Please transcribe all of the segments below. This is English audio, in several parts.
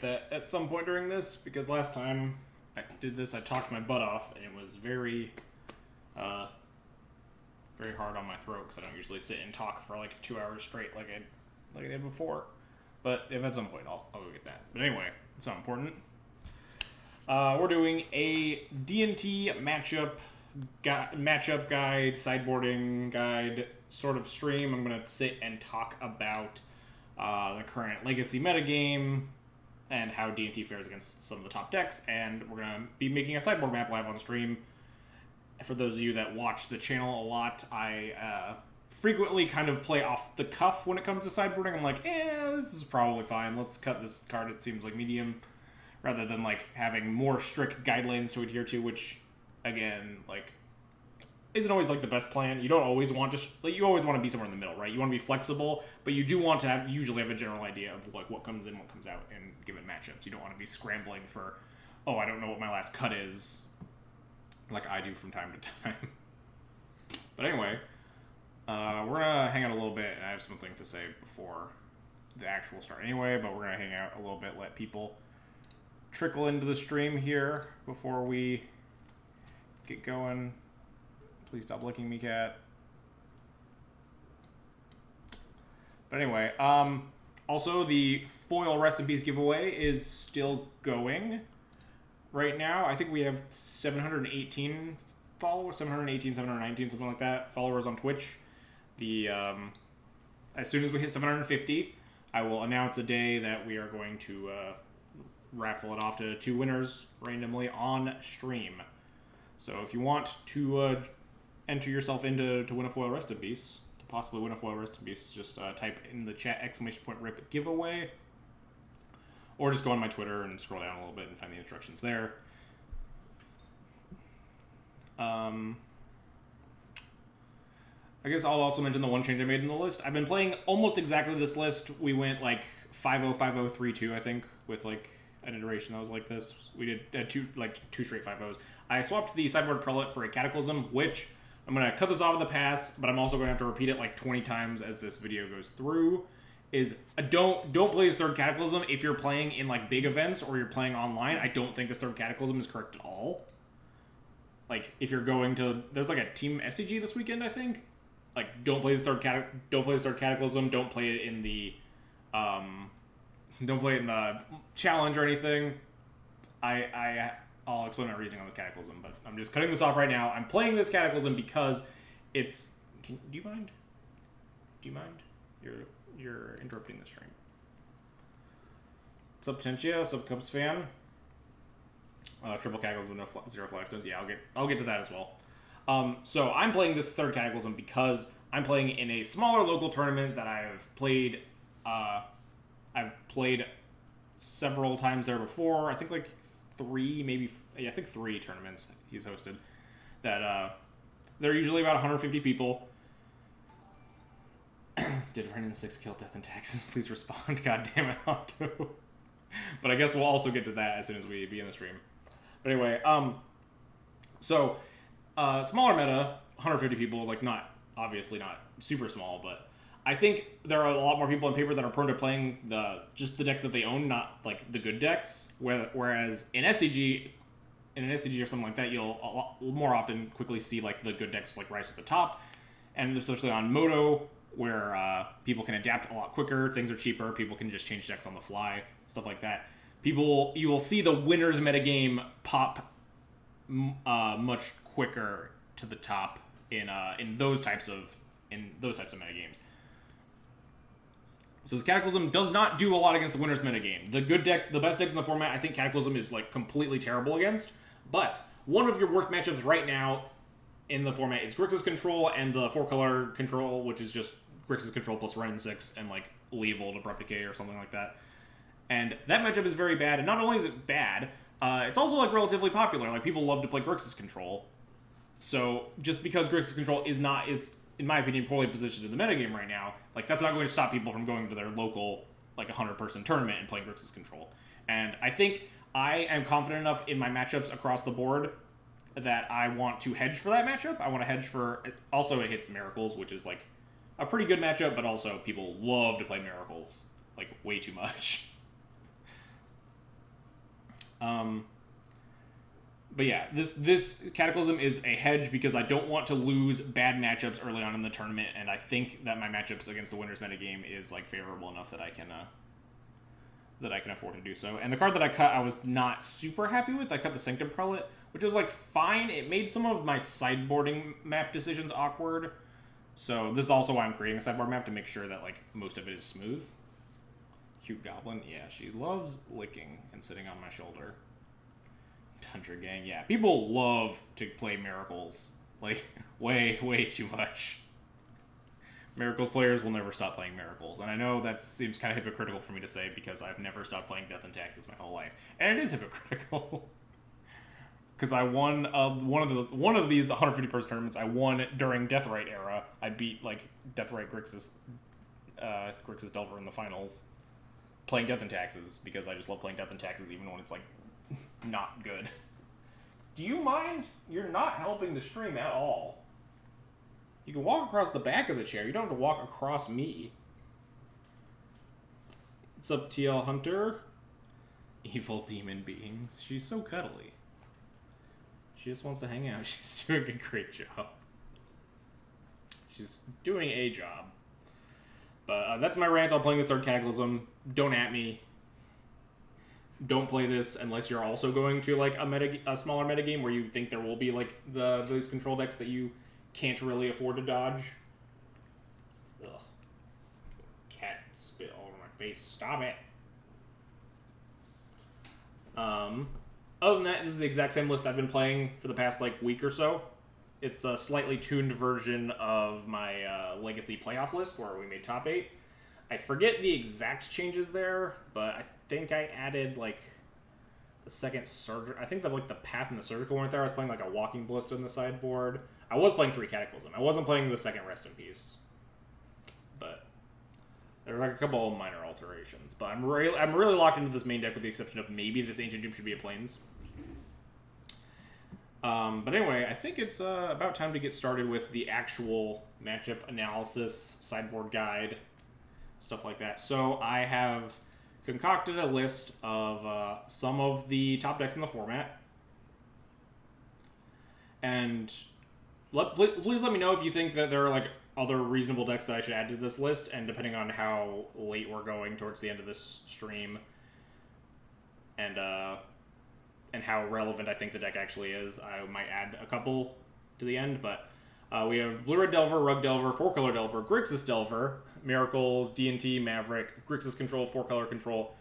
get that at some point during this, because last time I did this, I talked my butt off, and it was very hard on my throat, because I don't usually sit and talk for like 2 hours straight like I did before. But if at some point, I'll go get that. But anyway, it's not important. We're doing a D&T matchup guide, sideboarding guide sort of stream. I'm going to sit and talk about the current Legacy metagame and how D&T fares against some of the top decks. And we're going to be making a sideboard map live on stream. For those of you that watch the channel a lot, I frequently kind of play off the cuff when it comes to sideboarding. I'm like, this is probably fine. Let's cut this card. It seems like medium, rather than like having more strict guidelines to adhere to, which again, like, isn't always like the best plan. You don't always want to, you always want to be somewhere in the middle, right? You want to be flexible, but you do want to usually have a general idea of like what comes in, what comes out in given matchups. You don't want to be scrambling for, oh, I don't know what my last cut is, like I do from time to time. But anyway, we're gonna hang out a little bit, and I have some things to say before the actual start anyway, but we're gonna hang out a little bit, let people trickle into the stream here before we get going. Please stop licking me, cat. But anyway, also the foil Rest in Peace giveaway is still going right now. I think we have 718 followers, 719, something like that, followers on Twitch. As soon as we hit 750, I will announce a day that we are going to raffle it off to 2 winners randomly on stream. So if you want to enter yourself to win a foil Rest in Peace, to possibly win a foil Rest in Peace, just type in the chat !RIP giveaway, or just go on my Twitter and scroll down a little bit and find the instructions there. I guess I'll also mention the one change I made in the list. I've been playing almost exactly this list. We went like 5-0, 5-0, 3-2, I think, with like an iteration that was like this. We did two straight 5-0s. I swapped the Sideboard Prelate for a Cataclysm, which I'm going to cut this off in the pass, but I'm also going to have to repeat it like 20 times as this video goes through. Don't play this third Cataclysm if you're playing in like big events or you're playing online. I don't think this third Cataclysm is correct at all. Like if you're going to, there's like a team SCG this weekend, I think. Like don't play this third Cataclysm. Don't play it in the challenge or anything. I'll explain my reasoning on this Cataclysm, but I'm just cutting this off right now. I'm playing this Cataclysm because it's. Do you mind? Do you mind? You're interrupting the stream. What's up, Tenchia? What's up, Cubs fan? Triple Cataclysm with zero flagstones. Yeah, I'll get to that as well. So I'm playing this third Cataclysm because I'm playing in a smaller local tournament that I've played. I've played several times there before. I think like 3 tournaments he's hosted. That they're usually about 150 people. Did Renan 6 kill Death in Texas? Please respond. God damn it, Octo. But I guess we'll also get to that as soon as we begin the stream. But anyway, smaller meta, 150 people, like obviously not super small, but I think there are a lot more people on paper that are prone to playing just the decks that they own, not like the good decks. Whereas in an SCG or something like that, you'll a lot more often quickly see like the good decks like rise to the top, and especially on Moto, where people can adapt a lot quicker, things are cheaper, people can just change decks on the fly, stuff like that. You will see the winners metagame pop much quicker to the top in those types of metagames. So this Cataclysm does not do a lot against the winners metagame. The good decks, the best decks in the format, I think Cataclysm is like completely terrible against. But one of your worst matchups right now in the format is Grixis Control and the 4-color Control, which is just Grixis Control plus Renin 6 and like Leovold, Abrupt Decay or something like that. And that matchup is very bad. And not only is it bad, it's also like relatively popular. Like people love to play Grixis Control. So just because Grixis Control is in my opinion poorly positioned in the metagame right now, like that's not going to stop people from going to their local like 100-person tournament and playing Grixis Control. And I think I am confident enough in my matchups across the board that I want to hedge for that matchup. I want to hedge for also it hits Miracles, which is like a pretty good matchup, but also people love to play Miracles like way too much. But yeah, this Cataclysm is a hedge because I don't want to lose bad matchups early on in the tournament, and I think that my matchups against the winners metagame is like favorable enough that I can afford to do so. And the card that I cut, I was not super happy with. I cut the Sanctum Prelate, which was like fine. It made some of my sideboarding map decisions awkward. So this is also why I'm creating a sideboard map, to make sure that like most of it is smooth. Cute Goblin, yeah, she loves licking and sitting on my shoulder. Tundra Gang, yeah, people love to play Miracles, like way too much. Miracles players will never stop playing Miracles, and I know that seems kind of hypocritical for me to say because I've never stopped playing Death and Taxes my whole life, and it is hypocritical because I won one of these 150-person tournaments. I won during Deathrite era. I beat like Deathrite Grixis Delver in the finals, playing Death and Taxes because I just love playing Death and Taxes even when it's like not good. Do you mind? You're not helping the stream at all. You can walk across the back of the chair. You don't have to walk across me. What's up, TL Hunter? Evil demon beings. She's so cuddly. She just wants to hang out. She's doing a great job. She's doing a job. But that's my rant on playing this third Cataclysm. Don't at me. Don't play this unless you're also going to like a smaller metagame where you think there will be like those control decks that you can't really afford to dodge. Ugh. Cat spit all over my face. Stop it. Other than that, this is the exact same list I've been playing for the past like week or so. It's a slightly tuned version of my Legacy playoff list where we made top 8. I forget the exact changes there, but I think I added like the second surgery. I think that like the path and the surgical weren't there. I was playing like a walking ballista in the sideboard. I was playing 3 Cataclysm. I wasn't playing the second Rest in Peace, but there were like a couple of minor alterations. But I'm really locked into this main deck with the exception of maybe this Ancient Doom should be a Plains. But anyway, I think it's about time to get started with the actual matchup analysis, sideboard guide, stuff like that. So I have concocted a list of some of the top decks in the format. And please let me know if you think that there are like other reasonable decks that I should add to this list. And depending on how late we're going towards the end of this stream and how relevant I think the deck actually is, I might add a couple to the end. But we have Blue-Red Delver, Rug Delver, 4-color Delver, Grixis Delver, Miracles, D&T, Maverick, Grixis Control, 4-color Control,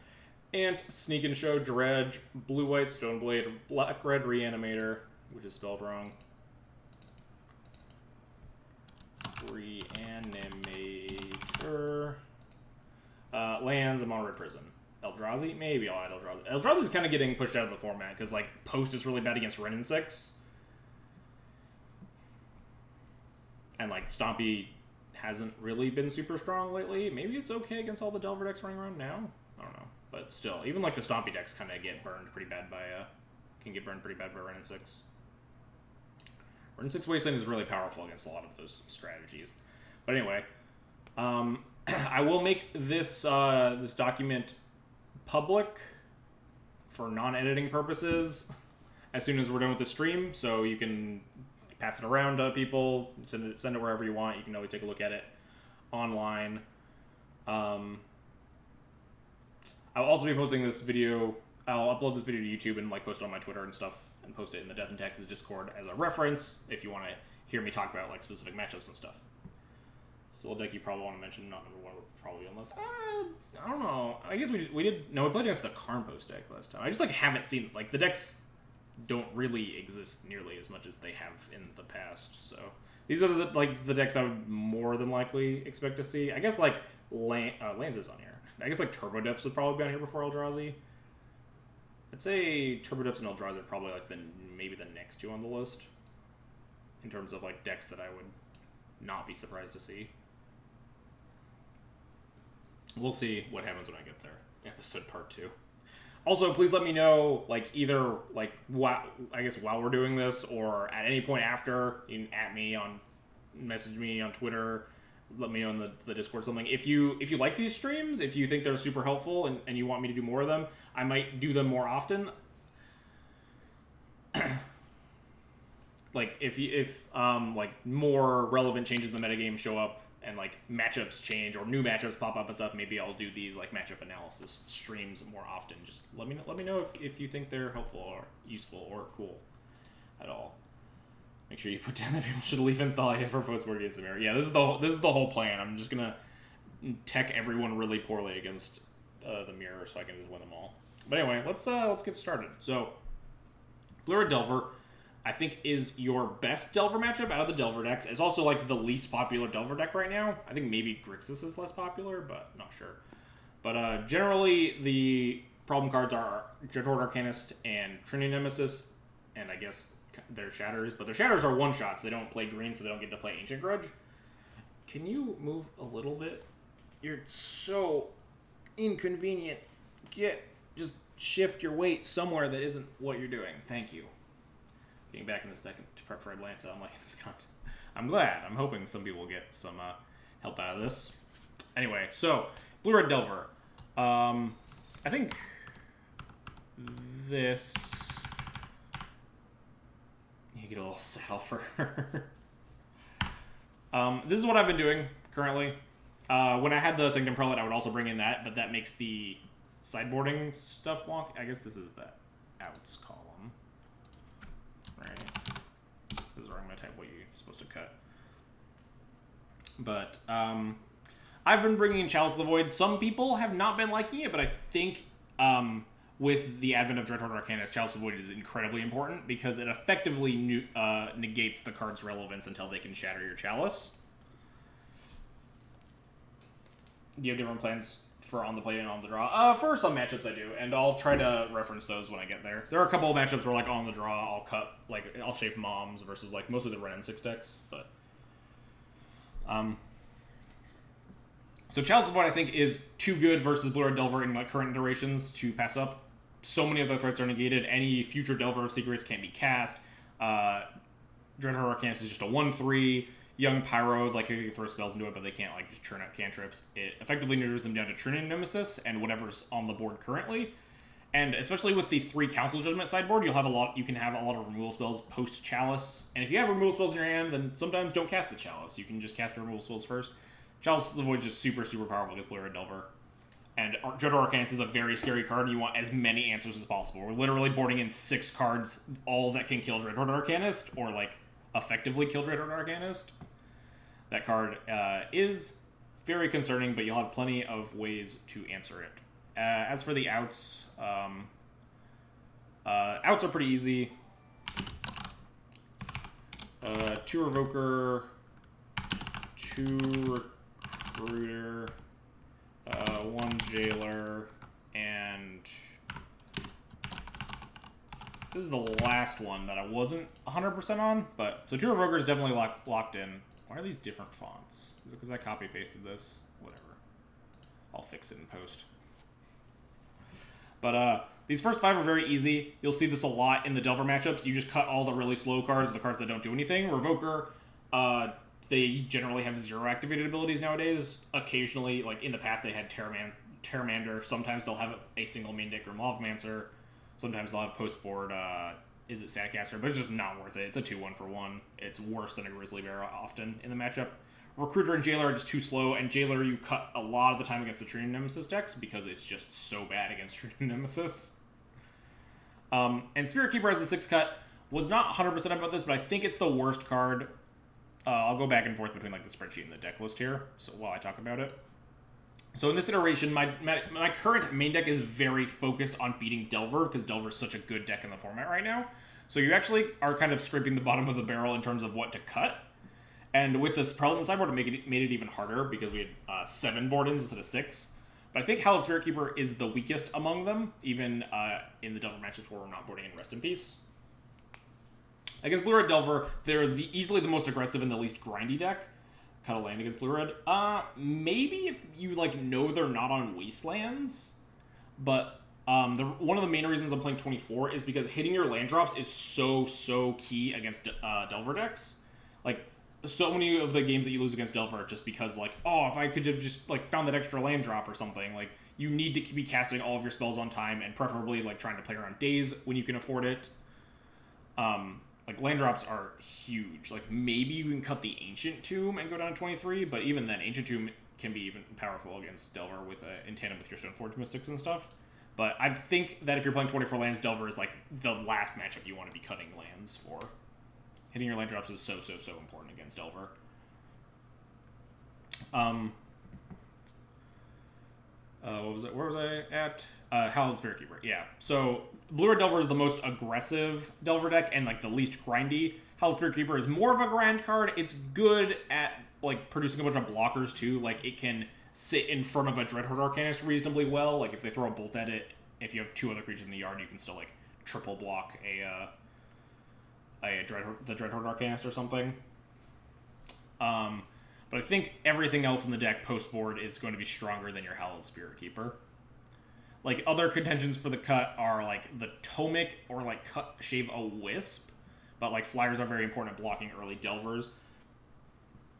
Ant, Sneak and Show, Dredge, Blue-White, Stoneblade, Black-Red Reanimator, which is spelled wrong. Reanimator. Lands, I'm on Red Prison. Eldrazi? Maybe I'll add Eldrazi. Eldrazi's kind of getting pushed out of the format because, like, Post is really bad against Wrenn and 6. And, like, Stompy hasn't really been super strong lately. Maybe it's okay against all the Delver decks running around now. I don't know. But still, even, like, the Stompy decks kind of get burned pretty bad by, Wrenn and 6. Wrenn and 6 Wasteland is really powerful against a lot of those strategies. But anyway, I will make this this document public for non-editing purposes as soon as we're done with the stream, so you can pass it around to people, send it wherever you want. You can always take a look at it online. I'll also be posting this video. I'll upload this video to YouTube and like post it on my Twitter and stuff, and post it in the Death and Taxes Discord as a reference if you want to hear me talk about like specific matchups and stuff. Still a deck you probably want to mention, not number 1, probably, unless I don't know. I guess we did. No, we played against the Karn Post deck last time. I just like haven't seen like the decks don't really exist nearly as much as they have in the past. So these are the decks I would more than likely expect to see. I guess like Lands is on here. I guess like Turbo Depths would probably be on here before Eldrazi. I'd say Turbo Depths and Eldrazi are probably like maybe the next 2 on the list in terms of like decks that I would not be surprised to see. We'll see what happens when I get there. Episode part 2. Also, please let me know, like, either, like, while we're doing this, or at any point after, you can message me on Twitter, let me know in the Discord something. If you like these streams, if you think they're super helpful and you want me to do more of them, I might do them more often. like if like more relevant changes in the metagame show up and like matchups change or new matchups pop up and stuff, maybe I'll do these like matchup analysis streams more often. Just let me know if you think they're helpful or useful or cool at all. Make sure you put down that people should leave in Thalia for post-board against the mirror. Yeah, this is the whole plan. I'm just gonna tech everyone really poorly against the mirror so I can just win them all. But anyway, let's get started. So, Blue-Red Delver, I think, is your best Delver matchup out of the Delver decks. It's also like the least popular Delver deck right now. I think maybe Grixis is less popular, but not sure. But generally, the problem cards are Dreadhorde Arcanist and Trinity Nemesis, and I guess their Shatters. But their Shatters are one-shots. They don't play green, so they don't get to play Ancient Grudge. Can you move a little bit? You're so inconvenient. Just shift your weight somewhere that isn't what you're doing. Thank you. Getting back in this deck to prep for Atlanta, I'm like, this content. I'm glad. I'm hoping some people get some help out of this. Anyway, so Blue-Red Delver. I think this. You get a little saddle for her. This is what I've been doing currently. When I had the Sanctum Prelate, I would also bring in that, but that makes the sideboarding stuff wonk. I guess this is the outs column. Right. This is where I'm going to type what you're supposed to cut. But I've been bringing in Chalice of the Void. Some people have not been liking it, but I think with the advent of Dreadhorde Arcanist, Chalice of the Void is incredibly important because it effectively negates the card's relevance until they can shatter your Chalice. Do you have different plans for on the play and on the draw? For some matchups I do, and I'll try to reference those when I get there. There are a couple of matchups where, like, on the draw, I'll cut, like, I'll shave Moms versus, like, mostly the Ren and 6 decks, but... So Chalice of Void, I think, is too good versus Blue-Red Delver in, like, current iterations to pass up. So many of their threats are negated. Any future Delver of Secrets can't be cast. Dreadhorde Arcanist is just a 1/3. Young Pyro, like, you can throw spells into it, but they can't, like, just churn out cantrips. It effectively neuters them down to Trinity Nemesis and whatever's on the board currently. And especially with the 3 Council Judgment sideboard, you can have a lot of removal spells post Chalice. And if you have removal spells in your hand, then sometimes don't cast the Chalice. You can just cast your removal spells first. Chalice of the Void is just super, super powerful against Blue-Red Delver. And Dreadhorde Arcanist is a very scary card, and you want as many answers as possible. We're literally boarding in 6 cards, all that can kill Dreadhorde Arcanist, or, like, effectively kill Dreadhorde Arcanist. That card is very concerning, but you'll have plenty of ways to answer it. As for the outs, outs are pretty easy. 2 Revoker, 2 Recruiter, 1 Jailer, and this is the last one that I wasn't 100% on, but so 2 Revoker is definitely locked in. Why are these different fonts? Is it because I copy-pasted this? Whatever. I'll fix it in post. But these first 5 are very easy. You'll see this a lot in the Delver matchups. You just cut all the really slow cards, the cards that don't do anything. Revoker, they generally have 0 activated abilities nowadays. Occasionally, like in the past, they had Terramander. Sometimes they'll have a single main deck Lavamancer. Sometimes they'll have post-board... is it Sandcaster, but it's just not worth it. It's a 2-1 for 1. It's worse than a Grizzly Bear often in the matchup. Recruiter and Jailer are just too slow, and Jailer you cut a lot of the time against the Trinity Nemesis decks because it's just so bad against Trinity Nemesis. And Spirit Keeper as the 6 cut was not 100% about this, but I think it's the worst card. I'll go back and forth between like the spreadsheet and the deck list here, so while I talk about it. So in this iteration, my current main deck is very focused on beating Delver, because Delver's such a good deck in the format right now. So you actually are kind of scraping the bottom of the barrel in terms of what to cut. And with this Prelate sideboard, it made it even harder, because we had 7 board-ins instead of 6. But I think Hallowed Spirit Keeper is the weakest among them, even in the Delver matches where we're not boarding in Rest in Peace. Against Blue-Red Delver, they're easily the most aggressive and the least grindy deck. Cut a land against Blue-Red. Maybe if you know they're not on Wastelands, but one of the main reasons I'm playing 24 is because hitting your land drops is so key against Delver decks. So many of the games that you lose against Delver are just because, if I could have just, found that extra land drop or something. You need to be casting all of your spells on time, and preferably, trying to play around days when you can afford it. Like, land drops are huge. Like, maybe you can cut the Ancient Tomb and go down to 23, but even then, Ancient Tomb can be even powerful against Delver with in tandem with your Stoneforge Mystics and stuff. But I think that if you're playing 24 lands, Delver is like the last matchup you want to be cutting lands for. Hitting your land drops is so important against Delver. What was it? Where was I at? Hallowed Spiritkeeper. Yeah. So Blue-Red Delver is the most aggressive Delver deck and like the least grindy. Hallowed Spiritkeeper is more of a grind card. It's good at like producing a bunch of blockers too. Like it can sit in front of a Dreadhorde Arcanist reasonably well. Like if they throw a bolt at it, if you have 2 other creatures in the yard, you can still like triple block the Dreadhorde Arcanist or something. But I think everything else in the deck post-board is going to be stronger than your Hallowed Spiritkeeper. Like, other contentions for the cut are, like, the Tomic or, like, shave a Wisp. But, like, flyers are very important at blocking early Delvers.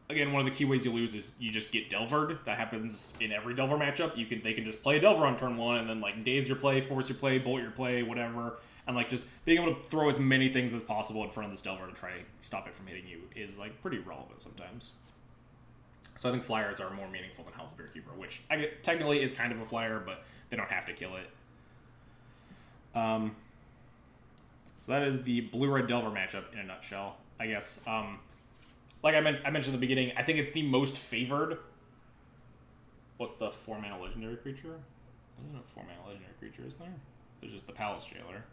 Again, one of the key ways you lose is you just get Delvered. That happens in every Delver matchup. They can just play a Delver on turn 1 and then, like, daze your play, force your play, bolt your play, whatever. And, like, just being able to throw as many things as possible in front of this Delver to try to stop it from hitting you is, like, pretty relevant sometimes. So I think flyers are more meaningful than Hallowed Spiritkeeper, which technically is kind of a flyer, but they don't have to kill it. So that is the Blue-Red Delver matchup in a nutshell, I guess. Like I mentioned in the beginning, I think it's the most favored. What's the 4-mana legendary creature? There's no 4-mana legendary creature, is there? There's just the Palace Jailer.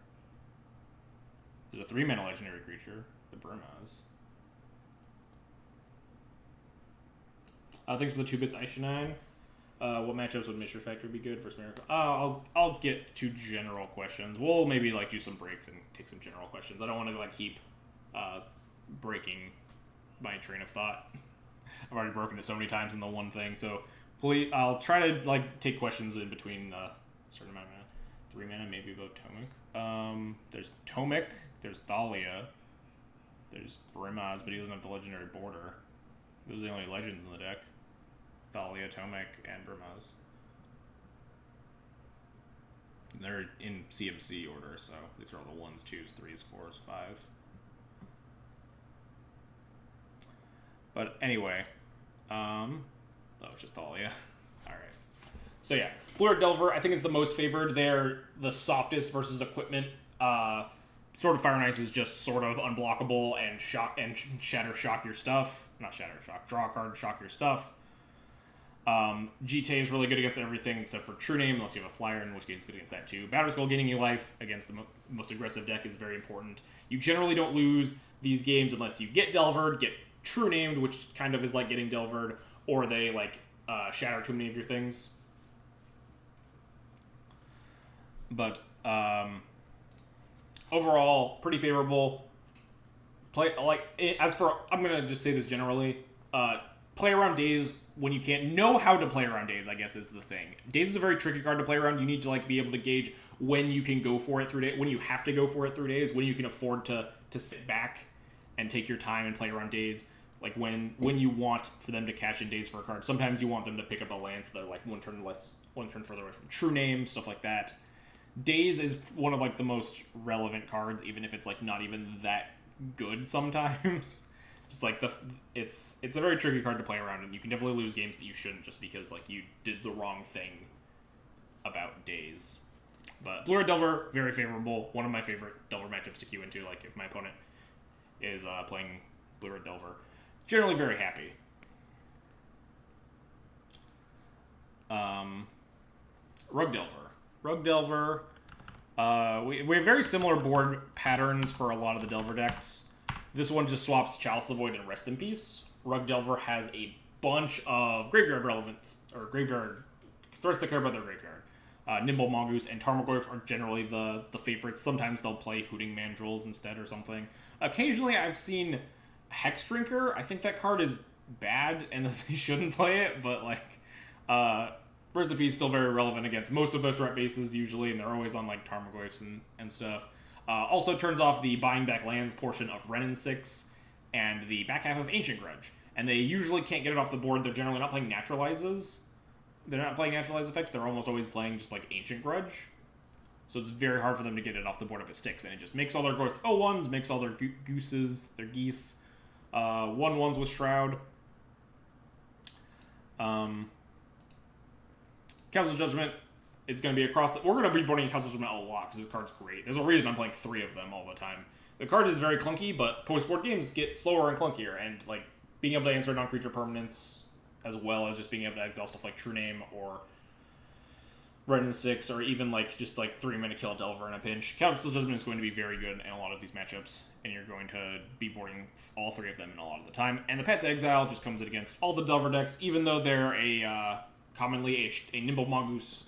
There's a 3-mana legendary creature, the Brimaz. Thanks for the 2 bits, Aishinang. What matchups would Mishra Factory be good for Miracle? I'll get to general questions. We'll maybe like do some breaks and take some general questions. I don't want to like keep breaking my train of thought. I've already broken it so many times in the one thing. So please, I'll try to like take questions in between a certain amount of mana. 3 mana, maybe above Tomic. There's Tomic. There's Thalia. There's Brimaz, but he doesn't have the legendary border. Those are the only legends in the deck. Thalia, Tomic, and Brimaz. They're in CMC order, so these are all the 1s, 2s, 3s, 4s, 5. But anyway, it's just Thalia. Alright. So yeah, Blue-Red Delver, I think is the most favored. They're the softest versus equipment. Sword of Fire and Ice is just sort of unblockable and shatter shock your stuff. Not shatter shock, draw a card, shock your stuff. GTA is really good against everything except for True Name, unless you have a flyer, in which case it's good against that too. Battle Skull gaining you life against the most aggressive deck is very important. You generally don't lose these games unless you get Delvered, get True Named, which kind of is like getting Delvered, or they like shatter too many of your things. But overall, pretty favorable. I'm gonna just say this generally. Play around Daze when you can't. Know how to play around Daze, I guess, is the thing. Daze is a very tricky card to play around. You need to like be able to gauge when you can go for it through Daze, when you have to go for it through Daze, when you can afford to sit back and take your time and play around Daze. Like when you want for them to cash in Daze for a card. Sometimes you want them to pick up a land so they're like one turn further away from True Name, stuff like that. Daze is one of like the most relevant cards, even if it's like not even that good sometimes. Just like it's a very tricky card to play around, and you can definitely lose games that you shouldn't just because like you did the wrong thing about Daze. But Blue-Red Delver, very favorable. One of my favorite Delver matchups to queue into. Like if my opponent is playing Blue-Red Delver, generally very happy. Rug Delver. We have very similar board patterns for a lot of the Delver decks. This one just swaps Chalice of the Void and Rest in Peace. Rug Delver has a bunch of graveyard relevant, or graveyard threats that care about their graveyard. Nimble Mongoose and Tarmogoyf are generally the favorites. Sometimes they'll play Hooting Mandrills instead or something. Occasionally I've seen Hex Drinker. I think that card is bad and that they shouldn't play it, but like Rest in Peace is still very relevant against most of their threat bases usually, and they're always on like Tarmogoyfs and stuff. Also turns off the buying back lands portion of Wrenn and 6 and the back half of Ancient Grudge. And they usually can't get it off the board. They're generally not playing Naturalizes. They're not playing Naturalize effects. They're almost always playing just like Ancient Grudge. So it's very hard for them to get it off the board if it sticks, and it just makes all their goats O1s, makes all their gooses, their geese, 1/1s with Shroud. Council Judgment, it's going to be across the... We're going to be boarding Council Judgment a lot because the card's great. There's a reason I'm playing 3 of them all the time. The card is very clunky, but post-board games get slower and clunkier, and like being able to answer non-creature permanents, as well as just being able to exile stuff like True Name or Red and 6, or even like just like 3-minute kill a Delver in a pinch. Council Judgment is going to be very good in a lot of these matchups, and you're going to be boarding all 3 of them in a lot of the time. And the Path to Exile just comes in against all the Delver decks, even though they're commonly a Nimble Mongoose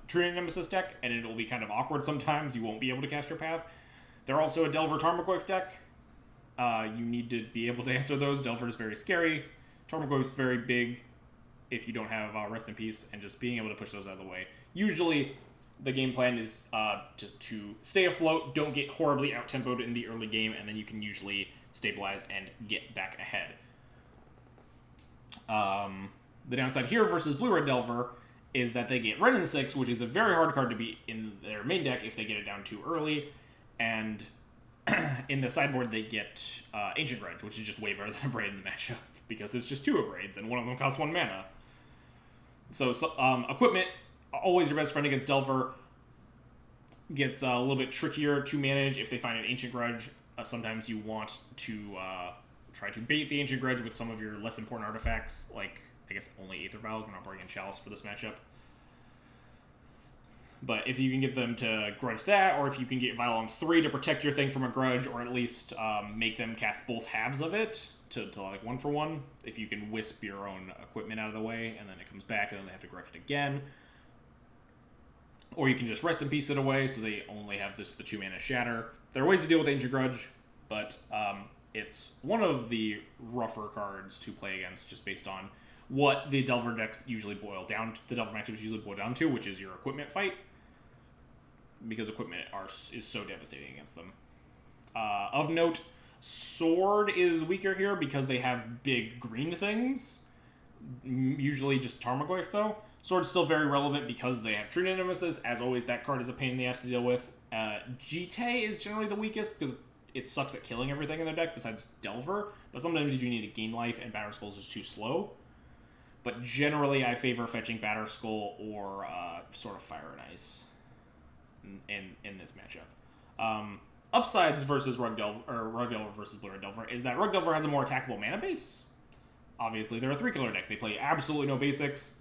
True Nemesis deck, and it'll be kind of awkward sometimes. You won't be able to cast your Path. They're also a Delver Tarmogoyf deck. You need to be able to answer those. Delver is very scary. Tarmogoyf is very big if you don't have Rest in Peace, and just being able to push those out of the way. Usually, the game plan is just to stay afloat, don't get horribly out-tempoed in the early game, and then you can usually stabilize and get back ahead. The downside here versus Blue-Red Delver is that they get Red and 6, which is a very hard card to beat in their main deck if they get it down too early, and in the sideboard they get Ancient Grudge, which is just way better than a Braid in the matchup, because it's just 2 Braids, and one of them costs 1 mana. So equipment, always your best friend against Delver. Gets a little bit trickier to manage if they find an Ancient Grudge. Sometimes you want to try to bait the Ancient Grudge with some of your less important artifacts, like, I guess, only Aether Vial. We're not bringing in Chalice for this matchup. But if you can get them to grudge that, or if you can get Vial on 3 to protect your thing from a grudge, or at least make them cast both halves of it to like 1-for-1, if you can wisp your own equipment out of the way, and then it comes back, and then they have to grudge it again. Or you can just Rest in Peace it away, so they only have the 2-mana Shatter. There are ways to deal with Ancient Grudge, but it's one of the rougher cards to play against, just based on what the Delver decks usually boil down to, the Delver matchups usually boil down to, which is your equipment fight, because equipment is so devastating against them. Of note, Sword is weaker here because they have big green things, usually just Tarmogoyf though. Sword's still very relevant because they have True Nemesis. As always, that card is a pain in the ass to deal with. Jite is generally the weakest because it sucks at killing everything in their deck besides Delver, but sometimes you do need to gain life, and Batterskull is just too slow. But generally, I favor fetching Batterskull or Sword of Fire and Ice in this matchup. Upsides versus Rug Delver versus Blue-Red Delver is that Rug Delver has a more attackable mana base. Obviously, they're a 3-color deck. They play absolutely no basics,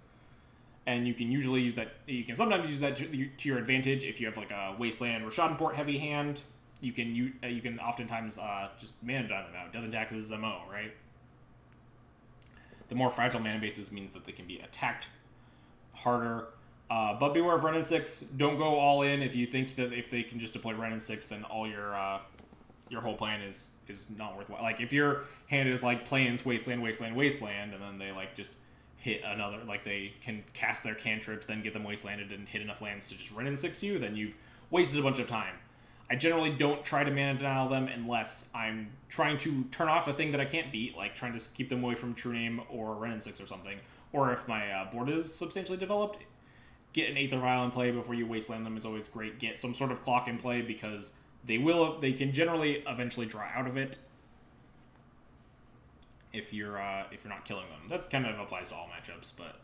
and you can usually use that. You can sometimes use that to your advantage if you have like a Wasteland or Schadenport heavy hand. You can oftentimes just mana dime them out. Death and Taxes MO, right? The more fragile mana bases means that they can be attacked harder. But beware of Ren and 6. Don't go all in if you think that if they can just deploy Ren and 6, then all your whole plan is not worthwhile. Like, if your hand is like Plains, Wasteland, and then they like just hit another, like they can cast their cantrips, then get them Wastelanded and hit enough lands to just Ren and 6 you, then you've wasted a bunch of time. I generally don't try to mana denial them unless I'm trying to turn off a thing that I can't beat, like trying to keep them away from True Name or Ren and 6 or something. Or if my board is substantially developed, get an Aether Vial in play before you Wasteland them is always great. Get some sort of clock in play because they can generally eventually draw out of it if you're not killing them. That kind of applies to all matchups, but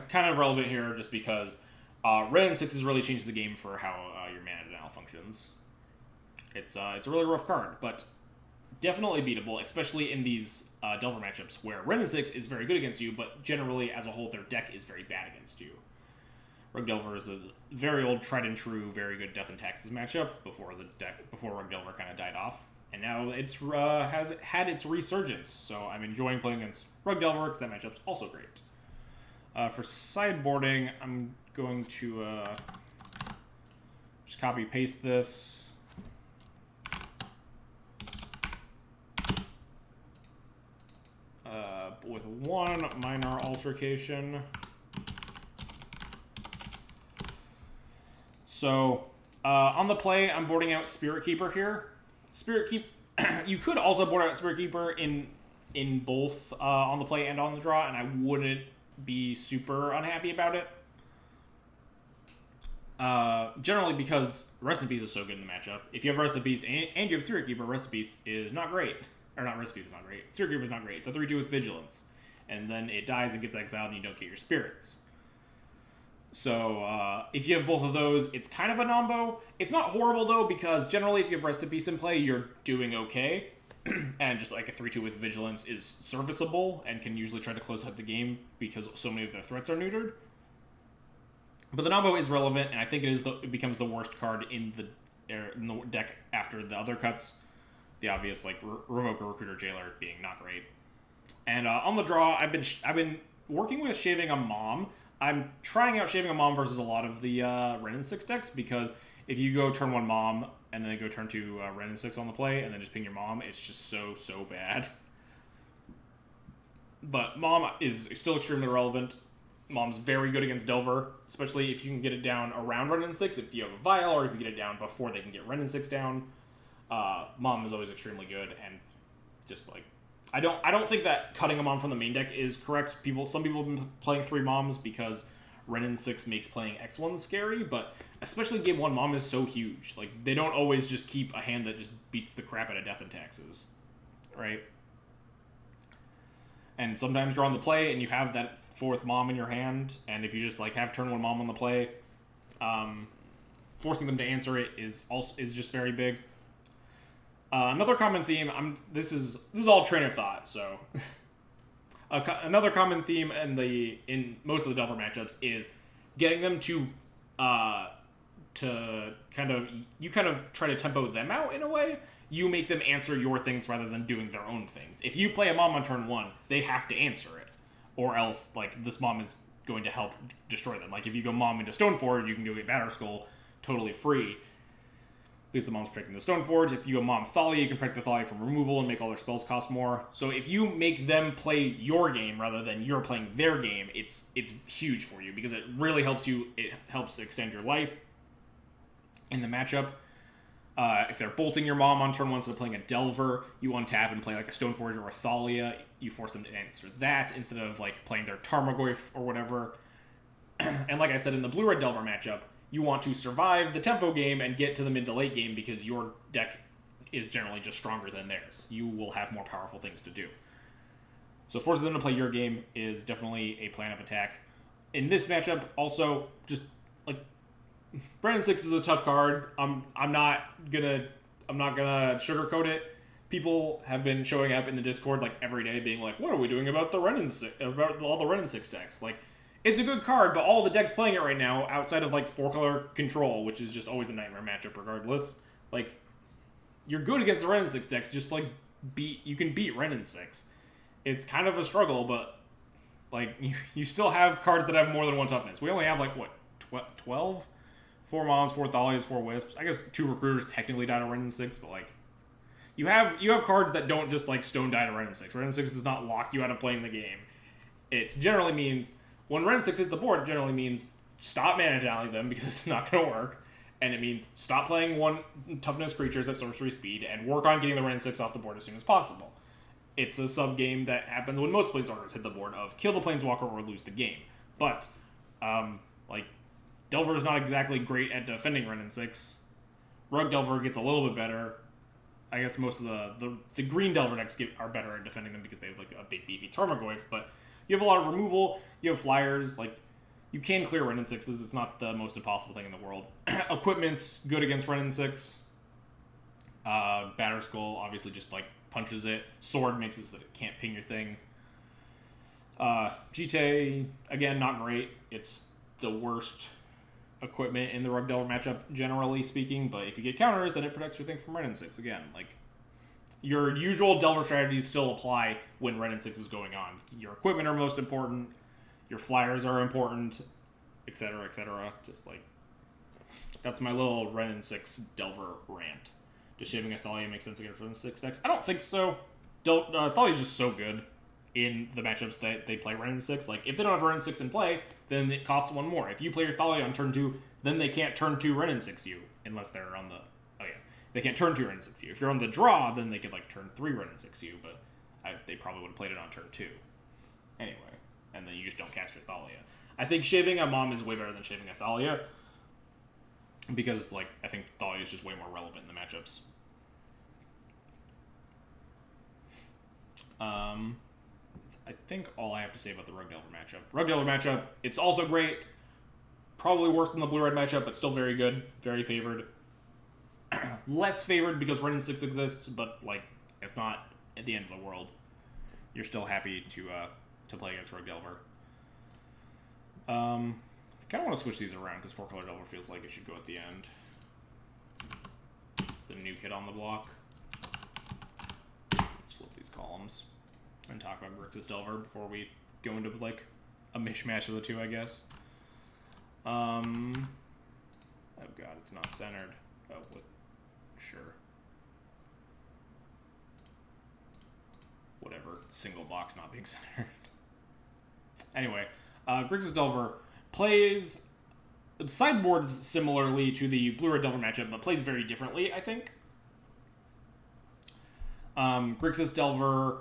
kind of relevant here just because Red and 6 has really changed the game for how your mana denial functions. It's a really rough card, but definitely beatable, especially in these Delver matchups where Red and 6 is very good against you, but generally as a whole their deck is very bad against you. Rug Delver is the very old, tried and true, very good Death and Taxes matchup before Rug Delver kind of died off, and now it's has had its resurgence. So I'm enjoying playing against Rug Delver because that matchup's also great. For sideboarding, I'm going to just copy paste this. With one minor altercation. So, on the play, I'm boarding out Spirit Keeper here. You could also board out Spirit Keeper in both on the play and on the draw, and I wouldn't be super unhappy about it. Generally because Rest in Peace is so good in the matchup. If you have Rest in Peace and you have Spirit Keeper, Rest in Peace is not great. Or not Rest in Peace is not great. Spirit Keeper is not great. It's a 3-2 with Vigilance. And then it dies and gets exiled and you don't get your spirits. So, if you have both of those, it's kind of a nombo. It's not horrible, though, because generally if you have Rest in Peace in play, you're doing okay. And just like a 3-2 with Vigilance is serviceable and can usually try to close out the game because so many of their threats are neutered. But the Nombo is relevant, and I think it becomes the worst card in the deck after the other cuts. The obvious, like, Revoker, Recruiter, Jailer being not great. And on the draw, I've been working with Shaving a Mom. I'm trying out Shaving a Mom versus a lot of the Ren and 6 decks, because if you go turn 1 Mom, and then go turn 2 Ren and 6 on the play, and then just ping your Mom, it's just so bad. But Mom is still extremely relevant. Mom's very good against Delver, especially if you can get it down around Ren and 6, if you have a Vial, or if you get it down before they can get Ren and 6 down. Mom is always extremely good, and just like, I don't think that cutting a Mom from the main deck is correct. Some people have been playing 3 Moms because Ren and 6 makes playing X1 scary, but especially game 1, Mom is so huge. Like, they don't always just keep a hand that just beats the crap out of Death and Taxes, right? And sometimes you're on the play and you have that 4th Mom in your hand, and if you just like have turn 1 Mom on the play, forcing them to answer it is just very big. Another common theme. This is all train of thought. So another common theme in most of the Delver matchups is getting them to kind of try to tempo them out in a way. You make them answer your things rather than doing their own things. If you play a Mom on turn 1, they have to answer it, or else like this Mom is going to help destroy them. Like if you go Mom into Stoneforge, you can go get Batterskull totally free, because the Mom's protecting the Stoneforge. If you go Mom Thalia, you can protect the Thalia from removal and make all their spells cost more. So if you make them play your game rather than you're playing their game, it's huge for you, because it really helps you. It helps extend your life in the matchup. If they're bolting your Mom on turn 1 instead of playing a Delver, you untap and play like a Stoneforge or a Thalia. You force them to answer that instead of like playing their Tarmogoyf or whatever. And like I said, in the Blue-Red Delver matchup, you want to survive the tempo game and get to the mid to late game because your deck is generally just stronger than theirs. You will have more powerful things to do. So forcing them to play your game is definitely a plan of attack. In this matchup, also, just like, Brandon 6 is a tough card. I'm not gonna sugarcoat it. People have been showing up in the Discord like every day, being like, "What are we doing about all the Ren and 6 decks?" Like, it's a good card, but all the decks playing it right now, outside of like 4-color Control, which is just always a nightmare matchup regardless. Like, you're good against the Ren and 6 decks. Just like you can beat Ren and 6. It's kind of a struggle, but like you still have cards that have more than 1 toughness. We only have like what 12. 4 Moms, 4 Thalias, 4 Wisps. I guess 2 Recruiters technically die to Ren and 6, but like you have cards that don't just like stone die to Ren and 6. Ren and 6 does not lock you out of playing the game. It generally means when Ren and 6 hits the board, it generally means stop mana dialing them because it's not going to work, and it means stop playing 1 toughness creatures at sorcery speed and work on getting the Ren and 6 off the board as soon as possible. It's a sub game that happens when most Planeswalkers hit the board of kill the Planeswalker or lose the game. But like, Delver is not exactly great at defending Ren and 6. Rug Delver gets a little bit better. I guess most of the green Delver decks are better at defending them because they have like a big beefy Tarmogoyf, but you have a lot of removal, you have flyers, like you can clear Ren and 6s. It's not the most impossible thing in the world. Equipment's good against Ren and 6. Batterskull obviously just like punches it. Sword makes it so that it can't ping your thing. Jite, again, not great. It's the worst equipment in the Rug Delver matchup, generally speaking, but if you get counters, then it protects your thing from Ren and 6. Again, like, your usual Delver strategies still apply when Ren and 6 is going on. Your equipment are most important, your flyers are important, etc., etc. Just like, that's my little Ren and 6 Delver rant. Does Shaving a Thalia make sense against Ren and 6 decks? I don't think so. Thalia's just so good in the matchups that they play Ren and 6. Like, if they don't have Ren and 6 in play, then it costs 1 more. If you play your Thalia on turn 2, then they can't turn 2 Ren and 6 you, unless they're on the... Oh, yeah. They can't turn 2 Ren and 6 you. If you're on the draw, then they could, like, turn 3 Ren and 6 you, but they probably would have played it on turn 2. Anyway. And then you just don't cast your Thalia. I think Shaving a Mom is way better than Shaving a Thalia. because like I think Thalia is just way more relevant in the matchups. I think all I have to say about the Rogue Delver matchup. Rogue Delver matchup, it's also great. Probably worse than the Blue-Red matchup, but still very good. Very favored. Less favored because Ren 6 exists, but like it's not at the end of the world. You're still happy to play against Rogue Delver. I kind of want to switch these around because 4-color Delver feels like it should go at the end. The new kid on the block. Let's flip these columns and talk about Grixis Delver before we go into like a mishmash of the two, I guess. Oh god, it's not centered. Oh, what? Sure. Whatever. Single box not being centered. Anyway, Grixis Delver plays sideboards similarly to the Blue-Red Delver matchup, but plays very differently, I think. Grixis Delver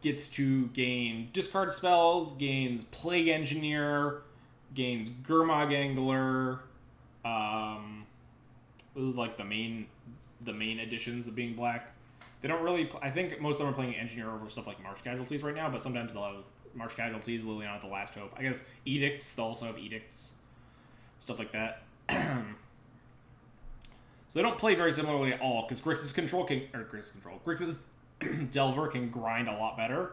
gets to gain discard spells, gains Plague Engineer, gains Gurmag Angler. Those are like the main additions of being black. They don't really. I think most of them are playing Engineer over stuff like Marsh Casualties right now, but sometimes they'll have Marsh Casualties, Liliana at the Last Hope. I guess Edicts. They'll also have Edicts, stuff like that. So they don't play very similarly at all because Grixis Delver can grind a lot better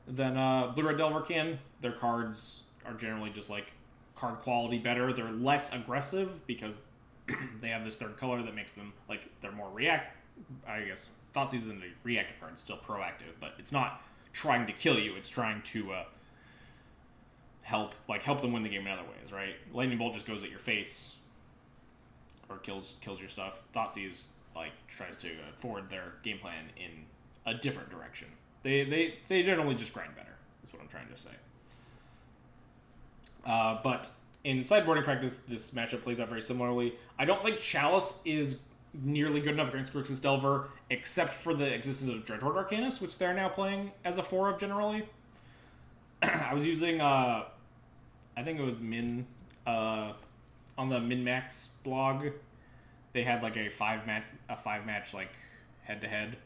than Blue-Red Delver can. Their cards are generally just like card quality better. They're less aggressive because they have this third color that makes them like they're more I guess Thoughtseize isn't a reactive card, it's still proactive, but it's not trying to kill you. It's trying to help them win the game in other ways, right? Lightning Bolt just goes at your face or kills your stuff. Thoughtseize like tries to forward their game plan in a different direction. They generally just grind better. Is what I'm trying to say. But in sideboarding practice, this matchup plays out very similarly. I don't think Chalice is nearly good enough against Grixis Delver, except for the existence of Dreadhorde Arcanist, which they're now playing as a 4 of generally. I was using, I think it was Min, on the Min-Max blog. They had like a five match like head-to-head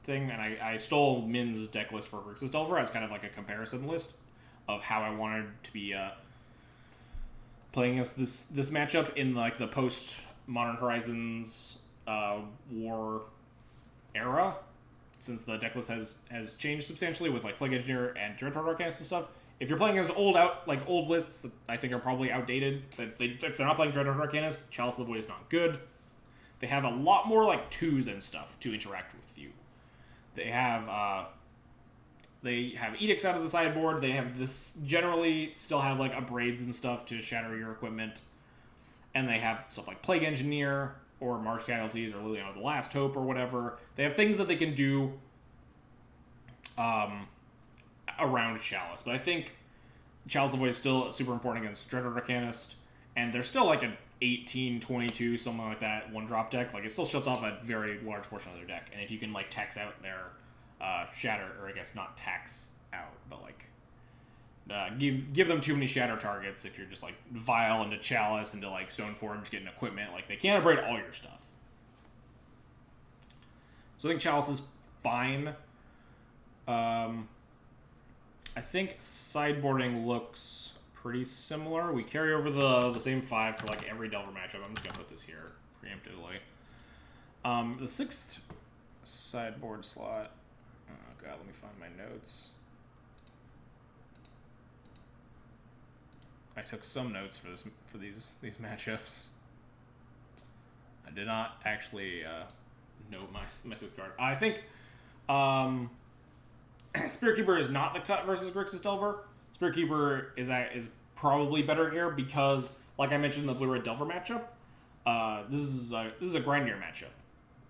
thing, and I stole Min's deck list for Grixis Delver as kind of like a comparison list of how I wanted to be playing against this matchup in like the post Modern Horizons war era, since the deck list has changed substantially with like Plague Engineer and Dreadhorde Arcanist and stuff. If you're playing against old lists that I think are probably outdated, if they're not playing Dreadhorde Arcanist, Chalice of the Void is not good. They have a lot more like 2s and stuff to interact with you. They have Edicts out of the sideboard. They have this generally still have like Abrades and stuff to shatter your equipment. And they have stuff like Plague Engineer or Marsh Casualties or Liliana the Last Hope or whatever. They have things that they can do around Chalice. But I think Chalice of the Void is still super important against Dreadhorde Arcanist. And they're still like an 18, 22, something like that, 1-drop deck. Like, it still shuts off a very large portion of their deck. And if you can, like, tax out their shatter, or I guess not tax out, but, like, give them too many shatter targets if you're just, like, Vial into Chalice, into, like, Stoneforge, getting equipment. Like, they can't abrade all your stuff. So I think Chalice is fine. I think sideboarding looks pretty similar. We carry over the same 5 for like every Delver matchup. I'm just gonna put this here preemptively. The 6th sideboard slot. Oh god, let me find my notes. I took some notes for these matchups. I did not actually note my 6th card. I think Spirit Keeper is not the cut versus Grixis Delver. Spirit Keeper is probably better here because, like I mentioned in the Blue-Red Delver matchup, this is a grindier matchup.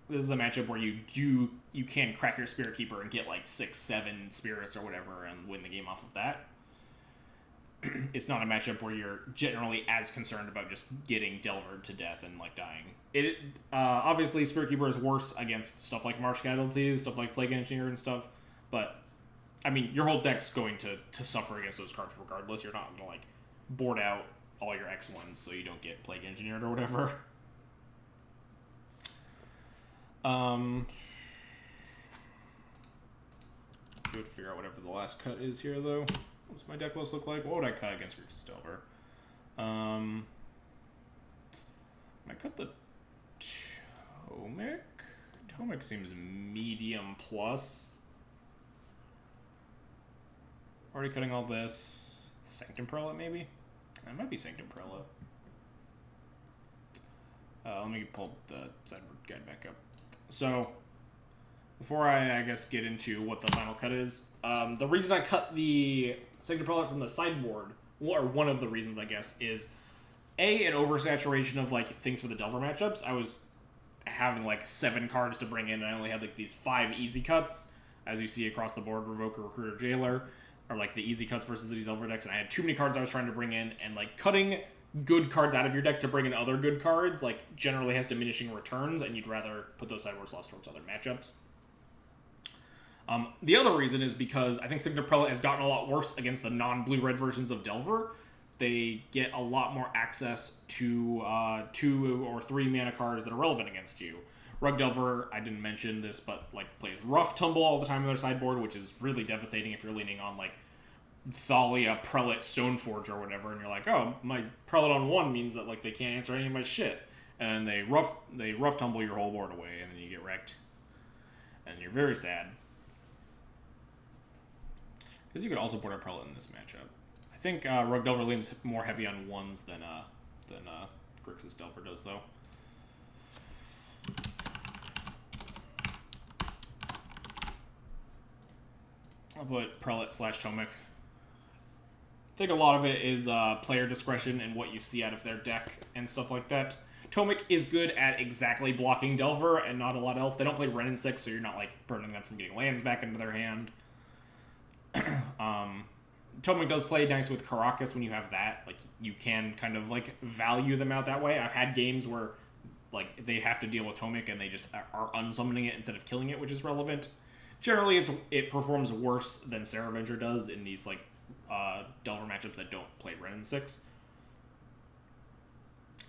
This is a matchup where you can crack your Spirit Keeper and get like 6, 7 spirits or whatever and win the game off of that. It's not a matchup where you're generally as concerned about just getting Delvered to death and like dying. It obviously Spirit Keeper is worse against stuff like Marsh Casualties, stuff like Plague Engineer and stuff, but I mean, your whole deck's going to suffer against those cards regardless. You're not going to, like, board out all your X1s so you don't get Plague Engineered or whatever. We have to figure out whatever the last cut is here, though. What's my deck list look like? What would I cut against Grixis Delver? I cut the Tomic. Tomic seems medium plus. Already cutting all this. Sanctum Prelate, maybe? That might be Sanctum Prelate. Let me pull the sideboard guide back up. So, before I guess, get into what the final cut is, the reason I cut the Sanctum Prelate from the sideboard, or one of the reasons, I guess, is an oversaturation of, like, things for the Delver matchups. I was having, like, 7 cards to bring in, and I only had, like, these 5 easy cuts, as you see across the board, Revoker, Recruiter, Jailer, are, like, the easy cuts versus these Delver decks, and I had too many cards I was trying to bring in, and, like, cutting good cards out of your deck to bring in other good cards, like, generally has diminishing returns, and you'd rather put those sideboard slots towards other matchups. The other reason is because I think Sanctum Prelate has gotten a lot worse against the non-blue-red versions of Delver. They get a lot more access to 2 or 3 mana cards that are relevant against you. Rug Delver, I didn't mention this, but like plays Rough Tumble all the time on their sideboard, which is really devastating if you're leaning on like Thalia, Prelate, Stoneforge, or whatever, and you're like, oh, my Prelate on 1 means that like they can't answer any of my shit, and they rough tumble your whole board away, and then you get wrecked, and you're very sad. Because you could also board a Prelate in this matchup. I think Rug Delver leans more heavy on 1s than Grixis Delver does, though. I'll put Prelate / Tomic. I think a lot of it is player discretion and what you see out of their deck and stuff like that. Tomic is good at exactly blocking Delver and not a lot else. They don't play Wrenn and 6, so you're not like burning them from getting lands back into their hand. Tomic does play nice with Karakas when you have that. Like, you can kind of like value them out that way. I've had games where like they have to deal with Tomic and they just are unsummoning it instead of killing it, which is relevant. Generally, it performs worse than Saravenger does in these like Delver matchups that don't play Wrenn and 6.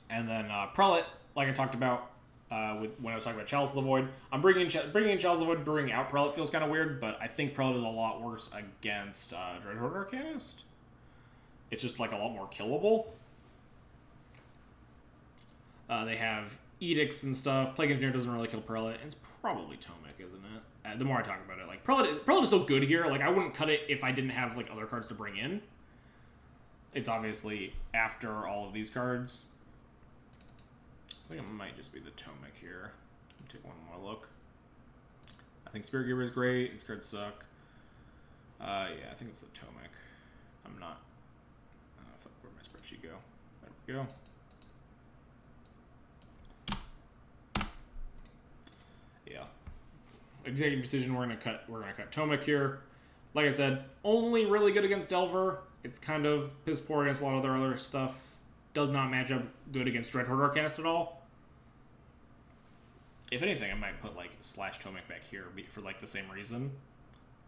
And then Prelate, like I talked about when I was talking about Chalice of the Void, I'm bringing in Chalice of the Void, bringing out Prelate feels kind of weird, but I think Prelate is a lot worse against Dreadhorde Arcanist. It's just like a lot more killable. They have Edicts and stuff. Plague Engineer doesn't really kill Prelate. It's probably Tomic, isn't it? The more I talk about it, like Prelate is still good here. Like, I wouldn't cut it if I didn't have like other cards to bring in. It's obviously after all of these cards. I think it might just be the Tomic here. Let me take one more look. I think Spirit Giver is great. These cards suck. Yeah, I think it's the Tomic. I'm not. Fuck, where'd my spreadsheet go? There we go. Yeah. Executive decision. We're gonna cut Tomic here. Like I said, only really good against Delver. It's kind of piss poor against a lot of their other stuff. Does not match up good against Dreadhorde Arcanist at all. If anything, I might put like / Tomic back here for like the same reason.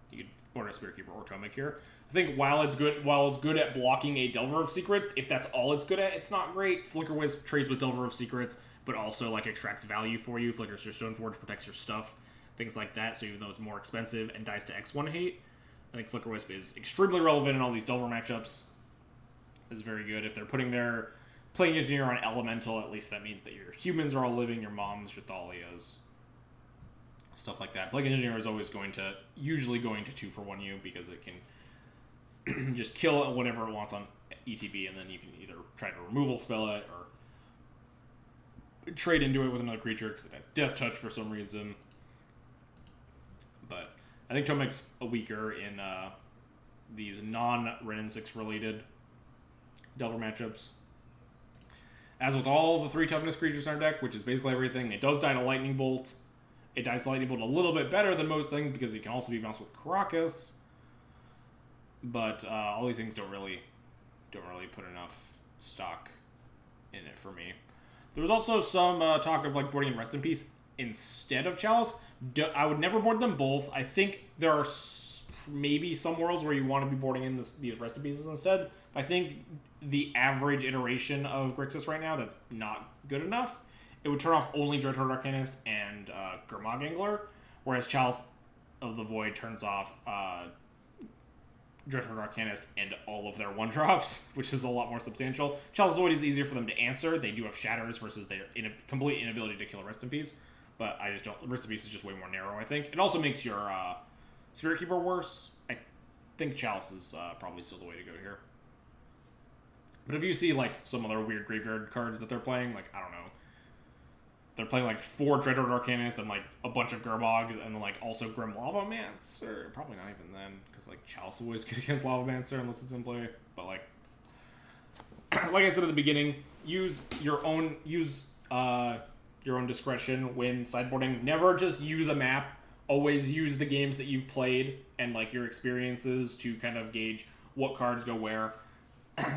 You could board a Spirit Keeper or Tomic here. I think while it's good at blocking a Delver of Secrets, if that's all it's good at, it's not great. Flicker Wisp trades with Delver of Secrets, but also like extracts value for you. Flickers your Stoneforge, protects your stuff, things like that. So even though it's more expensive and dies to X1 hate, I think Flicker Wisp is extremely relevant in all these Delver matchups. Is very good. If they're putting their Plague Engineer on Elemental, at least that means that your humans are all living, your moms, your Thalias, stuff like that. Plague Engineer is always usually going to 2-for-1 you, because it can just kill whatever it wants on ETB, and then you can either try to removal spell it, or trade into it with another creature, because it has Death Touch for some reason. But I think Tomic's weaker in these non-Wrenn and 6 related Delver matchups. As with all the 3 toughness creatures in our deck, which is basically everything, it does die to Lightning Bolt. It dies to Lightning Bolt a little bit better than most things because it can also be bounced with Karakas. But all these things don't really put enough stock in it for me. There was also some talk of like boarding Rest in Peace instead of Chalice. I would never board them both. I think there are maybe some worlds where you want to be boarding in these Rest in Pieces instead. I think the average iteration of Grixis right now that's not good enough, it would turn off only Dreadhorde Arcanist and Gurmag Angler, whereas Chalice of the Void turns off Dreadhorde Arcanist and all of their 1-drops, which is a lot more substantial. Chalice of the Void is easier for them to answer. They do have Shatters versus their complete inability to kill a Rest in Peace, but I just don't... Rest in Peace is just way more narrow, I think. It also makes your Spirit Keeper worse. I think Chalice is probably still the way to go here. But if you see, like, some other weird graveyard cards that they're playing, like, I don't know, they're playing, like, 4 Dreadhorde Arcanist and, like, a bunch of Gurmogs, and then, like, also Grim Lavamancer. Probably not even then, because, like, Chalice always good against Lavamancer unless it's in play. But, like I said at the beginning, use your own discretion when sideboarding. Never just use a map. Always use the games that you've played and, like, your experiences to kind of gauge what cards go where.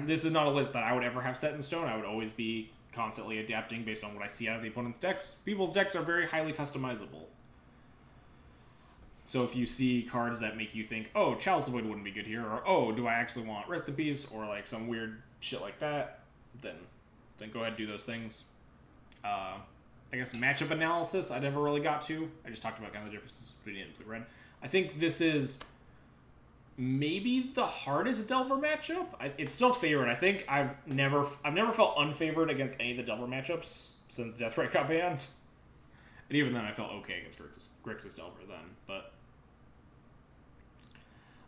This is not a list that I would ever have set in stone. I would always be constantly adapting based on what I see out of the opponent's decks. People's decks are very highly customizable. So if you see cards that make you think, oh, Chalice of the Void wouldn't be good here, or oh, do I actually want Rest in Peace, or like some weird shit like that, then go ahead and do those things. I guess matchup analysis I never really got to. I just talked about kind of the differences between it and red. I think this is maybe the hardest Delver matchup. It's still favored. I think I've never felt unfavored against any of the Delver matchups since Deathrite got banned. And even then, I felt okay against Grixis Delver then. But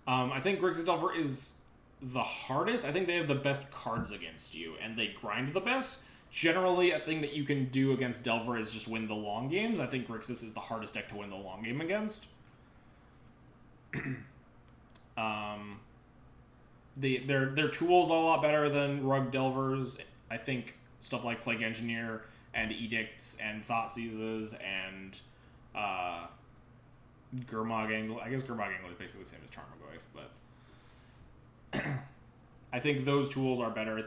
I think Grixis Delver is the hardest. I think they have the best cards against you, and they grind the best. Generally, a thing that you can do against Delver is just win the long games. I think Grixis is the hardest deck to win the long game against. Their tools are a lot better than Rug Delvers. I think stuff like Plague Engineer and Edicts and Thought Seizes and Gurmag Angle. I guess Gurmag Angle is basically the same as Tarmogoyf, but I think those tools are better.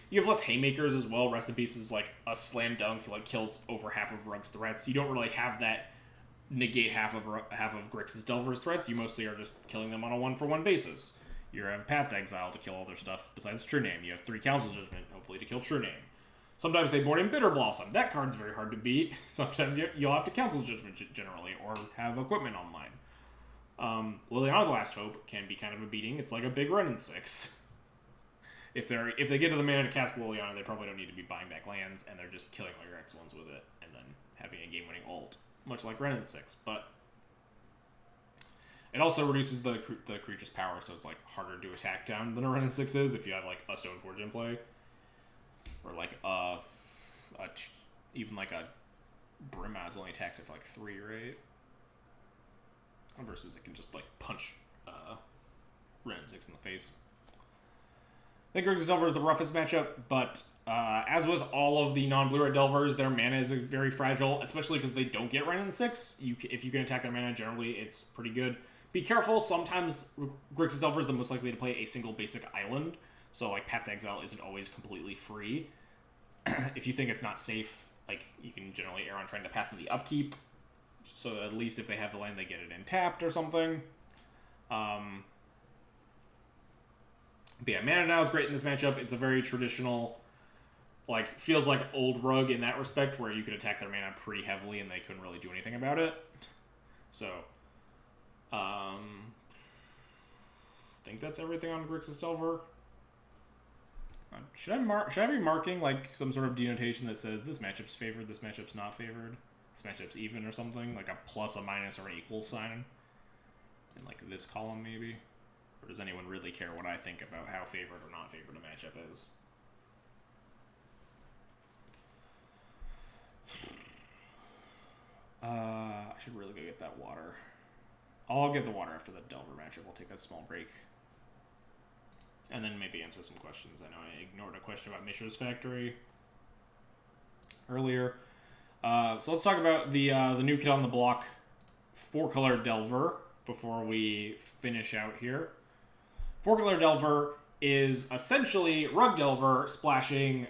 You have less haymakers as well. Rest in Peace is like a slam dunk, like kills over half of Rug's threats. You don't really have that negate half of Grixis Delver's threats. You mostly are just killing them on a 1-for-1 basis. You have Path Exile to kill all their stuff besides True Name. You have 3 Council Judgment, hopefully, to kill True Name. Sometimes they board in Bitter Blossom. That card's very hard to beat. Sometimes you'll have to Council Judgment generally, or have equipment online. Liliana the Last Hope can be kind of a beating. It's like a big run in 6. If they get to the mana to cast Liliana, they probably don't need to be buying back lands, and they're just killing all your X1s with it, and then having a game-winning ult. Much like Ren in 6, but it also reduces the creature's power, so it's like harder to attack down than a Ren in 6 is if you have like a Stoneforge in play, or like even like a Brimaz only attacks it for like 3, right? Versus it can just like punch Ren in 6 in the face. I think Grixis Delver is the roughest matchup, but as with all of the non-blue-red Delvers, their mana is very fragile, especially because they don't get Ren in 6. If you can attack their mana, generally it's pretty good. Be careful, sometimes Grixis Delver is the most likely to play a single basic island, so like Path to Exile isn't always completely free. If you think it's not safe, like you can generally err on trying to path in the upkeep, so at least if they have the land, they get it in tapped or something. But yeah, Mana Now is great in this matchup. It's a very traditional, like, feels like old Rug in that respect, where you could attack their mana pretty heavily and they couldn't really do anything about it. So, I think that's everything on Grixis Delver. Should I be marking, like, some sort of denotation that says this matchup's favored, this matchup's not favored, this matchup's even or something? Like a plus, a minus, or an equal sign? In, like, this column, maybe? Or does anyone really care what I think about how favored or not favored a matchup is? I should really go get that water. I'll get the water after the Delver matchup. We'll take a small break. And then maybe answer some questions. I know I ignored a question about Mishra's Factory earlier. So let's talk about the new kid on the block, 4-color Delver, before we finish out here. 4-color Delver is essentially Rug Delver splashing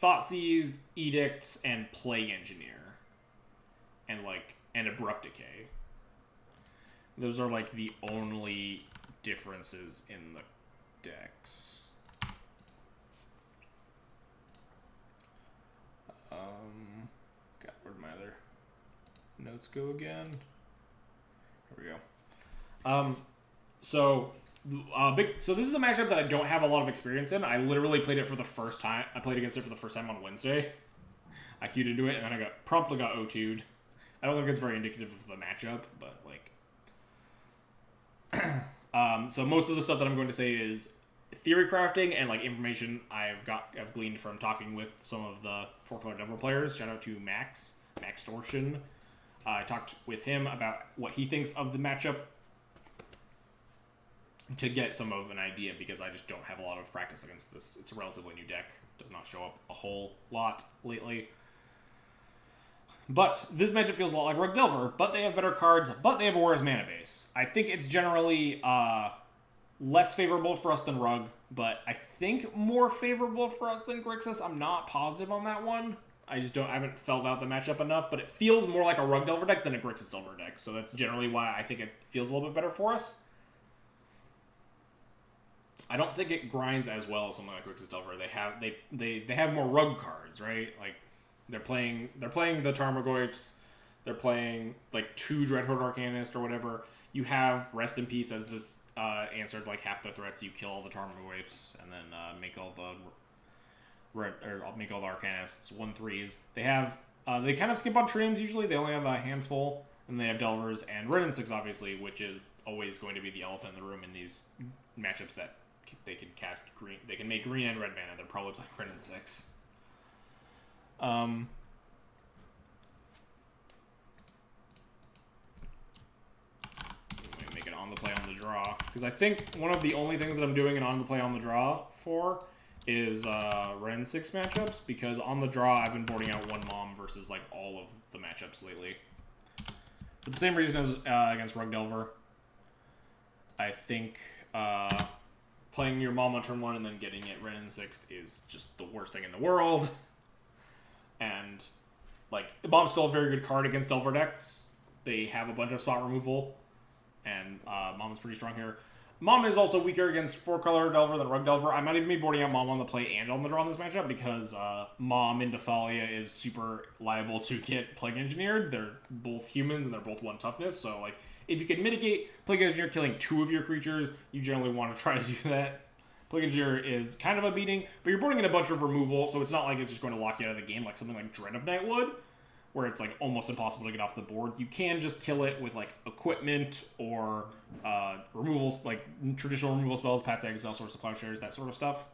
Thoughtseize, Edicts, and Plague Engineer. And Abrupt Decay. Those are like the only differences in the decks. God, where'd my other notes go again? Here we go. So this is a matchup that I don't have a lot of experience in. I literally played it for the first time. I played against it for the first time on Wednesday. I queued into it, and then I promptly got O2'd. I don't think it's very indicative of the matchup, but like, so most of the stuff that I'm going to say is theory crafting and like information I've gleaned from talking with some of the 4-color Devil players. Shout out to Max Torsion. I talked with him about what he thinks of the matchup to get some of an idea, because I just don't have a lot of practice against this. It's a relatively new deck. Does not show up a whole lot lately. But this matchup feels a lot like Rug Delver, but they have better cards, but they have a worse mana base. I think it's generally less favorable for us than Rug, but I think more favorable for us than Grixis. I'm not positive on that one. I haven't felt out the matchup enough, but it feels more like a Rug Delver deck than a Grixis Delver deck, so that's generally why I think it feels a little bit better for us. I don't think it grinds as well as something like Grixis Delver. They have more Rug cards, right? Like they're playing the Tarmogoyfs, they're playing like 2 Dreadhorde Arcanist or whatever. You have Rest in Peace as this answered like half the threats. You kill all the Tarmogoyfs and then make all the Arcanists 1/3s. They have they kind of skip on Trims usually. They only have a handful, and they have Delvers and Red and 6 obviously, which is always going to be the elephant in the room in these matchups that they can cast green. They can make green and red mana. They're probably playing Red and 6. Make it on the play on the draw, because I think one of the only things that I'm doing an on the play on the draw for is Red and 6 matchups, because on the draw I've been boarding out 1 Mom versus like all of the matchups lately. For the same reason as against Rug Delver, I think playing your Mom on turn 1 and then getting it Red and 6 is just the worst thing in the world. And like, Mom's still a very good card against Delver decks. They have a bunch of spot removal, and Mom is pretty strong here. Mom is also weaker against 4-color Delver than Rug Delver. I might even be boarding out Mom on the play and on the draw in this matchup, because Mom in Thalia is super liable to get Plague Engineered. They're both humans and they're both 1 toughness, so like, if you can mitigate Plague Engineer killing 2 of your creatures, you generally want to try to do that. Plague Engineer is kind of a beating, but you're boarding in a bunch of removal, so it's not like it's just going to lock you out of the game like something like Dread of Night would, where it's like almost impossible to get off the board. You can just kill it with like equipment or removals, like traditional removal spells, Path to Exile, Source of Plowshares, that sort of stuff.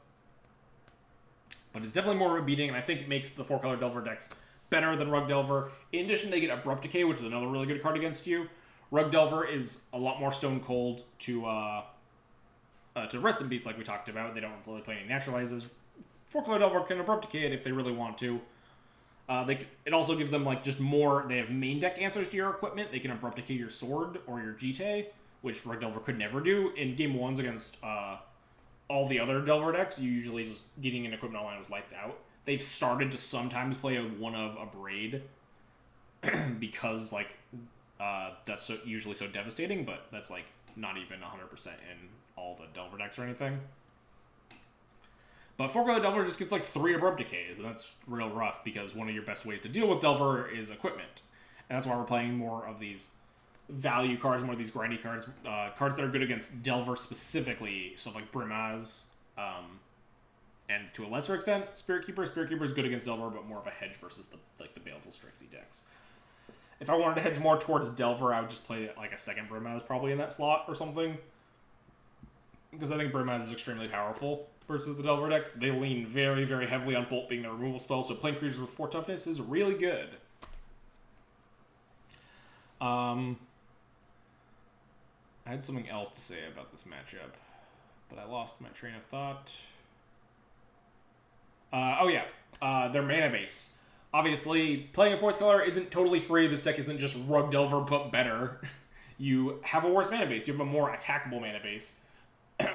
But it's definitely more of a beating, and I think it makes the 4-color Delver decks better than Rug Delver. In addition, they get Abrupt Decay, which is another really good card against you. Rug Delver is a lot more stone cold to Rest in Peace, like we talked about. They don't really play any naturalizes. 4-color Delver can Abrupt Decay it if they really want to. It also gives them like just more. They have main deck answers to your equipment. They can Abrupt Decay your sword or your Jite, which Rug Delver could never do. In game 1s against all the other Delver decks, you usually just getting an equipment online with lights out. They've started to sometimes play a one of a Braid because like that's usually so devastating, but that's like not even 100% in all the Delver decks or anything. But 4-color Delver just gets like 3 Abrupt Decays, and that's real rough, because one of your best ways to deal with Delver is equipment. And that's why we're playing more of these value cards, more of these grindy cards, cards that are good against Delver specifically, stuff like Brimaz, and to a lesser extent, Spirit Keeper. Spirit Keeper is good against Delver, but more of a hedge versus the Baleful Strixie decks. If I wanted to hedge more towards Delver, I would just play like a second Brimaz probably in that slot or something, because I think Brimaz is extremely powerful versus the Delver decks. They lean very, very heavily on Bolt being the removal spell, so playing creatures with 4 toughness is really good. I had something else to say about this matchup, but I lost my train of thought. Their mana base. Obviously, playing a 4th color isn't totally free. This deck isn't just Rug Delver, but better. You have a worse mana base. You have a more attackable mana base,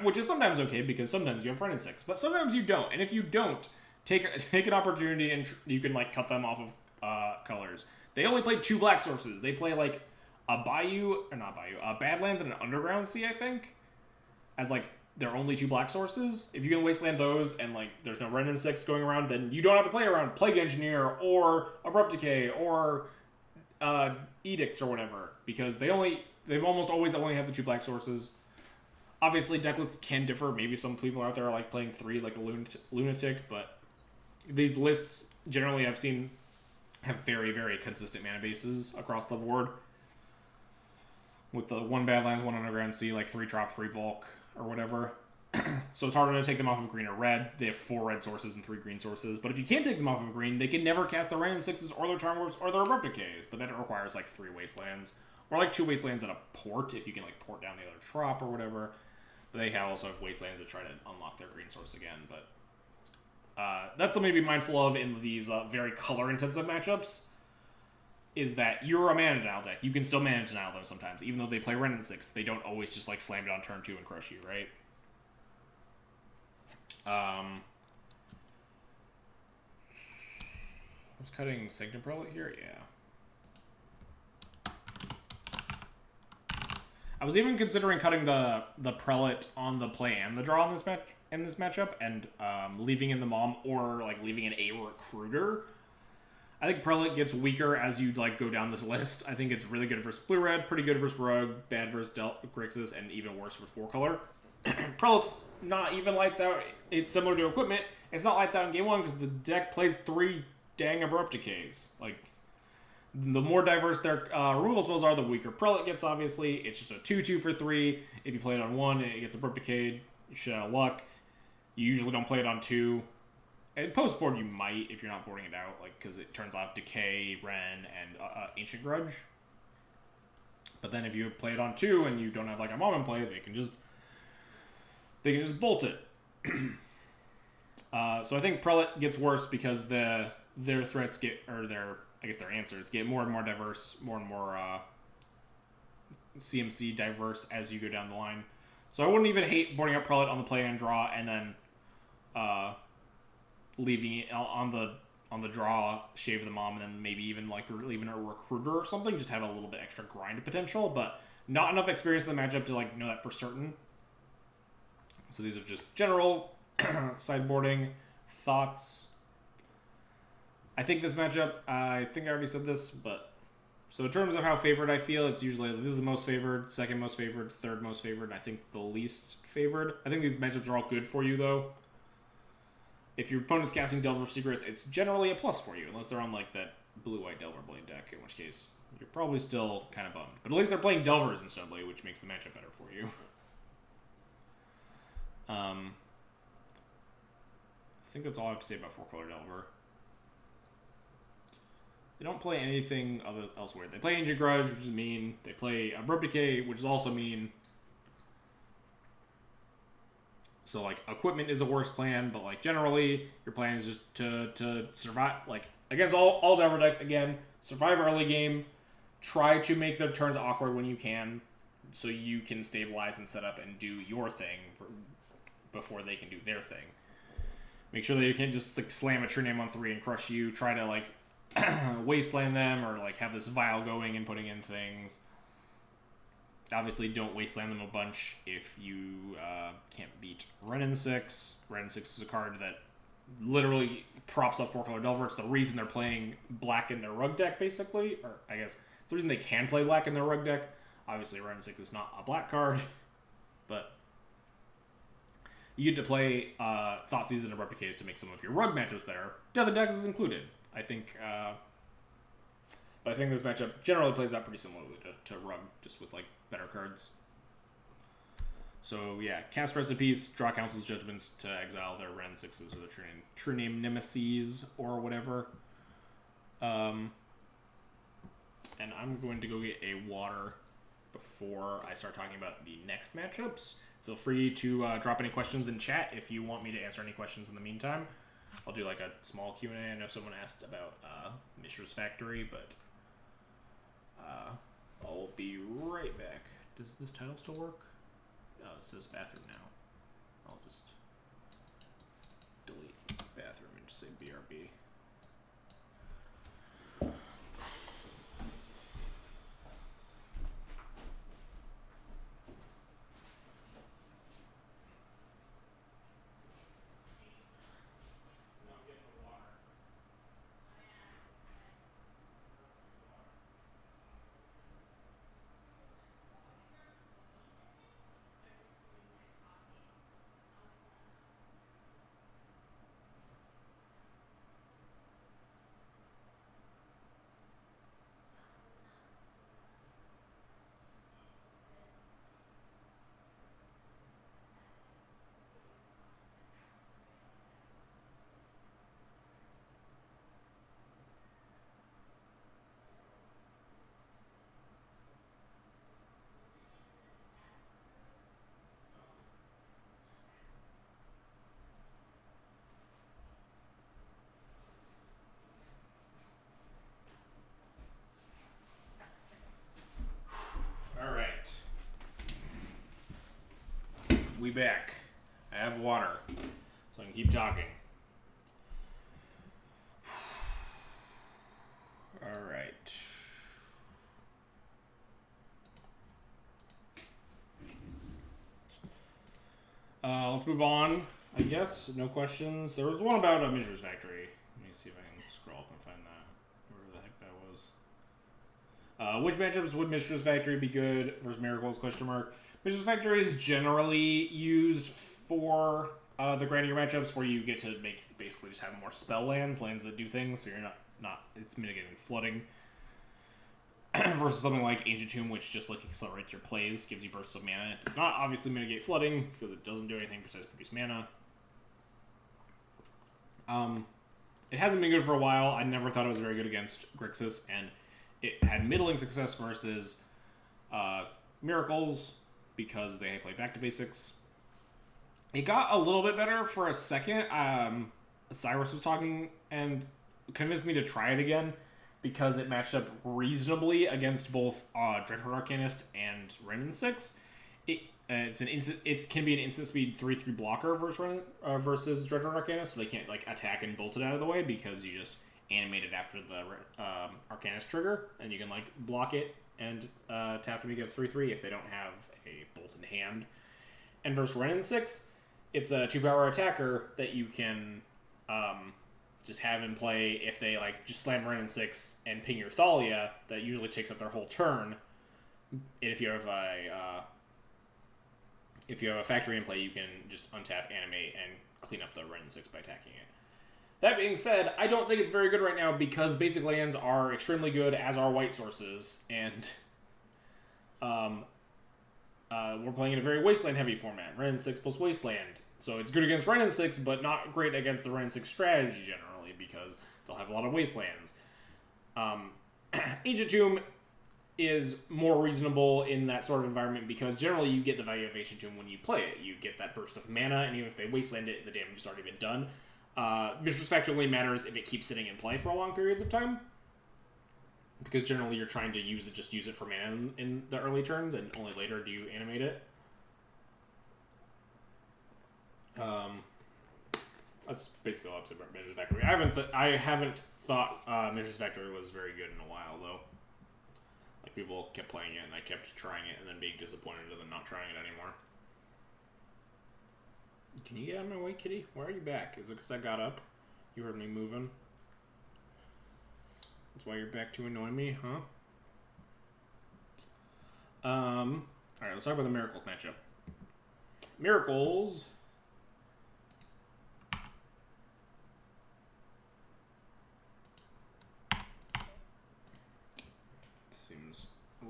which is sometimes okay, because sometimes you have Red and 6, but sometimes you don't. And if you don't, take an opportunity and you can like cut them off of colors. They only play 2 black sources. They play like a Badlands and an Underground Sea, I think, as like there are only 2 black sources. If you can wasteland those and like there's no Renin 6 going around, then you don't have to play around Plague Engineer or Abrupt Decay or Edicts or whatever, because they've almost always only have the 2 black sources. Obviously, deck lists can differ. Maybe some people out there are like playing 3 like a lunatic, but these lists generally I've seen have very, very consistent mana bases across the board. With the 1 Badlands, 1 Underground Sea, like 3 drops, 3 Volk, or whatever. So it's harder to take them off of green or red. They have 4 red sources and 3 green sources. But if you can't take them off of green, they can never cast their Renin 6s or their Charm Warps or their Abrupt Decays. But then it requires like 3 Wastelands. Or like 2 Wastelands and a port, if you can like port down the other trop or whatever. But they also have Wastelands to try to unlock their green source again. But that's something to be mindful of in these very color-intensive matchups. Is that you're a mana denial deck. You can still mana denial them sometimes. Even though they play Renin 6, they don't always just like slam it on turn 2 and crush you, right? I was cutting Sanctum Prelate here? Yeah. I was even considering cutting the Prelate on the play and the draw in this matchup, and leaving in the Mom or like leaving in a Recruiter. I think Prelate gets weaker as you like go down this list. I think it's really good versus blue-red, pretty good versus Rogue, bad versus Grixis, and even worse for 4-color. Prelate's not even lights out. It's similar to Equipment. It's not lights out in game 1 because the deck plays 3 dang Abrupt Decays. Like, the more diverse their removal spells are, the weaker Prelate gets, obviously. It's just a 2-2 for 3. If you play it on 1 and it gets Abrupt Decayed, you should have luck. You usually don't play it on 2. And post-board you might if you're not boarding it out, like because it turns off Decay, Ren, and Ancient Grudge. But then if you play it on 2 and you don't have like a Mom in play, they can just bolt it. So I think Prelate gets worse because their threats get, or their answers get more and more diverse, more and more CMC diverse as you go down the line. So I wouldn't even hate boarding up Prelate on the play and draw, and then leaving it on the draw, shave the Mom, and then maybe even like leaving a Recruiter or something, just have a little bit extra grind potential, but not enough experience in the matchup to like know that for certain. So these are just general sideboarding thoughts. I think this matchup, I think I already said this, but so in terms of how favored I feel, it's usually this is the most favored, second most favored, third most favored, and I think the least favored. I think these matchups are all good for you though. If your opponent's casting Delver Secrets, it's generally a plus for you, unless they're on like that blue-white Delver Blade deck, in which case you're probably still kind of bummed. But at least they're playing Delvers in Snowblade, which makes the matchup better for you. I think that's all I have to say about 4-color Delver. They don't play anything elsewhere. They play Ancient Grudge, which is mean. They play Abrupt Decay, which is also mean. So, like, Equipment is a worse plan, but, like, generally, your plan is just to survive, like, against all Delver decks, again, survive early game, try to make their turns awkward when you can, so you can stabilize and set up and do your thing before they can do their thing. Make sure that you can't just, like, slam a True Name on 3 and crush you, try to, like, wasteland them, or, like, have this vial going and putting in things. Obviously, don't wasteland them a bunch if you can't beat Renin 6. Renin 6 is a card that literally props up 4-color Delver. It's the reason they're playing black in their Rug deck, basically. Or, I guess, the reason they can play black in their Rug deck. Obviously, Renin 6 is not a black card, but you get to play Thoughtseize and Abrupt Decays to make some of your Rug matchups better. The other decks is included. I think, but I think this matchup generally plays out pretty similarly to Rug, just with, like, better cards. So, yeah, cast Rest in Peace, draw Council's Judgments to exile their Ren 6s or their True Name Nemesis or whatever. And I'm going to go get a water before I start talking about the next matchups. Feel free to drop any questions in chat if you want me to answer any questions in the meantime. I'll do like a small Q&A. I know someone asked about Mishra's Factory, but I'll be right back. Does this title still work? Oh, it says bathroom now. I'll just delete bathroom and just say BRB. we back. I have water, so I can keep talking. All right. Let's move on, I guess. No questions. There was one about a Mishra's Factory. Let me see if I can scroll up and find that. Where the heck that was. Which matchups would Mishra's Factory be good versus Miracles? Question mark. Mishra's Factory is generally used for the Grandier matchups where you get to basically just have more spell lands that do things, so you're not it's mitigating flooding. Versus something like Ancient Tomb, which just accelerates your plays, gives you bursts of mana. It does not obviously mitigate flooding because it doesn't do anything besides produce mana. It hasn't been good for a while. I never thought it was very good against Grixis, and it had middling success versus Miracles because they play back to basics. It got a little bit better for a second. Cyrus was talking and convinced me to try it again because it matched up reasonably against both Dreadhorde Arcanist and Renin 6. It can be an instant speed 3/3 blocker versus Dreadhorde Arcanist, so they can't attack and bolt it out of the way because you just animate it after the Arcanist trigger, and you can block it and tap to make it 3/3 if they don't have a bolt in hand. And versus Renin 6, it's a 2-power attacker that you can just have in play if they just slam Renin 6 and ping your Thalia. That usually takes up their whole turn. And if you have a factory in play, you can just untap, animate, and clean up the Renin 6 by attacking it. That being said, I don't think it's very good right now because basic lands are extremely good, as are white sources, and we're playing in a very Wasteland heavy format. Renin 6 plus Wasteland. So it's good against Renin 6, but not great against the Renin 6 strategy generally because they'll have a lot of Wastelands. Ancient Tomb is more reasonable in that sort of environment because generally you get the value of Ancient Tomb when you play it. You get that burst of mana, and even if they Wasteland it, the damage has already been done. Mishra's Factory only matters if it keeps sitting in play for long periods of time, because generally you're trying to use it for mana in the early turns, and only later do you animate it. That's basically all opposite about Mishra's Factory. I haven't thought Mishra's Factory was very good in a while though. People kept playing it, and I kept trying it, and then being disappointed and then not trying it anymore. Can you get out of my way, kitty? Why are you back? Is it because I got up? You heard me moving? That's why you're back to annoy me, huh? Alright, let's talk about the Miracles matchup. Miracles... seems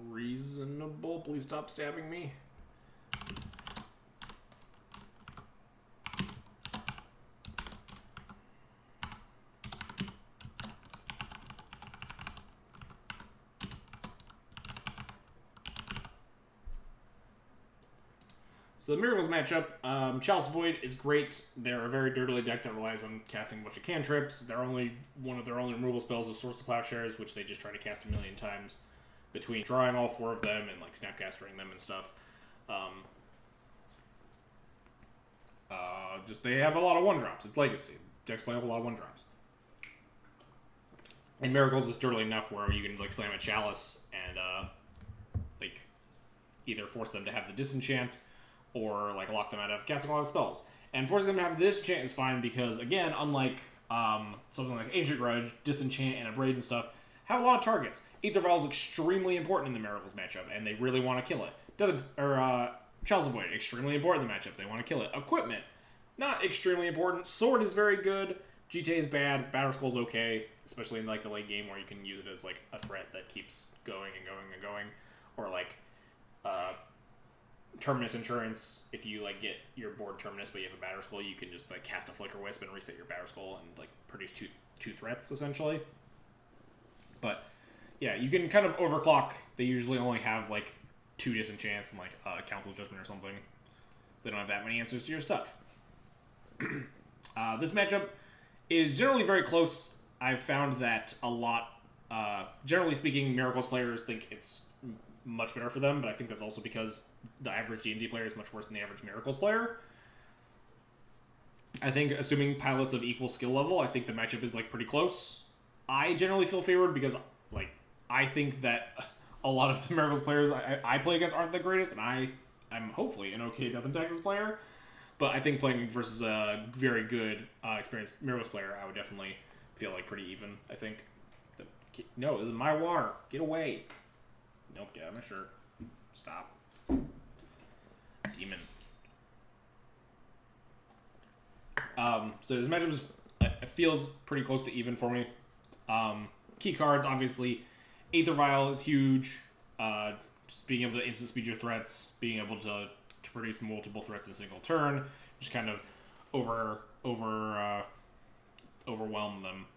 reasonable. Please stop stabbing me. So the Miracles matchup, Chalice Void is great. They're a very dirtily deck that relies on casting a bunch of cantrips. One of their only removal spells is Source of Plowshares, which they just try to cast a million times between drawing all 4 of them and snapcastering them and stuff. They have a lot of 1-drops. It's Legacy. Decks play with a lot of 1-drops. And Miracles is dirtily enough where you can slam a Chalice and either force them to have the disenchant or lock them out of casting a lot of spells. And forcing them to have this disenchant is fine because, again, unlike something like Ancient Grudge, Disenchant, and Abrade and stuff, have a lot of targets. Aether Vial is extremely important in the Miracles matchup, and they really want to kill it. Chalice Void, extremely important in the matchup. They want to kill it. Equipment, not extremely important. Sword is very good. GTA is bad. Battle Skull's okay, especially in the late game where you can use it as a threat that keeps going and going and going. Or Terminus Insurance, if you get your board Terminus but you have a Battle Skull, you can just cast a Flicker Wisp and reset your Battle Skull and produce two threats essentially. But yeah, you can kind of overclock. They usually only have 2 disenchants and Council's Judgment or something, so they don't have that many answers to your stuff. This matchup is generally very close. I've found that a lot Generally speaking, Miracles players think it's much better for them, but I think that's also because the average D&D player is much worse than the average Miracles player. I think, assuming pilots of equal skill level, I think the matchup is, like, pretty close. I generally feel favored because, like, I think that a lot of the Miracles players I play against aren't the greatest, and I'm hopefully an okay Death and Taxes player. But I think playing versus a very good, experienced Miracles player, I would definitely feel, like, pretty even, I think. No, this is my water. Get away. Nope, get out of my shirt. Stop. Demon. So this matchup it feels pretty close to even for me. Key cards, obviously. Aether Vial is huge. Just being able to instant speed your threats, being able to produce multiple threats in a single turn, just kind of overwhelm them.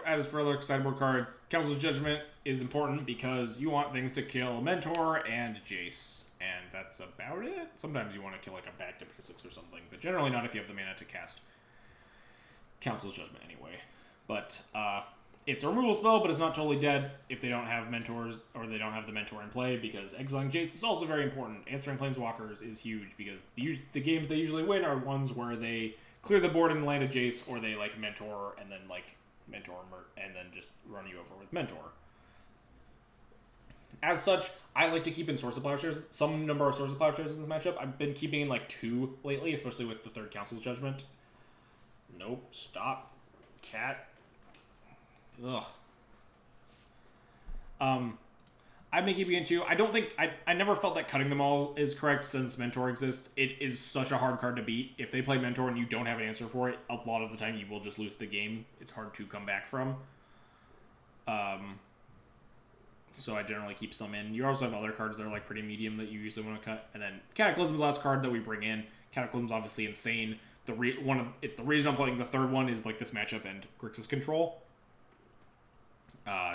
As for other sideboard cards, Council's Judgment is important because you want things to kill Mentor and Jace, and that's about it. Sometimes you want to kill like a Bad Typical 6 or something, but generally not if you have the mana to cast Council's Judgment anyway. But it's a removal spell, but it's not totally dead if they don't have Mentors or they don't have the Mentor in play, because exiling Jace is also very important. Answering Planeswalkers is huge because the games they usually win are ones where they clear the board and land a Jace, or they like Mentor and then like Mentor and then just run you over with Mentor. As such, I like to keep in Source of Plowshares, some number of Source of Plowshares in this matchup. I've been keeping in like 2 lately, especially with the third Council's Judgment. Nope, stop. Cat. Ugh. I've been keeping in 2. I don't think I never felt that cutting them all is correct since Mentor exists. It is such a hard card to beat. If they play Mentor and you don't have an answer for it, a lot of the time you will just lose the game. It's hard to come back from. So I generally keep some in. You also have other cards that are like pretty medium that you usually want to cut. And then Cataclysm is the last card that we bring in. Cataclysm's obviously insane. It's the reason I'm playing the third one is like this matchup and Grixis control.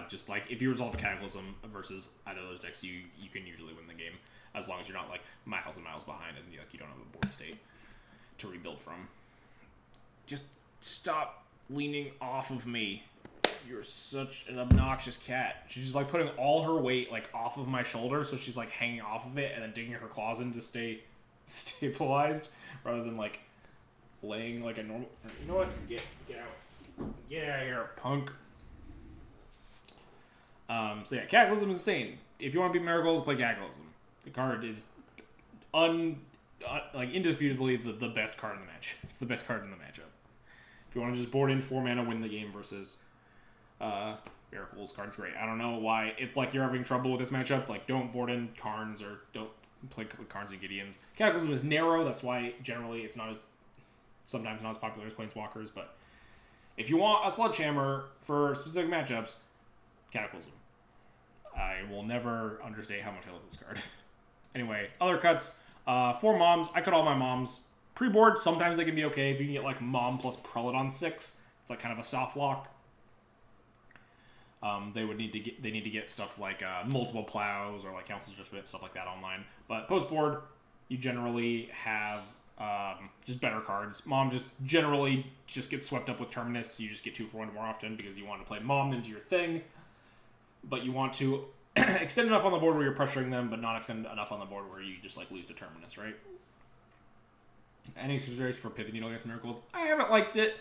Just like if you resolve a Cataclysm versus either of those decks, you can usually win the game as long as you're not like miles and miles behind and you don't have a board state to rebuild from. Just stop leaning off of me. You're such an obnoxious cat. She's just like putting all her weight like off of my shoulder, so she's like hanging off of it and then digging her claws in to stay stabilized rather than like laying like a normal. You know what? Get out. Get out of here, punk. So yeah, Cataclysm is insane. If you want to beat Miracles, play Cataclysm. The card is indisputably the best card in the match. It's the best card in the matchup. If you want to just board in 4 mana, win the game versus Miracles, card's great. I don't know why, if like you're having trouble with this matchup, like don't board in Karns or don't play with Karns and Gideons. Cataclysm is narrow, that's why generally it's sometimes not as popular as Planeswalkers, but if you want a Sledgehammer for specific matchups, Cataclysm. I will never understate how much I love this card. Anyway, other cuts. 4 Moms. I cut all my Moms. Pre-board, sometimes they can be okay. If you can get like Mom plus Prelate on 6, it's like kind of a soft lock. They need to get stuff like multiple plows or like Council's Judgment, stuff like that online. But post-board, you generally have just better cards. Mom just generally gets swept up with Terminus. You just get 2 for 1 more often because you want to play Mom into your thing. But you want to extend enough on the board where you're pressuring them, but not extend enough on the board where you just like lose to Terminus, right? Any consideration for Pithing Needle against Miracles? I haven't liked it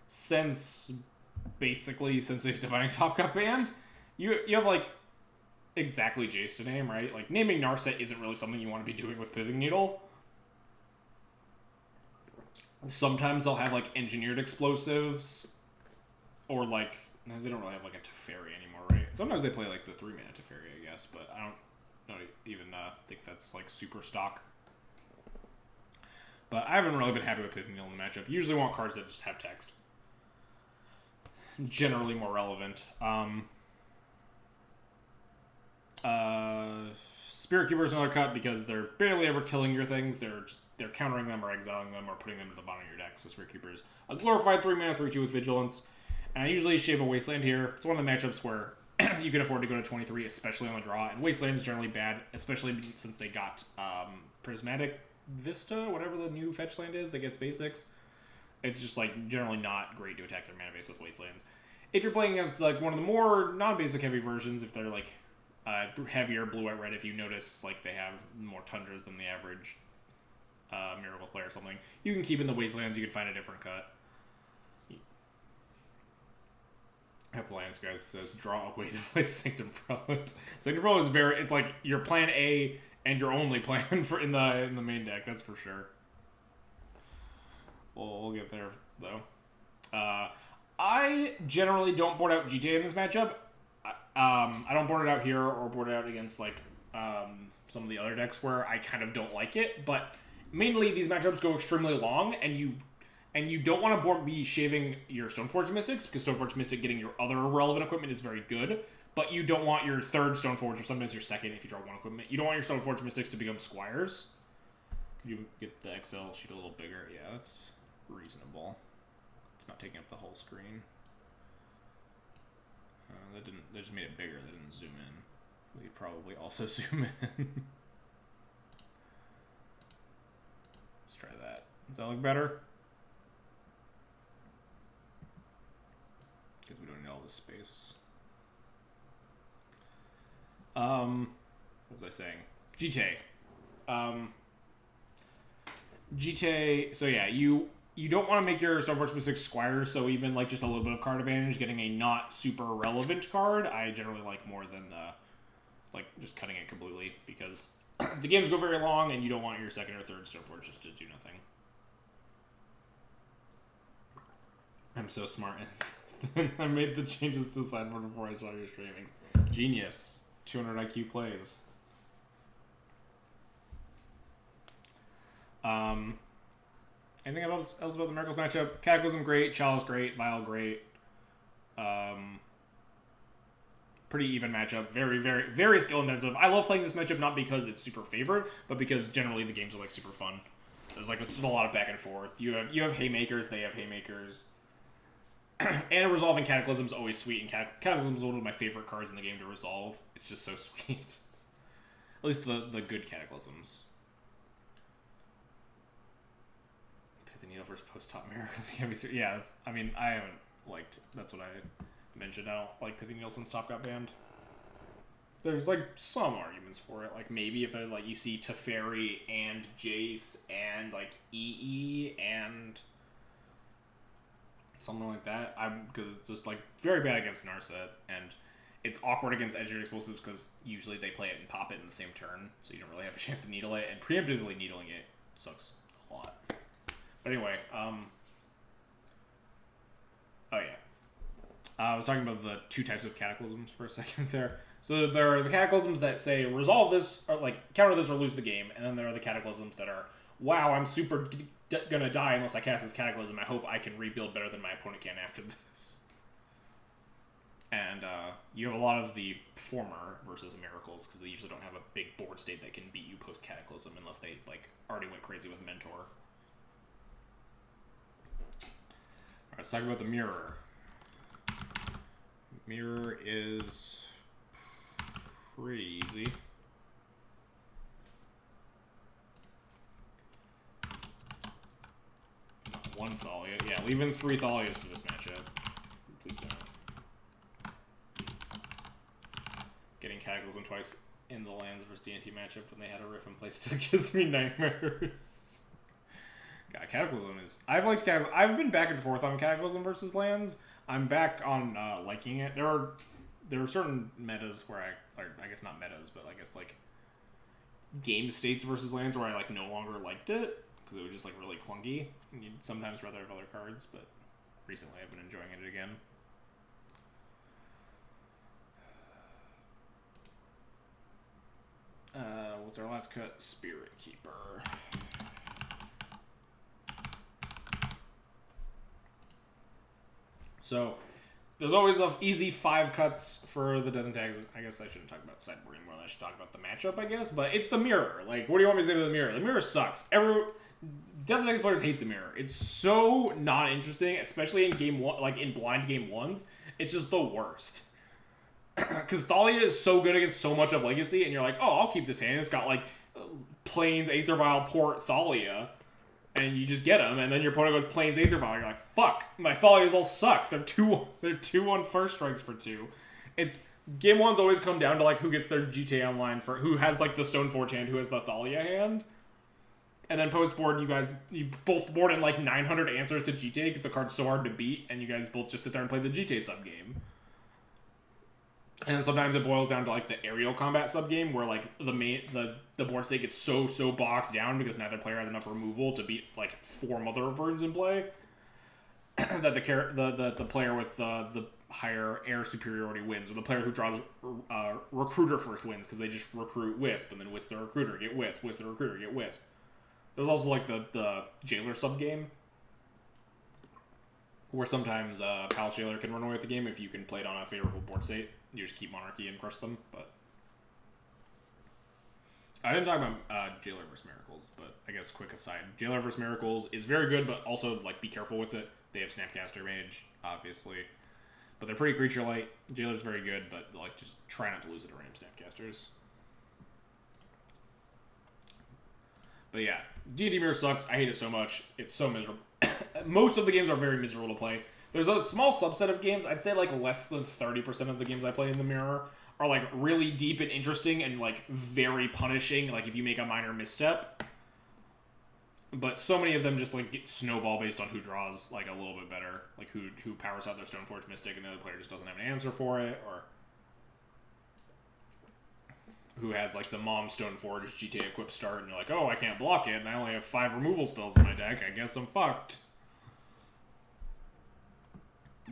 since Age Defining Top Cut Band. You have like exactly Jace to name, right? Like naming Narset isn't really something you want to be doing with Pithing Needle. Sometimes they'll have like engineered explosives, or like they don't really have like a Teferi anymore, right? Sometimes they play like the 3 mana Teferi, I guess, but I don't even think that's like super stock. But I haven't really been happy with Pithing Needle in the matchup. You usually want cards that just have text. Generally more relevant. Spirit Keeper is another cut because they're barely ever killing your things. They're countering them or exiling them or putting them to the bottom of your deck. So Spirit Keeper is a glorified 3 mana 3/2 with Vigilance. And I usually shave a Wasteland here. It's one of the matchups where you can afford to go to 23, especially on the draw. And Wasteland is generally bad, especially since they got Prismatic Vista, whatever the new fetch land is that gets basics. It's just like generally not great to attack their mana base with Wastelands. If you're playing against like one of the more non-basic heavy versions, if they're like heavier blue, white, red, if you notice like they have more tundras than the average Miracle player or something, you can keep in the Wastelands. You can find a different cut. Half the Lands guys says draw a way to play Sanctum Prelate. Sanctum Prelate is very. It's like your plan A and your only plan for in the main deck. That's for sure. We'll get there though. I generally don't board out GTA in this matchup. I don't board it out here or board it out against like some of the other decks where I kind of don't like it. But mainly these matchups go extremely long, and you don't want to be shaving your Stoneforge Mystics, because Stoneforge Mystic getting your other relevant equipment is very good. But you don't want your third Stoneforge, or sometimes your second if you draw one equipment. You don't want your Stoneforge Mystics to become Squires. Could you get the XL sheet a little bigger? Yeah, that's reasonable. It's not taking up the whole screen. They just made it bigger. They didn't zoom in. We could probably also zoom in. Let's try that. Does that look better? Because we don't need all this space. What was I saying? GTA. GTA. So yeah, you don't want to make your Stoneforge Mystic Squires, so even like just a little bit of card advantage, getting a not super relevant card, I generally like more than like just cutting it completely, because the games go very long and you don't want your second or third Stoneforge just to do nothing. I'm so smart. I made the changes to Sideboard before I saw your streamings. Genius. 200 IQ plays. Anything else about the Miracles matchup? Cataclysm great, Chalice great, Vial great. Pretty even matchup. Very, very, very skill intensive. I love playing this matchup not because it's super favored, but because generally the games are like super fun. There's like just a lot of back and forth. You have haymakers, they have haymakers. And resolving Cataclysm is always sweet, and Cataclysm is one of my favorite cards in the game to resolve. It's just so sweet. At least the good Cataclysms. Pithy Needle versus Post-Top Miracles. Yeah, I mean, I haven't liked... That's what I mentioned. I don't like Pithy Needle since Top got banned. There's, like, some arguments for it. Like, maybe if they're, like, you see Teferi and Jace and, like, EE and... something like that. Because it's just like very bad against Narset, and it's awkward against Edge Explosives because usually they play it and pop it in the same turn, so you don't really have a chance to needle it, and preemptively needling it sucks a lot. But anyway, oh yeah. I was talking about the two types of Cataclysms for a second there. So there are the Cataclysms that say resolve this, or like counter this or lose the game, and then there are the Cataclysms that are, wow, I'm super gonna die unless I cast this Cataclysm. I hope I can rebuild better than my opponent can after this. And you have a lot of the former versus Miracles, because they usually don't have a big board state that can beat you post Cataclysm unless they like already went crazy with Mentor. Alright, let's talk about the Mirror. Mirror is pretty easy. One Thalia. Yeah, leave in 3 Thalias for this matchup. Please don't. Getting Cataclysm twice in the lands versus DNT matchup when they had a Rift in place still gives me nightmares. God, Cataclysm is... I've been back and forth on Cataclysm versus lands. I'm back on liking it. There are certain metas where I guess not metas, but I guess like game states versus lands where I like no longer liked it, because it was just like really clunky, and you'd sometimes rather have other cards, but recently I've been enjoying it again. What's our last cut? Spirit Keeper. So there's always easy 5 cuts for the Death and Tags. I guess I shouldn't talk about sideboarding more than I should talk about the matchup, I guess. But it's the Mirror. Like, what do you want me to say to the Mirror? The Mirror sucks. Death and Tags players hate the Mirror. It's so not interesting, especially in game one, like in blind game ones. It's just the worst. Because Thalia is so good against so much of Legacy, and you're like, oh, I'll keep this hand. It's got like Plains, Aether Vial, Port, Thalia. and you just get them, and then your opponent goes Plains Aether Vial. You're like, fuck, my Thalias all suck. They're 2 on first strikes for 2. Game 1's always come down to like who gets their GTA Online for who has like the Stoneforge hand, who has the Thalia hand. And then post-board, you both board in like 900 answers to GTA because the card's so hard to beat, and you guys both just sit there and play the GTA sub-game. And then sometimes it boils down to like the aerial combat sub-game where like the board state gets so boxed down because neither player has enough removal to beat like 4 Mother of Verns in play that the player with the higher air superiority wins, or the player who draws Recruiter first wins because they just recruit Wisp and then Wisp the Recruiter, get Wisp the Recruiter, get Wisp. There's also like the Jailer sub-game where sometimes Palace Jailer can run away with the game if you can play it on a favorable board state. You just keep Monarchy and crush them, but... I didn't talk about Jailer vs. Miracles, but I guess quick aside. Jailer vs. Miracles is very good, but also, like, be careful with it. They have Snapcaster Mage, obviously. But they're pretty creature light. Jailer's very good, but, like, just try not to lose it to random Snapcasters. But yeah, D&D Mirror sucks. I hate it so much. It's so miserable. Most of the games are very miserable to play. There's a small subset of games, I'd say like less than 30% of the games I play in the Mirror are like really deep and interesting and like very punishing, like if you make a minor misstep. But so many of them just like get snowball based on who draws like a little bit better, like who powers out their Stoneforge Mystic and the other player just doesn't have an answer for it, or who has like the Mom Stoneforge GTA equip start and you're like, oh, I can't block it and I only have 5 removal spells in my deck, I guess I'm fucked.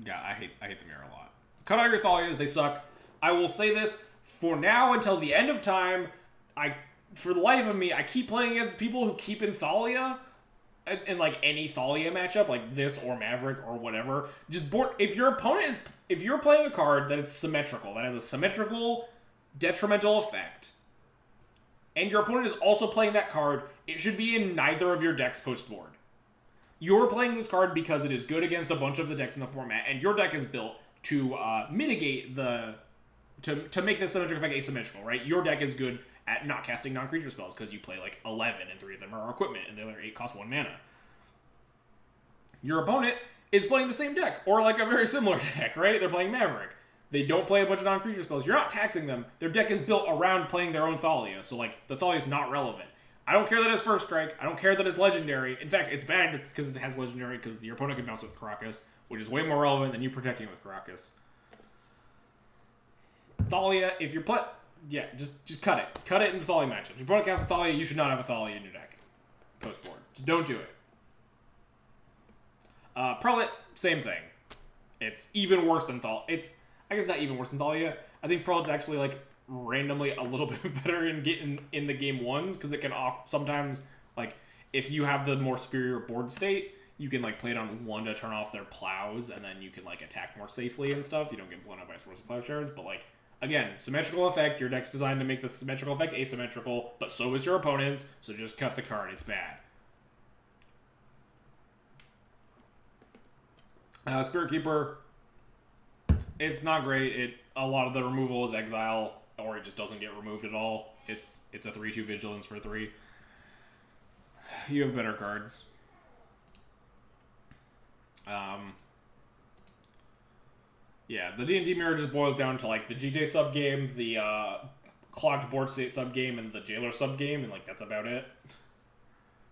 Yeah, I hate the Mirror a lot. Cut out your Thalias, they suck. I will say this, for now until the end of time, for the life of me, I keep playing against people who keep in Thalia, in like any Thalia matchup, like this or Maverick or whatever. Just board, if you're playing a card that is symmetrical, that has a symmetrical detrimental effect, and your opponent is also playing that card, it should be in neither of your decks post-board. You're playing this card because it is good against a bunch of the decks in the format, and your deck is built to mitigate to make the symmetric effect asymmetrical, right? Your deck is good at not casting non-creature spells because you play like 11 and 3 of them are equipment and the other 8 cost 1 mana. Your opponent is playing the same deck, or like a very similar deck, right? They're playing Maverick. They don't play a bunch of non-creature spells. You're not taxing them. Their deck is built around playing their own Thalia, so like the Thalia is not relevant. I don't care that it's first strike. I don't care that it's legendary. In fact, it's bad because it has legendary because your opponent can bounce with Karakas, which is way more relevant than you protecting with Karakas. Thalia, if you're just cut it. Cut it in the Thalia matchup. If your opponent casts a Thalia, you should not have a Thalia in your deck. Post-board. Just don't do it. Prelate, same thing. It's even worse than Thalia. It's, I guess not even worse than Thalia. I think Prelate's actually like randomly a little bit better in the game ones because it can sometimes, like, if you have the more superior board state, you can like play it on 1 to turn off their plows, and then you can like attack more safely and stuff. You don't get blown up by Explosive Plowshares, but like, again, symmetrical effect. Your deck's designed to make the symmetrical effect asymmetrical, but so is your opponent's, so just cut the card. It's bad. Spirit Keeper, it's not great. A lot of the removal is exile, or it just doesn't get removed at all. It's a 3/2 vigilance for 3. You have better cards. Yeah, the D&D Mirror just boils down to like the GTA sub-game, the clocked board state sub-game, and the Jailer sub-game, and like that's about it.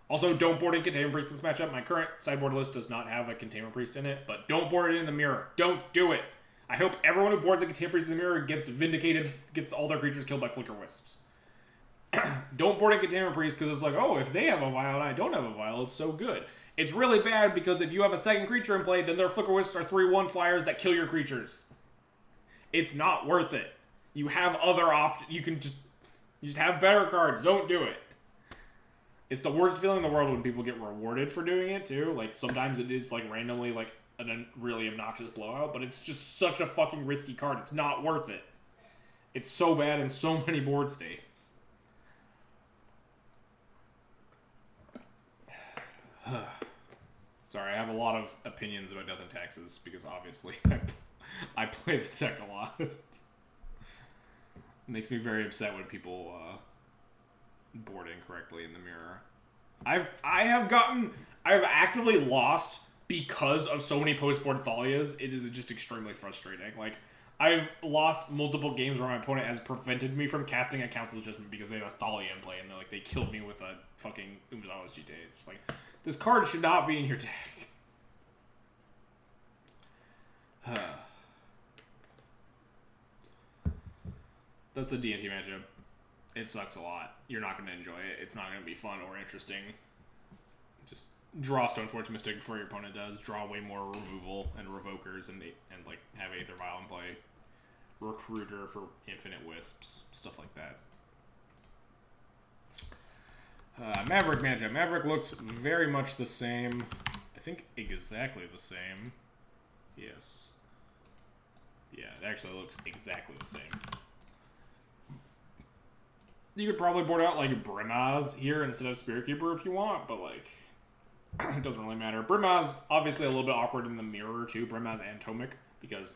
Also, don't board in Containment Priest this matchup. My current sideboard list does not have a Containment Priest in it, but don't board it in the Mirror. Don't do it. I hope everyone who boards a Containment Priest in the Mirror gets vindicated, gets all their creatures killed by Flicker Wisps. Don't board in Containment Priest because it's like, oh, if they have a vial and I don't have a vial, it's so good. It's really bad because if you have a second creature in play, then their Flicker Wisps are 3/1 flyers that kill your creatures. It's not worth it. You have other options. You just have better cards. Don't do it. It's the worst feeling in the world when people get rewarded for doing it, too. Like, sometimes it is, like, randomly, like, a really obnoxious blowout, but it's just such a fucking risky card. It's not worth it. It's so bad in so many board states. Sorry, I have a lot of opinions about Death and Taxes, because obviously I play the deck a lot. It makes me very upset when people board incorrectly in the Mirror. I've actively lost because of so many post-board Thalias. It is just extremely frustrating. Like, I've lost multiple games where my opponent has prevented me from casting a Council's Judgment because they had a Thalia in play, and they killed me with a fucking Umazawa's GTA. It's like, this card should not be in your deck. That's the D&T matchup. It sucks a lot. You're not going to enjoy it. It's not going to be fun or interesting. Just draw Stoneforge Mystic before your opponent does. Draw way more removal and revokers and like have Aether Vial in play. Recruiter for infinite wisps. Stuff like that. Maverick matchup. Maverick looks very much the same. I think exactly the same. Yes. Yeah, it actually looks exactly the same. You could probably board out, like, Brimaz here instead of Spirit Keeper if you want, but, like, it doesn't really matter. Brimaz, obviously a little bit awkward in the mirror, too. Brimaz and Tomic, because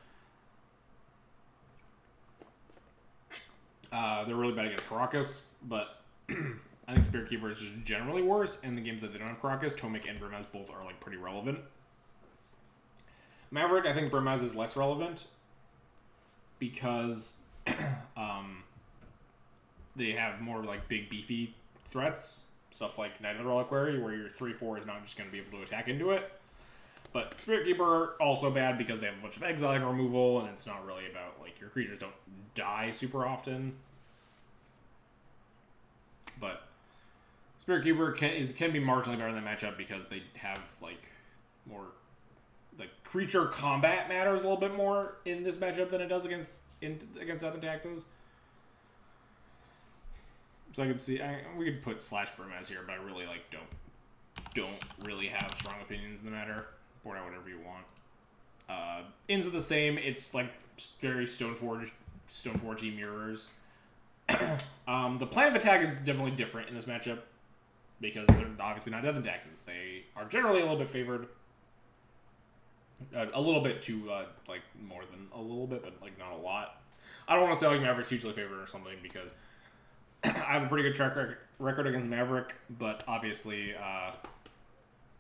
they're really bad against Karakas, but I think Spirit Keeper is just generally worse. In the games that they don't have Karakas, Tomic and Brimaz both are, like, pretty relevant. Maverick, I think Brimaz is less relevant because they have more, like, big, beefy threats. Stuff like Knight of the Reliquary, where your 3-4 is not just going to be able to attack into it. But Spirit Keeper, also bad because they have a bunch of exile removal, and it's not really about, like, your creatures don't die super often. But Spirit Keeper can be marginally better in that matchup because they have, like, more... Like, creature combat matters a little bit more in this matchup than it does against Death and Taxes. So I could see we could put Slash Brimaz here, but I really don't really have strong opinions in the matter. Board out whatever you want. Ins are the same. It's like very Stoneforge-y mirrors. The plan of attack is definitely different in this matchup because they're obviously not Death and Taxes. They are generally a little bit favored. A little bit too, like, more than a little bit, but, like, not a lot. I don't want to say, like, Maverick's hugely favored or something, because I have a pretty good track record against Maverick, but obviously, I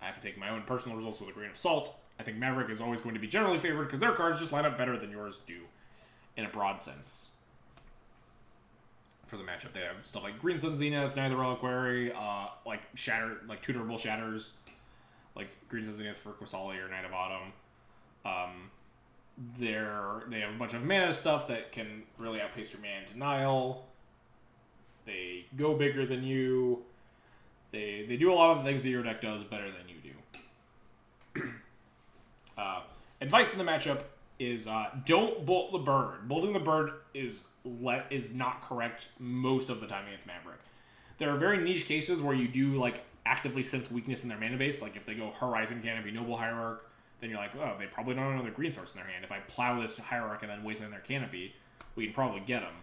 have to take my own personal results with a grain of salt. I think Maverick is always going to be generally favored, because their cards just line up better than yours do, in a broad sense. For the matchup, they have stuff like Green Sun Zenith, Knight of the Reliquary, like, tutorable shatters, like Green Sun Zenith for Qasali or Knight of Autumn. They have a bunch of mana stuff that can really outpace your mana denial. They go bigger than you. They do a lot of the things that your deck does better than you do. Advice in the matchup is don't bolt the bird. Bolting the bird is not correct most of the time against Maverick. There are very niche cases where you do, like, actively sense weakness in their mana base. Like, if they go Horizon Canopy, Noble Hierarch, then you're like, oh, they probably don't have another green source in their hand. If I plow this Hierarch and then waste it in their Canopy, we can probably get them.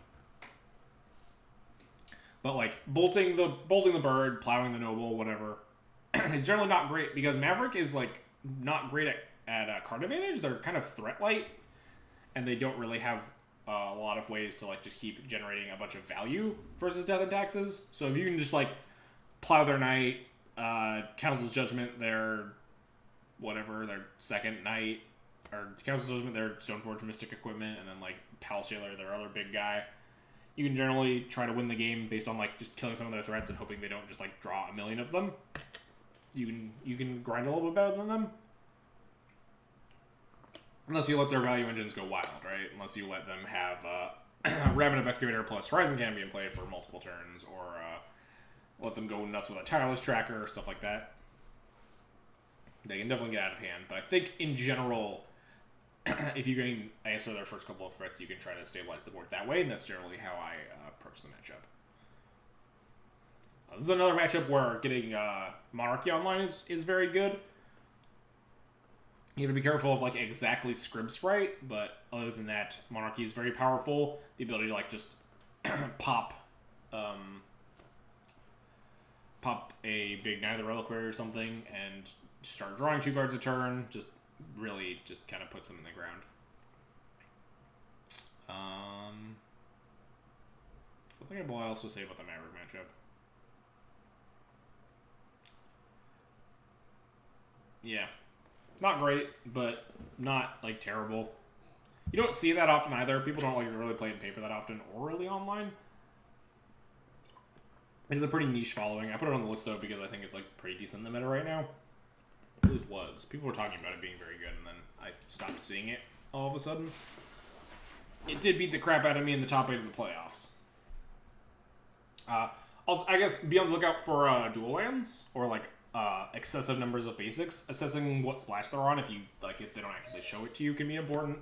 But, like, bolting the bird, plowing the Noble, whatever, is generally not great because Maverick is, like, not great at card advantage. They're kind of threat light, and they don't really have a lot of ways to, like, just keep generating a bunch of value versus Death and Taxes. So if you can just, like, plow their Knight, Council's Judgment, their second Knight, or Council's Judgment, their Stoneforge Mystic equipment, and then, like, Pal Shaler, their other big guy, you can generally try to win the game based on, like, just killing some of their threats and hoping they don't just, like, draw a million of them. You can grind a little bit better than them. Unless you let their value engines go wild, right? Unless you let them have Ravenous Excavator plus Horizon Canopy in play for multiple turns, or let them go nuts with a Tireless Tracker, stuff like that. They can definitely get out of hand, but I think in general, if you can answer their first couple of threats, you can try to stabilize the board that way, and that's generally how I approach the matchup. This is another matchup where getting Monarchy online is very good. You have to be careful of, like, exactly Scrib Sprite, but other than that, Monarchy is very powerful. The ability to, like, just pop a big Knight of the Reliquary or something and start drawing 2 cards a turn, really kind of puts them in the ground. I think I have a lot else to say about the Maverick matchup. Yeah. Not great, but not, like, terrible. You don't see that often either. People don't, like, really play in paper that often or really online. It's a pretty niche following. I put it on the list, though, because I think it's, like, pretty decent in the meta right now. At least was. People were talking about it being very good, and then I stopped seeing it all of a sudden. It did beat the crap out of me in the top 8 of the playoffs. Also, I guess be on the lookout for dual lands, or, like, excessive numbers of basics. Assessing what splash they're on, if they don't actually show it to you, can be important.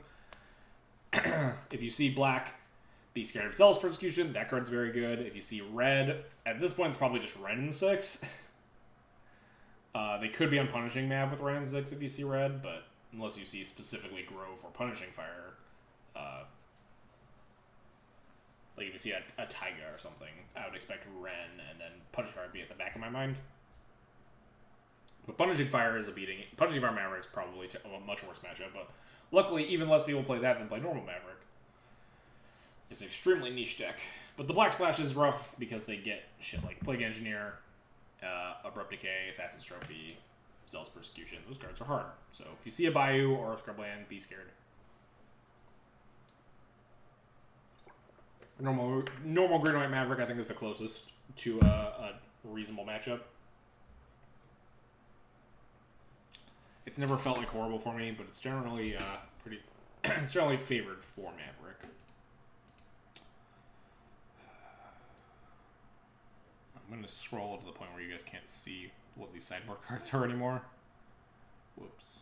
If you see black, be scared of Zealous Persecution. That card's very good. If you see red, at this point it's probably just red and 6. They could be on Punishing Mav with red and 6 if you see red, but unless you see specifically Grove or Punishing Fire, like if you see a Taiga or something, I would expect Ren and then Punishing Fire would be at the back of my mind. But Punishing Fire is a beating. Punishing Fire Maverick's probably a much worse matchup, but luckily even less people play that than play normal Maverick. It's an extremely niche deck. But the Black Splash is rough because they get shit like Plague Engineer, Abrupt Decay, Assassin's Trophy, Zealous Persecution. Those cards are hard. So if you see a Bayou or a Scrubland, be scared. Normal Green White Maverick, I think, is the closest to a reasonable matchup. It's never felt like horrible for me, but it's generally pretty. It's generally favored for Maverick. I'm gonna scroll to the point where you guys can't see what these sideboard cards are anymore. Whoops.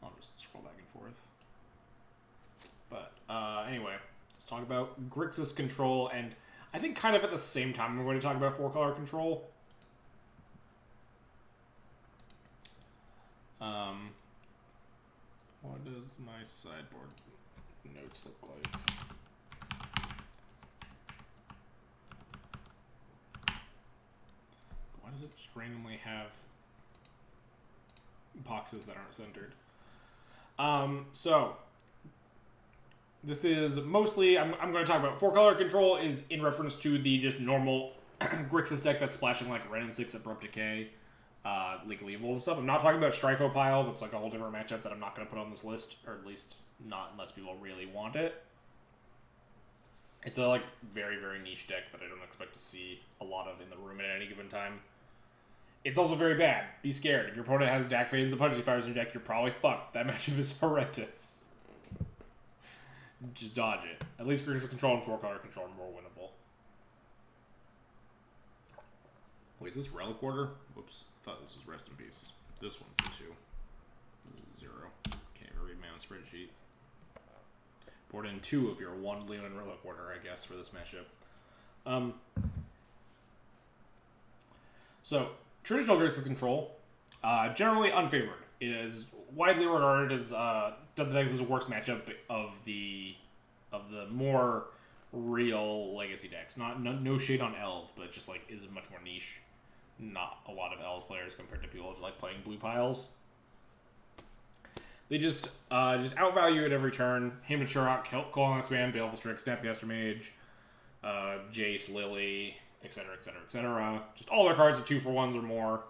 I'll just scroll back and forth. But anyway. Let's talk about Grixis Control, and I think kind of at the same time we're going to talk about 4-color control. What does my sideboard notes look like? Why does it just randomly have boxes that aren't centered? So this is mostly, I'm going to talk about 4-color control is in reference to the just normal Grixis deck that's splashing like red and 6 Abrupt Decay, Legal Evil and stuff. I'm not talking about Strifo Pile, that's like a whole different matchup that I'm not going to put on this list, or at least not unless people really want it. It's a like very, very niche deck that I don't expect to see a lot of in the room at any given time. It's also very bad. Be scared. If your opponent has Dack Fades and Punishing Fires in your deck, you're probably fucked. That matchup is horrendous. Just dodge it. At least Grixis Control and 4-color control are more winnable. Wait, is this Relic Order? Whoops. I thought this was Rest in Peace. This one's the 2. This is 0. Can't even read my own spreadsheet. Board in 2 of your 1 Leon Relic Order, I guess, for this matchup. So, traditional Grixis Control, generally unfavored. It is widely regarded as the decks as a worst matchup of the more real legacy decks. No shade on Elves, but just like is much more niche. Not a lot of Elves players compared to people like playing blue piles. They just outvalue it every turn. Hymn to Turok, Calling on Spam, Baleful Strix, Snapcaster Mage, Jace, Lily, etc., etc., etc. Just all their cards are 2-for-1s or more,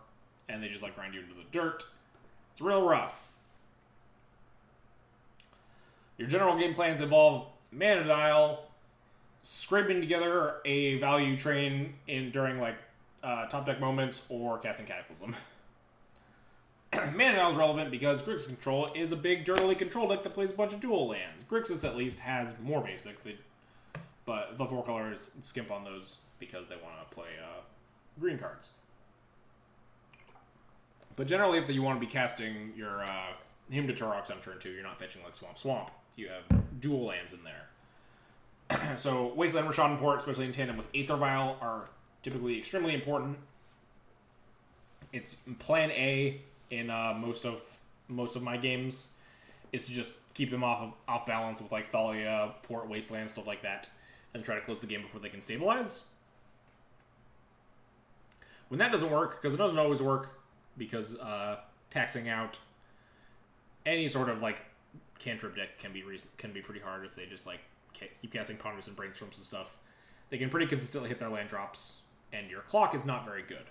and they just like grind you into the dirt. It's real rough. Your general game plans involve mana denial, scraping together a value train during like top deck moments, or casting Cataclysm. Mana denial is relevant because Grixis Control is a big dirtily control deck that plays a bunch of dual lands. Grixis at least has more basics, but the 4 colors skimp on those because they want to play green cards. But generally, if you want to be casting your Hymn to Turok on turn 2, you're not fetching like Swamp. You have dual lands in there. So Wasteland, Rashad, and Port, especially in tandem with Aether Vial, are typically extremely important. It's plan A in most of my games is to just keep them off balance with like Thalia, Port, Wasteland, stuff like that, and try to close the game before they can stabilize. When that doesn't work, because it doesn't always work, because taxing out any sort of like cantrip deck can be pretty hard if they just like keep casting Ponders and Brainstorms and stuff. They can pretty consistently hit their land drops, and your clock is not very good.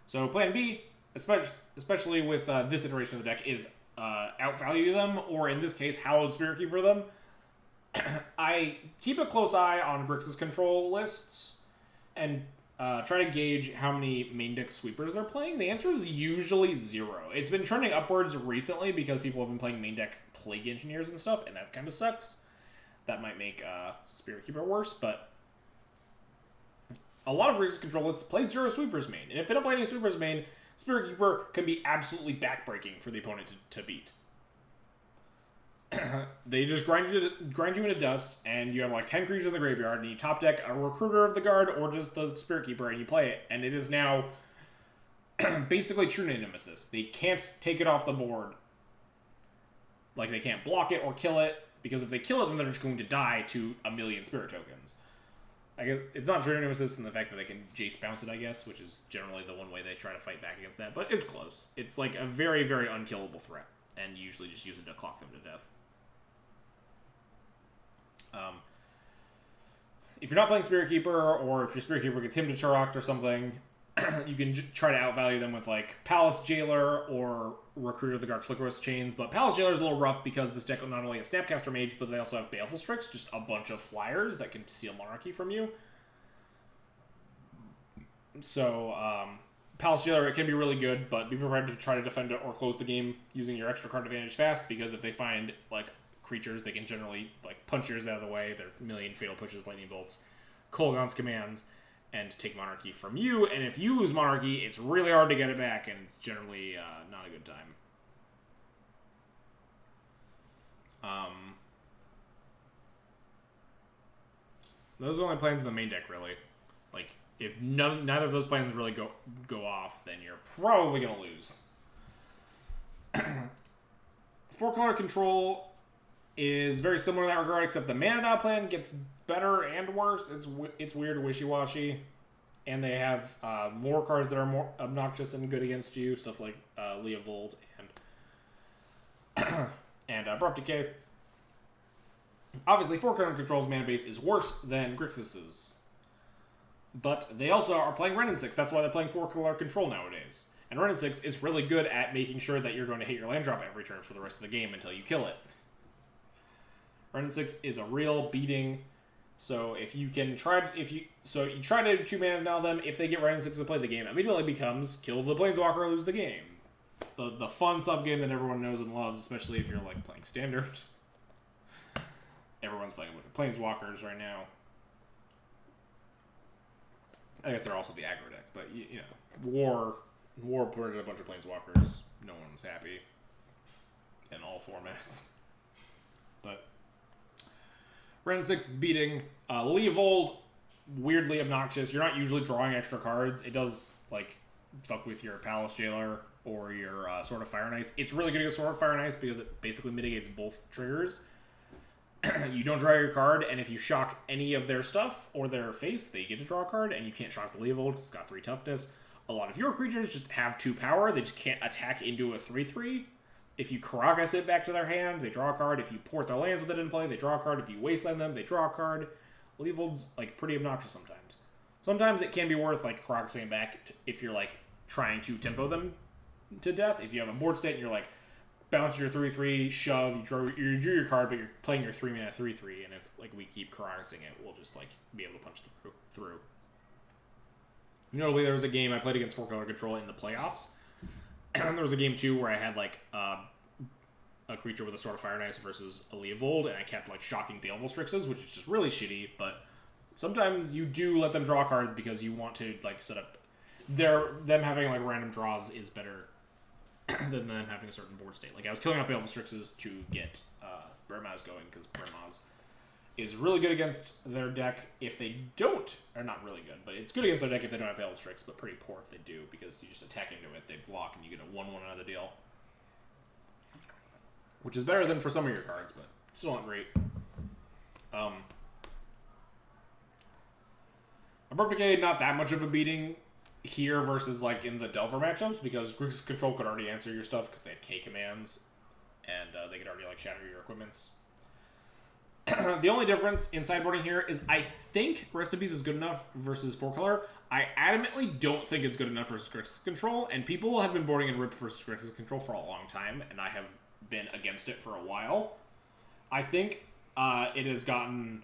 So plan B especially with this iteration of the deck, is outvalue them, or in this case, Hallowed Spirit Keeper them. I keep a close eye on Grixis control lists and try to gauge how many main deck sweepers they're playing. The answer is usually 0. It's been trending upwards recently because people have been playing main deck Plague Engineers and stuff, and that kind of sucks. That might make Spirit Keeper worse, but a lot of Grixis control lists play 0 sweepers main, and if they don't play any sweepers main, Spirit Keeper can be absolutely backbreaking for the opponent to beat. They just grind you into dust, and you have like 10 creatures in the graveyard, and you top deck a Recruiter of the Guard or just the Spirit Keeper, and you play it, and it is now basically True Nemesis. They can't take it off the board. Like, they can't block it or kill it, because if they kill it, then they're just going to die to a million Spirit tokens. I guess it's not True Nemesis in the fact that they can Jace bounce it, I guess, which is generally the one way they try to fight back against that, but it's close. It's like a very, very unkillable threat, and you usually just use it to clock them to death. If you're not playing Spirit Keeper, or if your Spirit Keeper gets him to Turok or something, you can try to outvalue them with like Palace Jailer or Recruiter of the Guard Flickerless Chains. But Palace Jailer is a little rough because this deck not only has Snapcaster Mage, but they also have Baleful Strix, just a bunch of flyers that can steal Monarchy from you. So Palace Jailer, it can be really good, but be prepared to try to defend it or close the game using your extra card advantage fast, because if they find like creatures, they can generally like punch yours out of the way. They're million Fatal Pushes, Lightning Bolts, Kolaghan's Commands, and take Monarchy from you. And if you lose Monarchy, it's really hard to get it back, and it's generally not a good time. Those are the only plans in the main deck, really. Like, if neither of those plans really go off, then you're probably going to lose. 4-color control is very similar in that regard, except the mana dot plan gets better and worse. It's weird, wishy-washy. And they have more cards that are more obnoxious and good against you, stuff like Leovold and Abrupt Decay. Obviously, 4-color control's mana base is worse than Grixis's. But they also are playing Wrenn and 6. That's why they're playing 4-color control nowadays. And Wrenn and 6 is really good at making sure that you're going to hit your land drop every turn for the rest of the game until you kill it. Wrenn and 6 is a real beating. So if you can try to 2-mana now them, if they get Wrenn and 6 to play the game, immediately becomes kill the Planeswalker, lose the game. The fun sub-game that everyone knows and loves, especially if you're like playing Standard. Everyone's playing with the Planeswalkers right now. I guess they're also the aggro deck, but you know, War put in a bunch of Planeswalkers. No one's happy in all formats. But Wrenn 6 beating Leovold, weirdly obnoxious. You're not usually drawing extra cards. It does like fuck with your Palace Jailer or your Sword of Fire and Ice. It's really good against Sword of Fire and Ice because it basically mitigates both triggers. You don't draw your card, and if you shock any of their stuff or their face, they get to draw a card, and you can't shock the Leovold. It's got 3 toughness. A lot of your creatures just have 2 power. They just can't attack into a 3/3. If you Karakas it back to their hand, they draw a card. If you port their lands with it in play, they draw a card. If you wasteland them, they draw a card. Leovold's like pretty obnoxious sometimes. Sometimes it can be worth like Karakasing back if you're like trying to tempo them to death. If you have a board state and you're like bounce your 3/3, shove, you drew your card, but you're playing your 3-mana 3/3, and if like we keep Karakasing it, we'll just like be able to punch through. Notably, there was a game I played against 4-color control in the playoffs. There was a game too where I had like a creature with a Sword of Fire and Ice versus a Leovold, and I kept like shocking Baleful Strixes, which is just really shitty. But sometimes you do let them draw a card because you want to like set up them having like random draws is better than them having a certain board state. Like I was killing up Baleful Strixes to get Burmaz going because Burmaz is really good against their deck if they don't, or not really good, but it's good against their deck if they don't have Baleful Strix, but pretty poor if they do, because you just attack into it, they block, and you get a 1/1 out of the deal. Which is better than for some of your cards, but still not great. Abrupt Decay, not that much of a beating here versus like in the Delver matchups, because Grixis Control could already answer your stuff because they had K commands, and they could already like shatter your equipments. The only difference in sideboarding here is I think Recipes is good enough versus 4-color. I adamantly don't think it's good enough versus Grixis Control, and people have been boarding in Rip versus Grixis Control for a long time, and I have been against it for a while. I think it has gotten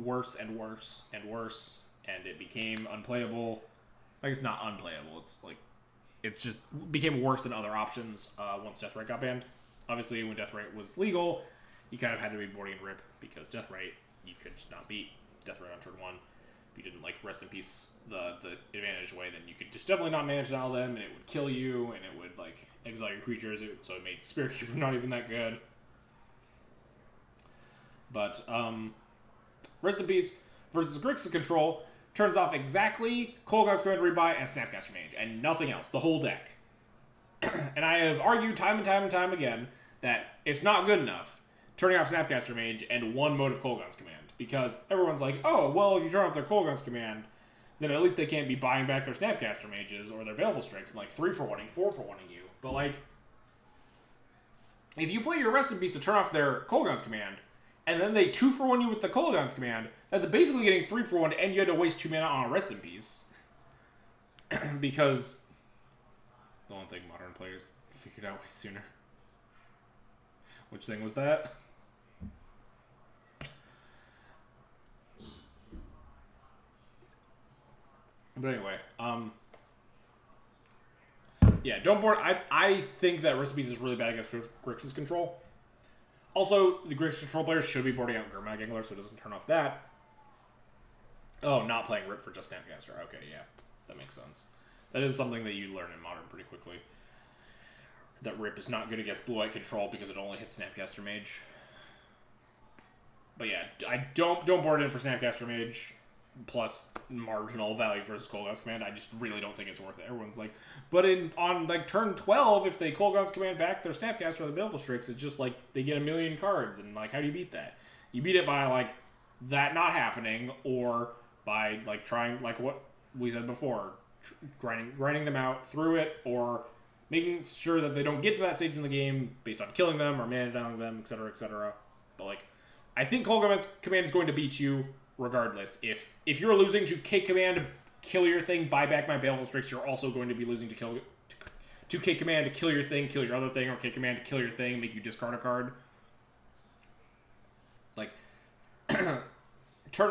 worse and worse and worse, and it became unplayable. Like, it's not unplayable, it's like, it's just became worse than other options once Deathrite got banned. Obviously, when Deathrite was legal, you kind of had to be boarding in Rip because Deathrite, you could just not beat Deathrite on turn 1. If you didn't, like, Rest in Peace the advantage away, then you could just definitely not manage all of them, and it would kill you, and it would, like, exile your creatures, so it made Spirit Keeper not even that good. But, Rest in Peace versus Grixis Control turns off exactly Kolaghan's Command Rebuy and Snapcaster Mage, and nothing else, the whole deck. And I have argued time and time and time again that it's not good enough turning off Snapcaster Mage and one mode of Kolaghan's Command. Because everyone's like, oh, well, if you turn off their Kolaghan's Command, then at least they can't be buying back their Snapcaster Mages or their Baleful Strikes and, like, 3-for-1-ing, 4-for-1-ing you. But, like, if you play your Rest in Peace to turn off their Kolaghan's Command, and then they 2-for-1 you with the Kolaghan's Command, that's basically getting 3-for-1, and you had to waste 2 mana on a Rest in Peace. Because the one thing modern players figured out way sooner. Which thing was that? But anyway, yeah, don't board. I think that Recipes is really bad against Grixis Control. Also, the Grixis Control players should be boarding out Gurmag Angler so it doesn't turn off that. Oh, not playing Rip for just Snapcaster. Okay, yeah, that makes sense. That is something that you learn in Modern pretty quickly. That Rip is not good against Blue-White Control because it only hits Snapcaster Mage. But yeah, I don't board it in for Snapcaster Mage. Plus marginal value versus Kolaghan's Command. I just really don't think it's worth it. Everyone's like, but on like turn 12, if they Kolaghan's Command back their Snapcaster or the Baleful Strix, it's just like they get a million cards, and like, how do you beat that? You beat it by like that not happening, or by like trying, like what we said before, grinding them out through it, or making sure that they don't get to that stage in the game based on killing them or mana downing them, etc., etc. But like, I think Kolaghan's Command is going to beat you regardless. If you're losing to K Command, kill your thing, buy back my Baleful Strix, you're also going to be losing to K Command to kill your thing, kill your other thing, or K Command to kill your thing, make you discard a card. Like,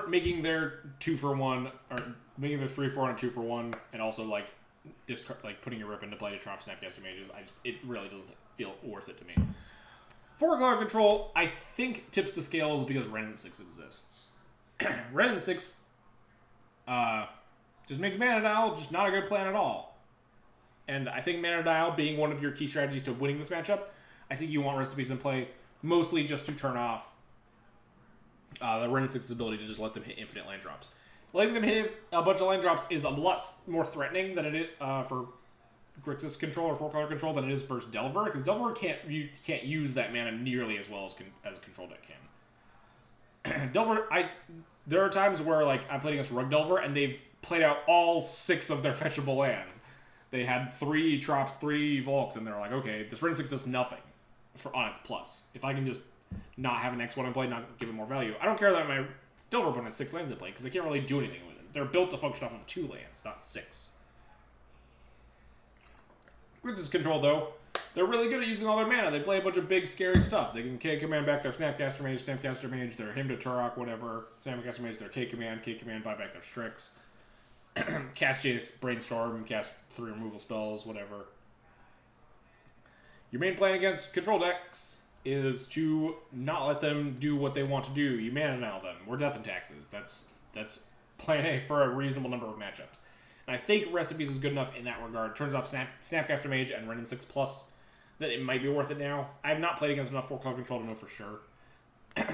making their 2-for-1, or making their 3-for-1 and 2-for-1, and also like discard, like putting your Rip into play to turn off Snapcaster Mages, it really doesn't feel worth it to me. 4-color control, I think, tips the scales because Remnant 6 exists. Remnant 6 just makes Mana Dial just not a good plan at all. And I think Mana Dial being one of your key strategies to winning this matchup, I think you want Rest in Peace in play mostly just to turn off the Remnant 6's ability to just let them hit infinite land drops. Letting them hit a bunch of land drops is a lot more threatening than it is for Grixis Control or 4-color control than it is versus Delver, because Delver can't use that mana nearly as well as a control deck can. Delver, there are times where like I played against Rug Delver and they've played out all 6 of their fetchable lands. They had 3 Trops, 3 Volks, and they're like, okay, this Ren 6 does nothing on its plus. If I can just not have an X1 in play, not give it more value. I don't care that my Delver opponent has 6 lands in play, because they can't really do anything with it. They're built to function off of 2 lands, not 6. Grixis Control, though, they're really good at using all their mana. They play a bunch of big, scary stuff. They can K-Command back their Snapcaster Mage, their Hymn to Turok, whatever. Snapcaster Mage, their K-Command, buy back their Strix. Cast Jace, Brainstorm, cast 3 removal spells, whatever. Your main plan against control decks is to not let them do what they want to do. You mana now them. We're Death and Taxes. That's plan A for a reasonable number of matchups. And I think Rest in Peace is good enough in that regard. Turns off Snapcaster Mage and Renin 6+, that it might be worth it now. I have not played against enough 4-color control to know for sure.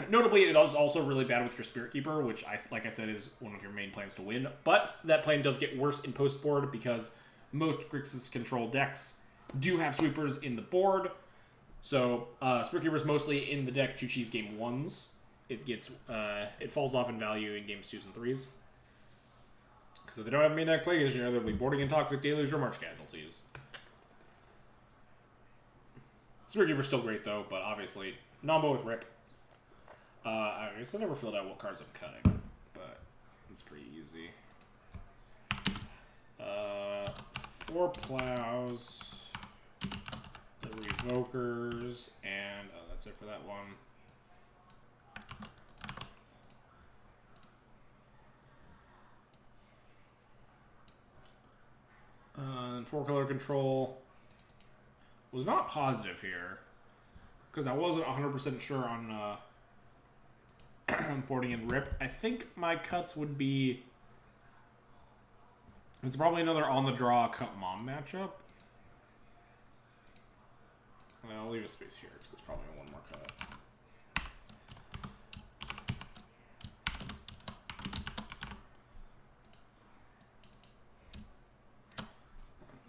Notably, it is also really bad with your Spirit Keeper, which, like I said, is one of your main plans to win. But that plan does get worse in post-board because most Grixis Control decks do have sweepers in the board. So, Spirit Keeper is mostly in the deck to cheese game 1s. It falls off in value in games 2s and 3s. So if they don't have main deck play, they'll be boarding in Toxic Deluge or March Casualties. Spirit Keeper's still great, though, but obviously, Nombo with Rip. I guess I never filled out what cards I'm cutting, but it's pretty easy. 4 plows, the revokers, and that's it for that one. And 4-color control was not positive here because I wasn't 100% sure on boarding in Rip. I think my cuts would be. It's probably another on the draw cut mom matchup. I'll leave a space here because there's probably one more cut.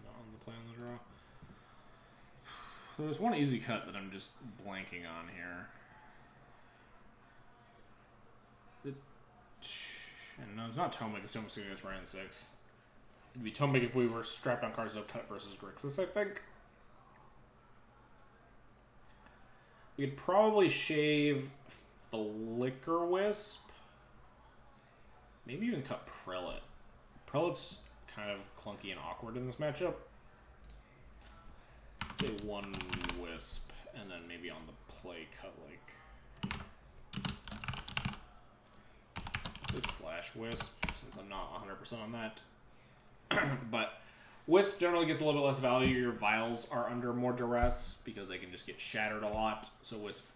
On the play on the draw. So there's one easy cut that I'm just blanking on here. And no, it's not Tomic. It's Tomic's against Ryan 6. It'd be Tomic if we were strapped on cards of cut versus Grixis, I think. We could probably shave Flicker Wisp. Maybe even cut Prelate. Prelate's kind of clunky and awkward in this matchup. Let's say 1 Wisp, and then maybe on the play cut like... Let's say slash Wisp, since I'm not 100% on that. But Wisp generally gets a little bit less value. Your vials are under more duress because they can just get shattered a lot. So Wisp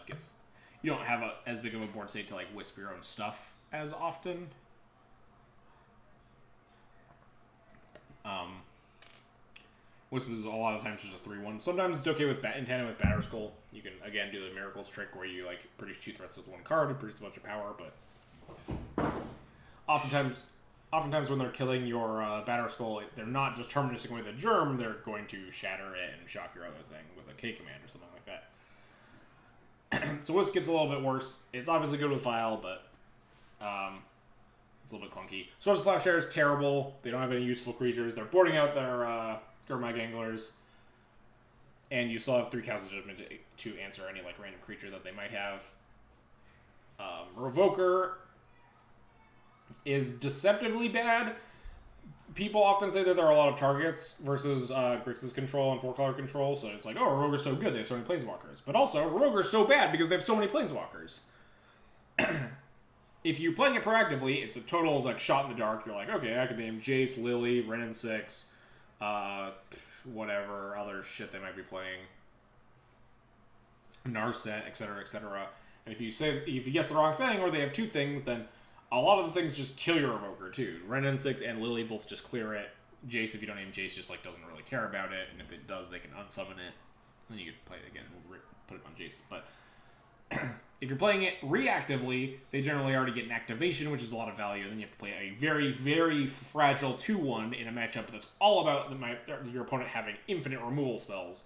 gets... You don't have as big of a board state to like Wisp your own stuff as often. Wisp is a lot of times just a 3-1. Sometimes it's okay with in tandem with Batter Skull. You can again do the Miracles trick where you like produce 2 threats with 1 card and produce a bunch of power, but oftentimes when they're killing your Batter Skull, they're not just terminating away the germ, they're going to shatter it and shock your other thing with a K command or something like that. So Wisp gets a little bit worse. It's obviously good with Vial, but it's a little bit clunky. Swords of Plowshare is terrible. They don't have any useful creatures. They're boarding out their Gurmag Anglers. And you still have 3 Cows of Judgment to answer any like random creature that they might have. Revoker is deceptively bad. People often say that there are a lot of targets versus Grixis control and 4-color control, so it's like, oh, Revoker's so good, they have so many Planeswalkers. But also, Revoker's so bad because they have so many Planeswalkers. If you're playing it proactively, it's a total like shot in the dark. You're like, okay, I could name Jace, Lily, Renin 6, whatever other shit they might be playing, Narset, etc., etc. And if you guess the wrong thing, or they have 2 things, then a lot of the things just kill your Revoker too. Renin 6 and Lily both just clear it. Jace, if you don't name Jace, just like doesn't really care about it, and if it does, they can unsummon it. Then you could play it again and put it on Jace. But if you're playing it reactively, they generally already get an activation, which is a lot of value. And then you have to play a very, very fragile 2-1 in a matchup that's all about your opponent having infinite removal spells.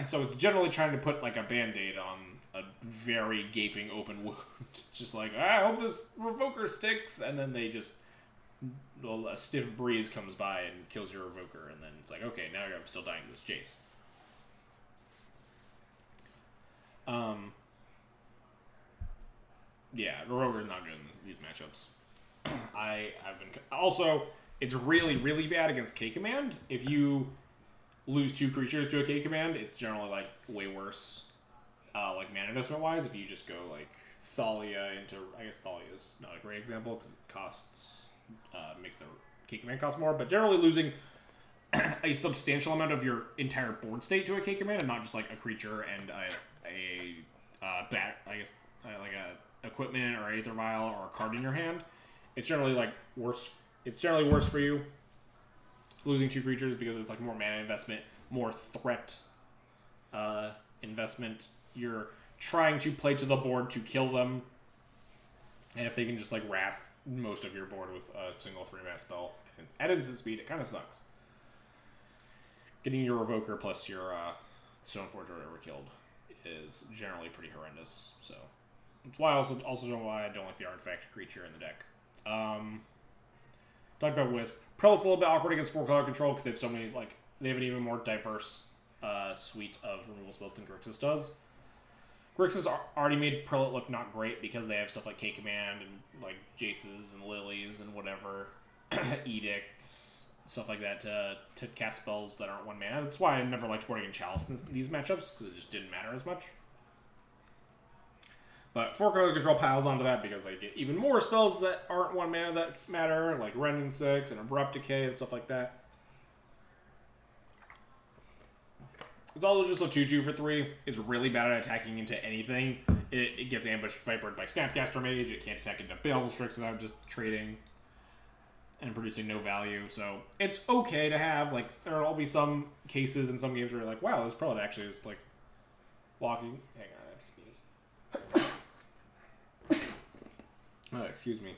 So it's generally trying to put like a band-aid on a very gaping open wound. It's just like, I hope this Revoker sticks, and then they just... Well, a stiff breeze comes by and kills your Revoker, and then it's like, okay, now I'm still dying to this Jace. Yeah, Revoker's not good in these matchups. I've been... Also, it's really, really bad against K-Command. If you lose 2 creatures to a K-Command, it's generally, like, way worse, like, mana investment-wise. If you just go, like, Thalia into... I guess Thalia's not a great example, because it costs... makes the K-Command cost more. But generally losing a substantial amount of your entire board state to a K-Command, and not just, like, a creature and like a equipment or Aether Vial or a card in your hand, it's generally like worse. It's generally worse for you losing 2 creatures because it's like more mana investment, more threat investment. You're trying to play to the board to kill them, and if they can just like wrath most of your board with a single 3-mana spell at instant speed, it kind of sucks. Getting your Revoker plus your Stoneforge or whatever killed is generally pretty horrendous. So that's why I also don't why I don't like the artifact creature in the deck. Talked about Wisp. Prelate's a little bit awkward against 4-color control because they have so many, like, they have an even more diverse suite of removal spells than Grixis does. Grixis already made Prelate look not great because they have stuff like K-Command and like Jaces and Lilies and whatever, Edicts, stuff like that to cast spells that aren't 1 mana. That's why I never liked boarding in Chalice in these matchups, because it just didn't matter as much. But 4-color control piles onto that because they get even more spells that aren't 1 mana that matter, like Rend and 6 and Abrupt Decay and stuff like that. It's also just a 2/2 for 3. It's really bad at attacking into anything. It gets ambushed vipered by Snapcaster Mage. It can't attack into Baleful Strix without just trading and producing no value. So it's okay to have. Like, there'll be some cases in some games where you're like, wow, this Prelate actually is like walking. Hang on, I have to sneeze. Oh, excuse me.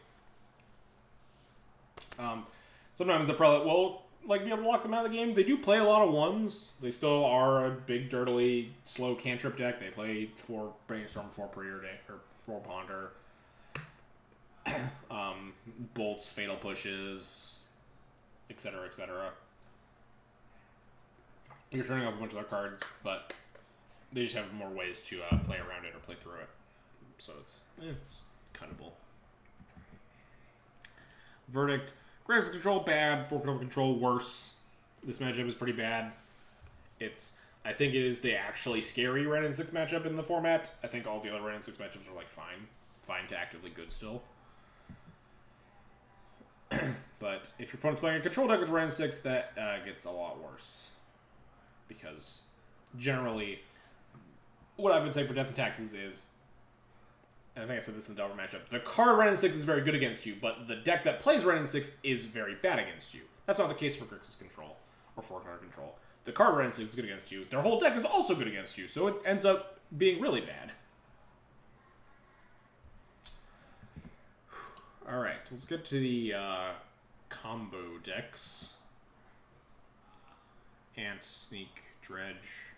Sometimes the Prelate will like be able to lock them out of the game. They do play a lot of 1s. They still are a big, dirtily, slow cantrip deck. They play 4 Brainstorm, 4 Preordain, or 4 Ponder. Bolts, Fatal Pushes, etc., etc. You're turning off a bunch of their cards, but they just have more ways to play around it or play through it. So it's cuttable. Verdict. Grixis control, bad. 4-color control, worse. This matchup is pretty bad. I think it is the actually scary Ren and 6 matchup in the format. I think all the other Ren and 6 matchups are like fine. Fine to actively good still. But if your opponent's playing a control deck with Ren and 6, that gets a lot worse. Because generally, what I've been saying for Death and Taxes is, and I think I said this in the Delver matchup, the card Ren and 6 is very good against you, but the deck that plays Ren and 6 is very bad against you. That's not the case for Grixis control, or 4-color control. The card Ren and 6 is good against you. Their whole deck is also good against you, so it ends up being really bad. Alright, let's get to the combo decks. Ant, Sneak, Dredge.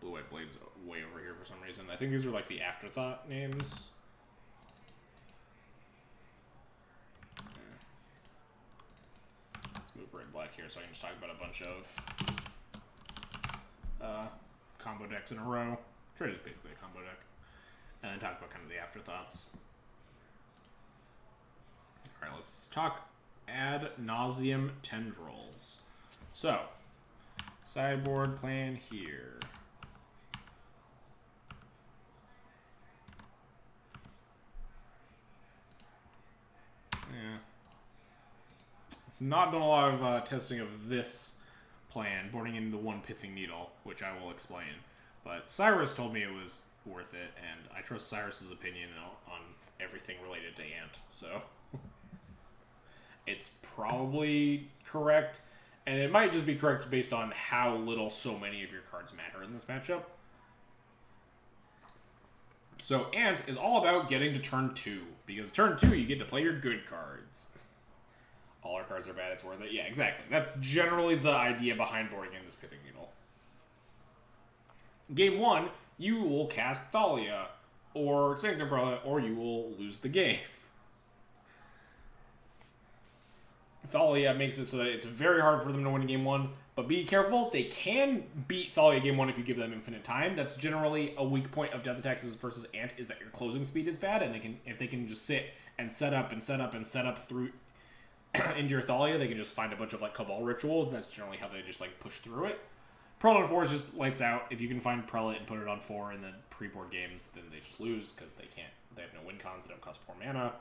Blue-White Blade's way over here for some reason. I think these are like the afterthought names. Let's move red-black here so I can just talk about a bunch of combo decks in a row. Trade is basically a combo deck. And then talk about kind of the afterthoughts. Alright, let's talk ad nauseum tendrils. So, sideboard plan here. Yeah. I've not done a lot of testing of this plan, boarding into 1 Pithing Needle, which I will explain. But Cyrus told me it was worth it, and I trust Cyrus's opinion on everything related to Ant, so it's probably correct, and it might just be correct based on how little so many of your cards matter in this matchup. So Ant is all about getting to turn 2, because turn 2 you get to play your good cards. All our cards are bad, it's worth it. Yeah, exactly. That's generally the idea behind boarding in this Pithing Needle. Game 1, you will cast Thalia, or Sanctum Umbrella, or you will lose the game. Thalia makes it so that it's very hard for them to win Game 1, but be careful, they can beat Thalia Game 1 if you give them infinite time. That's generally a weak point of Death and Taxes versus Ant, is that your closing speed is bad, and if they can just sit and set up and set up and set up through into your Thalia, they can just find a bunch of like Cabal rituals, and that's generally how they just like push through it. Prelate on 4 is just lights out. If you can find Prelate and put it on 4 in the pre-board games, then they just lose because they have no win cons that don't cost 4 mana.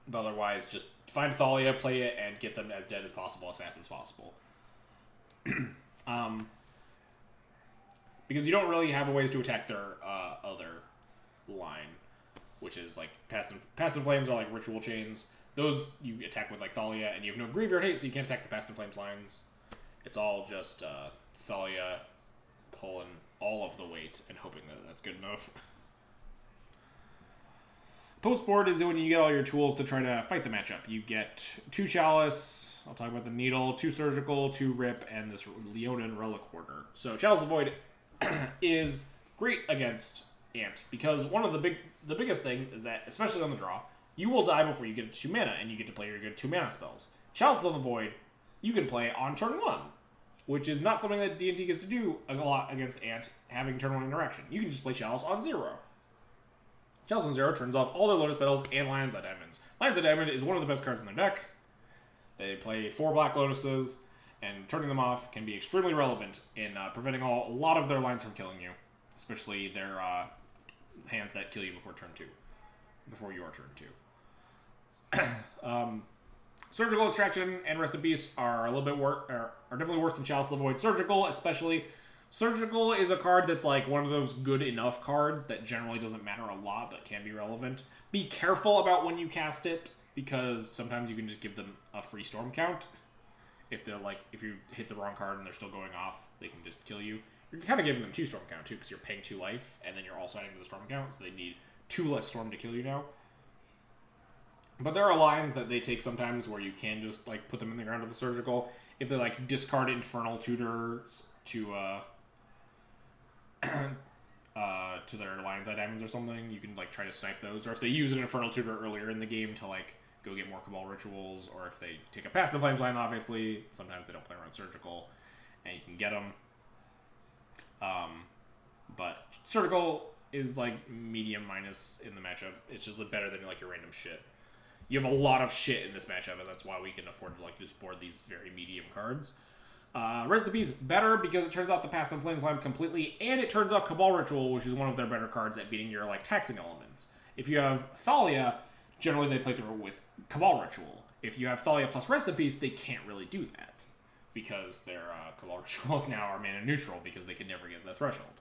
But otherwise, just find Thalia, play it, and get them as dead as possible, as fast as possible. Because you don't really have ways to attack their other line, which is like Past and Flames are like ritual chains. Those you attack with like Thalia, and you have no Graveyard Hate, so you can't attack the Past and Flames lines. It's all just Thalia pulling all of the weight and hoping that that's good enough. Post-board is when you get all your tools to try to fight the matchup. You get 2 Chalice, I'll talk about the Needle, 2 Surgical, 2 Rip, and this Leonin Relic Hoarder. So Chalice of Void is great against Ant, because one of the biggest thing is that, especially on the draw, you will die before you get to 2 mana, and you get to play your good 2 mana spells. Chalice of the Void, you can play on turn 1. which is not something that D&T gets to do a lot against Ant having turn 1 interaction. You can just play Chalice on 0. Chalice on 0 turns off all their Lotus Petals and Lion's Eye Diamonds. Lion's Eye Diamond is one of the best cards in their deck. They play 4 Black Lotuses, and turning them off can be extremely relevant in preventing a lot of their lines from killing you, especially their hands that kill you before turn 2, before your turn 2. Surgical Extraction and Rest in Peace are a little bit are definitely worse than Chalice of the Void. Surgical, especially. Surgical is a card that's like one of those good enough cards that generally doesn't matter a lot but can be relevant. Be careful about when you cast it, because sometimes you can just give them a free storm count. If they're like, if you hit the wrong card and they're still going off, they can just kill you. You're kind of giving them 2 storm count too, because you're paying 2 life, and then you're also adding to the storm count, so they need 2 less storm to kill you now. But there are lines that they take sometimes where you can just like put them in the ground with the surgical. If they like discard Infernal Tutors to their Lion's Eye Diamonds or something, you can like try to snipe those. Or if they use an Infernal Tutor earlier in the game to like go get more Cabal Rituals, or if they take a Past the Flames line, obviously sometimes they don't play around surgical, and you can get them. But surgical is like medium minus in the matchup. It's just better than like your random shit. You have a lot of shit in this matchup, and that's why we can afford to like just board these very medium cards. Rest in Peace, better because it turns off the Past and Flames line completely, and it turns off Cabal Ritual, which is one of their better cards at beating your like taxing elements. If you have Thalia, generally they play through with Cabal Ritual. If you have Thalia plus Rest in Peace, they can't really do that, because their Cabal Rituals now are mana neutral because they can never get the threshold.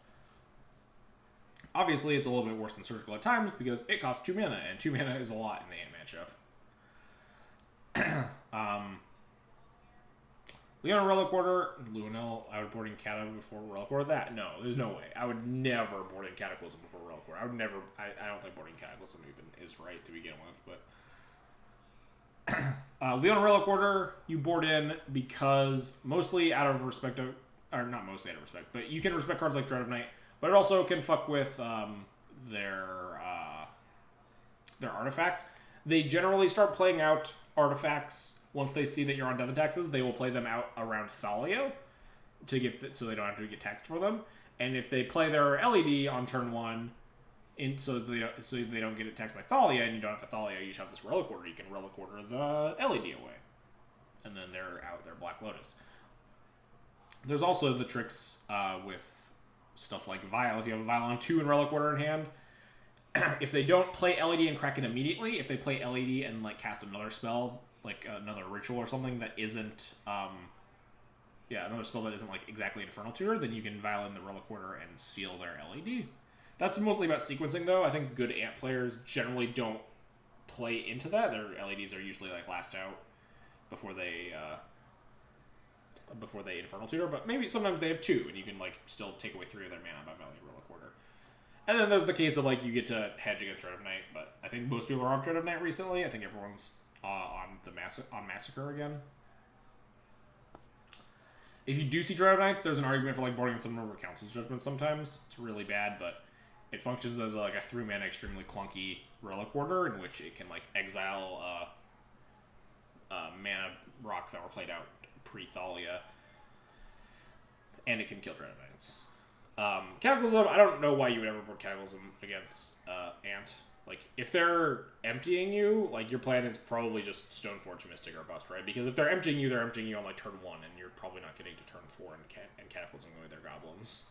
Obviously, it's a little bit worse than Surgical at times because it costs 2 mana, and 2 mana is a lot in the Ant matchup. Leona Relic Order, Lunel, I would board in Cata before Relic Order. That, no, there's no way. I would never board in Cataclysm before Relic Order. I would never, I don't think boarding Cataclysm even is right to begin with, but... Leona Relic Order, you board in because mostly out of respect of, or not mostly out of respect, but you can respect cards like Dread of Night, but it also can fuck with their artifacts. They generally start playing out artifacts once they see that you're on death and taxes. They will play them out around Thalia to get so they don't have to get taxed for them. And if they play their LED on turn 1, so they don't get it taxed by Thalia, and you don't have the Thalia, you just have this Relic Order. You can Relic Order the LED away, and then they're out their Black Lotus. There's also the tricks with stuff like Vial. If you have a Vial on 2 and Relic Order in hand, if they don't play LED and crack it immediately, if they play LED and like cast another spell, like another ritual or something that isn't, another spell that isn't like exactly Infernal Tutor, then you can Vial in the Relic Order and steal their LED. That's mostly about sequencing, though. I think good Ant players generally don't play into that. Their LEDs are usually like last out before they Infernal Tutor, but maybe sometimes they have 2, and you can like still take away 3 of their mana by Valiant Relic Order. And then there's the case of like you get to hedge against Dread of Night, but I think most people are off Dread of Night recently. I think everyone's on Massacre again. If you do see Dread of Nights, there's an argument for like boarding some River Council's Judgment sometimes. It's really bad, but it functions as like a 3-mana extremely clunky Relic Order in which it can like exile mana rocks that were played out pre-Thalia, and it can kill Dread of Nights. Cataclysm, I don't know why you would ever board Cataclysm against Ant. Like, if they're emptying you, like, your plan is probably just Stoneforge, Mystic, or Bust, right? Because if they're emptying you on, like, turn 1, and you're probably not getting to turn 4 and Cataclysm with their goblins.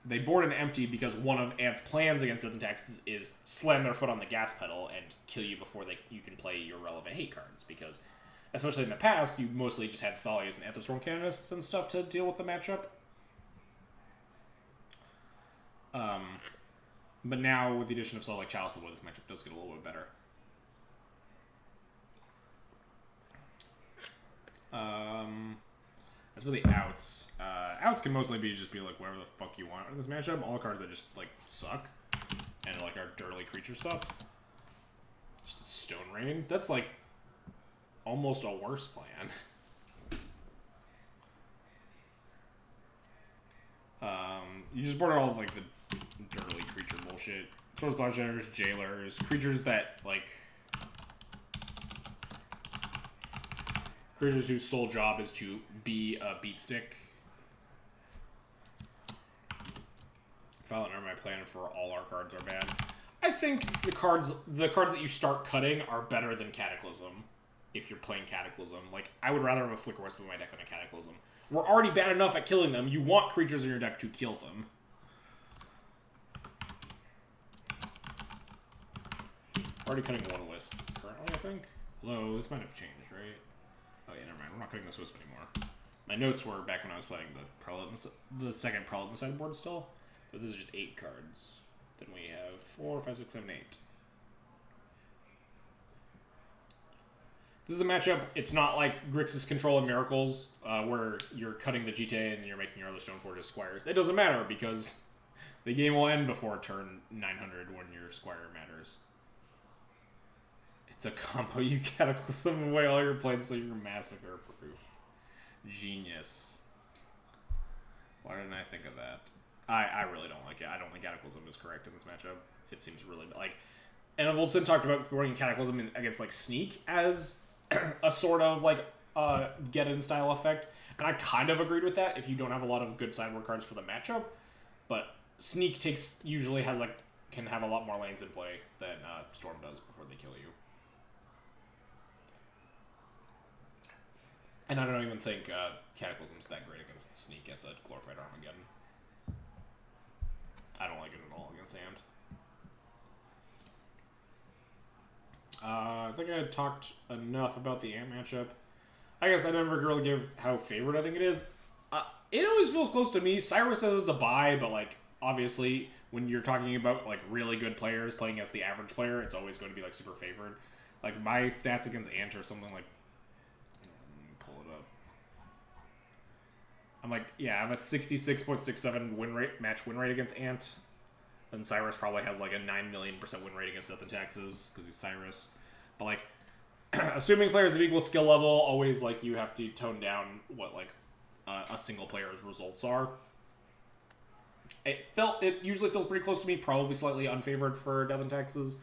They board an empty because one of Ant's plans against Death and Taxes is slam their foot on the gas pedal and kill you before you can play your relevant hate cards, because... especially in the past, you mostly just had Thalias and Anthostorm Canonists and stuff to deal with the matchup. But now, with the addition of stuff like Chalice of the Void, this matchup does get a little bit better. As for the outs, outs can mostly just be like whatever the fuck you want in this matchup. All the cards that just like suck and like are dirtily creature stuff. Just Stone Rain. That's like almost a worse plan. You just board all of like the dirtily creature bullshit. Swords, Bloodshatters, Jailers, creatures that like Creatures whose sole job is to be a beat stick. File under my plan for all our cards are bad. I think the cards that you start cutting are better than Cataclysm. If you're playing Cataclysm, like I would rather have a Flicker Wisp in my deck than a Cataclysm. We're already bad enough at killing them. You want creatures in your deck to kill them. Already cutting one Wisp currently, I think. Although this might have changed, right? Oh yeah, never mind. We're not cutting this Wisp anymore. My notes were back when I was playing the second Prelate in the sideboard still. But this is just 8 cards. Then we have 4, 5, 6, 7, 8. This is a matchup. It's not like Grixis Control and Miracles, where you're cutting the GTA and you're making your other Stoneforge Squires. It doesn't matter because the game will end before turn 900 when your Squire matters. It's a combo. You Cataclysm away all your planes so you're massacre proof. Genius. Why didn't I think of that? I really don't like it. I don't think Cataclysm is correct in this matchup. It seems really like... And Voltson talked about running Cataclysm against like Sneak as a sort of like get-in style effect. And I kind of agreed with that if you don't have a lot of good sideboard cards for the matchup. But Sneak usually can have a lot more lanes in play than Storm does before they kill you. And I don't even think Cataclysm's that great against Sneak as a Glorified Armageddon. I don't like it at all against Ant. I think I talked enough about the Ant matchup. I guess I never really give how favored I think it is. It always feels close to me. Cyrus says it's a buy, but like obviously when you're talking about like really good players playing against the average player, it's always going to be like super favored. Like my stats against Ant are something like... Let me pull it up. I'm like, yeah, I have a 66.67 match win rate against Ant. And Cyrus probably has like a 9 million % win rate against Death and Taxes because he's Cyrus. But like, assuming players of equal skill level, always like you have to tone down what like a single player's results are. It usually feels pretty close to me, probably slightly unfavored for Death and Taxes.